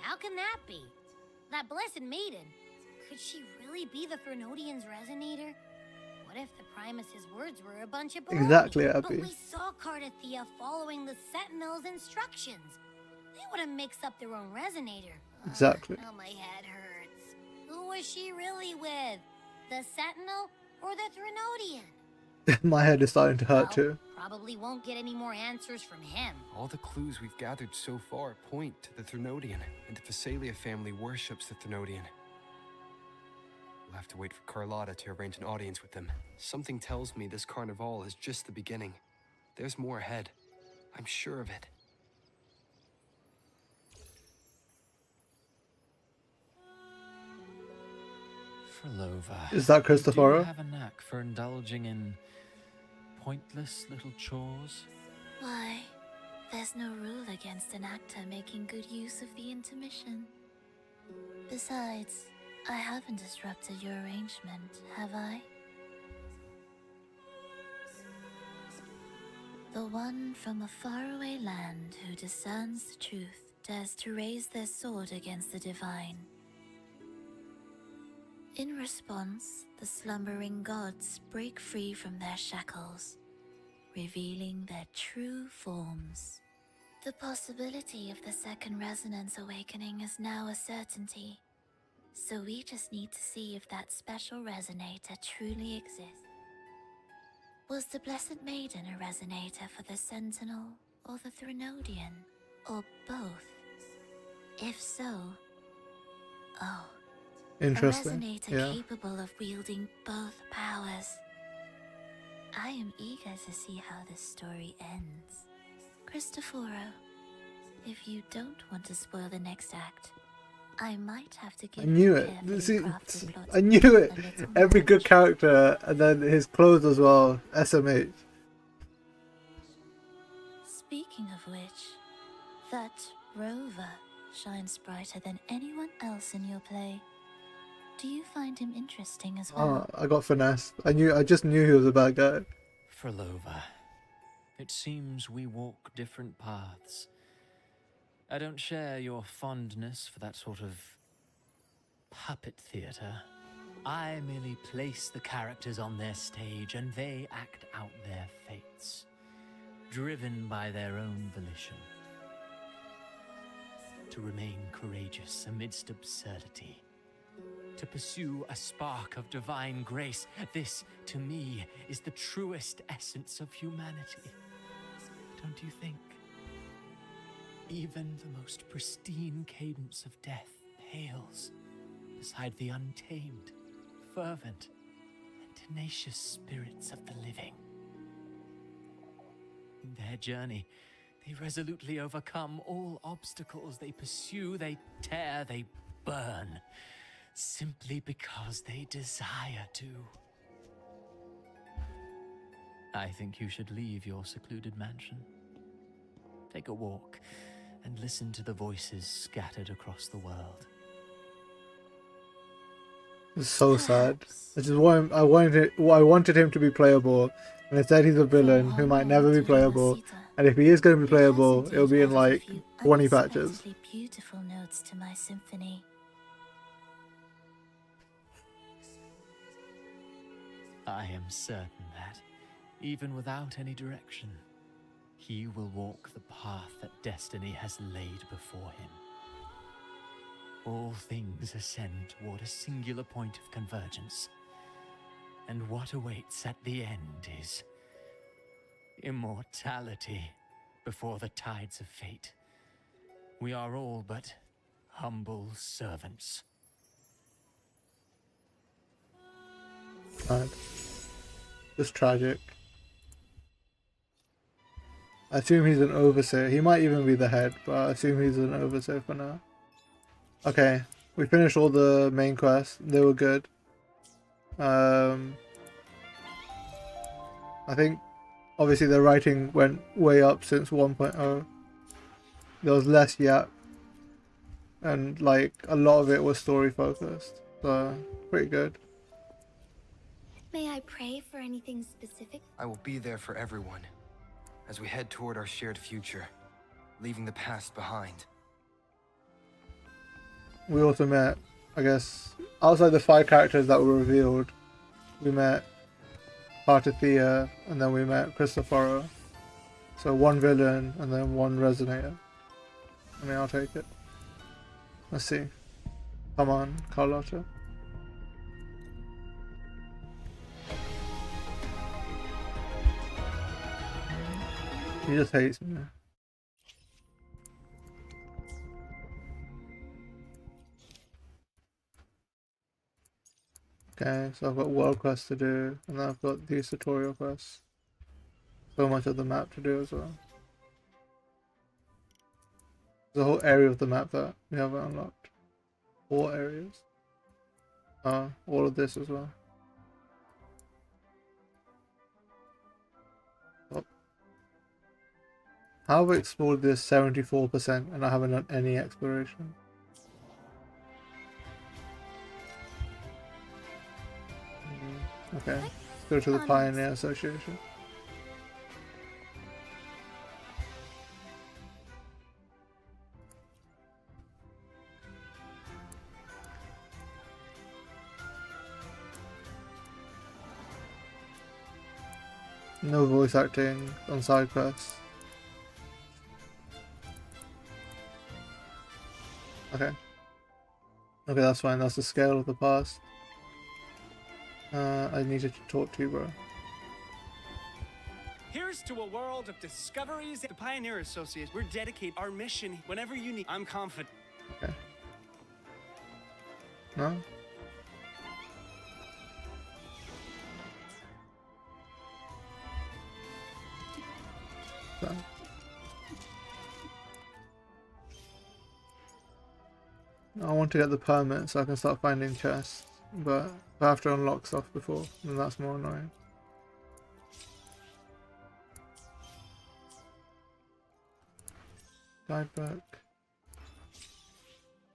[SPEAKER 8] How can that be? That blessed maiden. Could she really be the Thronodian's resonator? What if the Primus's words were a bunch of baloney?
[SPEAKER 1] Exactly,
[SPEAKER 8] But
[SPEAKER 1] Abby.
[SPEAKER 8] we saw Carlotta following the Sentinel's instructions. They would have mixed up their own resonator.
[SPEAKER 1] Exactly.
[SPEAKER 8] Now my head hurts. Who was she really with? The Sentinel or the Thronodian?
[SPEAKER 1] My head is starting to hurt too.
[SPEAKER 8] Probably won't get any more answers from him.
[SPEAKER 3] All the clues we've gathered so far point to the Thronodian, and the Phasalia family worships the Thronodian. We'll have to wait for Carlotta to arrange an audience with them. Something tells me this Carnival is just the beginning. There's more ahead. I'm sure of it.
[SPEAKER 5] Phrolova.
[SPEAKER 1] Is that
[SPEAKER 5] Do you
[SPEAKER 1] Christophoro?
[SPEAKER 5] have a knack for indulging in pointless little chores?
[SPEAKER 18] Why, there's no rule against an actor making good use of the intermission. Besides, I haven't disrupted your arrangement, have I? The one from a faraway land who discerns the truth dares to raise their sword against the divine. In response, the slumbering gods break free from their shackles, revealing their true forms. The possibility of the second resonance awakening is now a certainty, so we just need to see if that special resonator truly exists. Was the Blessed Maiden a resonator for the Sentinel or the Thronodian, or both? If so, oh,
[SPEAKER 1] Interesting.
[SPEAKER 18] a resonator
[SPEAKER 1] Yeah.
[SPEAKER 18] capable of wielding both powers. I am eager to see how this story ends. Cristoforo, if you don't want to spoil the next act, I might have to
[SPEAKER 1] I
[SPEAKER 18] give
[SPEAKER 1] knew
[SPEAKER 18] you
[SPEAKER 1] it.
[SPEAKER 18] carefully
[SPEAKER 1] See,
[SPEAKER 18] crafted plots
[SPEAKER 1] I knew it.
[SPEAKER 18] a little
[SPEAKER 1] Every good
[SPEAKER 18] nudge.
[SPEAKER 1] character, and then his clothes as well. SMH.
[SPEAKER 18] Speaking of which, that Rover shines brighter than anyone else in your play. Do you find him interesting as well?
[SPEAKER 1] Oh, I got finessed. I just knew he was a bad guy.
[SPEAKER 5] Phrolova, it seems we walk different paths. I don't share your fondness for that sort of puppet theater. I merely place the characters on their stage and they act out their fates, driven by their own volition. To remain courageous amidst absurdity. To pursue a spark of divine grace. This, to me, is the truest essence of humanity. Don't you think? Even the most pristine cadence of death pales beside the untamed, fervent, and tenacious spirits of the living. In their journey, they resolutely overcome all obstacles. They pursue, they tear, they burn, simply because they desire to. I think you should leave your secluded mansion. Take a walk and listen to the voices scattered across the world.
[SPEAKER 1] It's so sad. Which is why I wanted him to be playable, and instead he's a villain who might never be playable. And if he is going to be playable, it'll be in like 20 patches.
[SPEAKER 18] Unexpectedly beautiful notes to my symphony.
[SPEAKER 5] I am certain that, even without any direction, he will walk the path that destiny has laid before him. All things ascend toward a singular point of convergence, and what awaits at the end is immortality before the tides of fate. We are all but humble servants.
[SPEAKER 1] Sad. Just tragic. I assume he's an overseer. He might even be the head, but I assume he's an overseer for now. Okay, we finished all the main quests. They were good. I think obviously the writing went way up since 1.0. There was less yap, and like a lot of it was story focused. So pretty good.
[SPEAKER 2] May I pray for anything specific?
[SPEAKER 3] I will be there for everyone as we head toward our shared future, leaving the past behind.
[SPEAKER 1] We also met, I guess, outside the 5 characters that were revealed, we met Parthethia, and then we met Cristoforo. So 1 villain, and then 1 resonator. I mean, I'll take it. Let's see. Come on, Carlotta. He just hates me. Okay, so I've got world quests to do, and then I've got these tutorial quests. So much of the map to do as well. There's a whole area of the map that we haven't unlocked. 4 areas. All of this as well. Oh. How have I explored this 74% and I haven't done any exploration? Okay, let's go to the Pioneer Association. No voice acting on side quests. Okay. Okay, that's fine. That's the scale of the past. I needed to talk to you, bro.
[SPEAKER 10] Here's to a world of discoveries. The Pioneer Associates, we're dedicated our mission whenever you need. I'm confident.
[SPEAKER 1] Okay. No? So. I want to get the permit so I can start finding chests, but I have to unlock stuff before, and that's more annoying. Guidebook.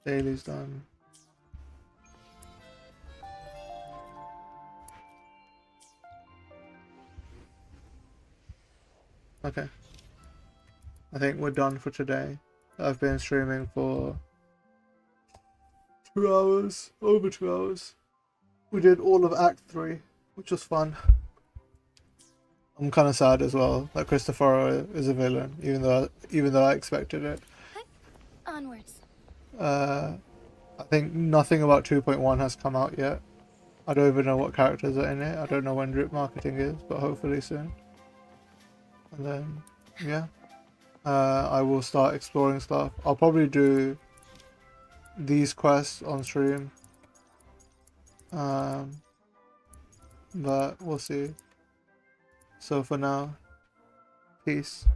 [SPEAKER 1] Daily's done. Okay. I think we're done for today. I've been streaming for 2 hours, over 2 hours. We did all of Act 3, which was fun. I'm kind of sad as well that Christopher is a villain, even though I expected it.
[SPEAKER 2] Onwards.
[SPEAKER 1] I think nothing about 2.1 has come out yet. I don't even know what characters are in it. I don't know when drip marketing is, but hopefully soon. And then, yeah. I will start exploring stuff. I'll probably do these quests on stream. But we'll see. So for now, peace.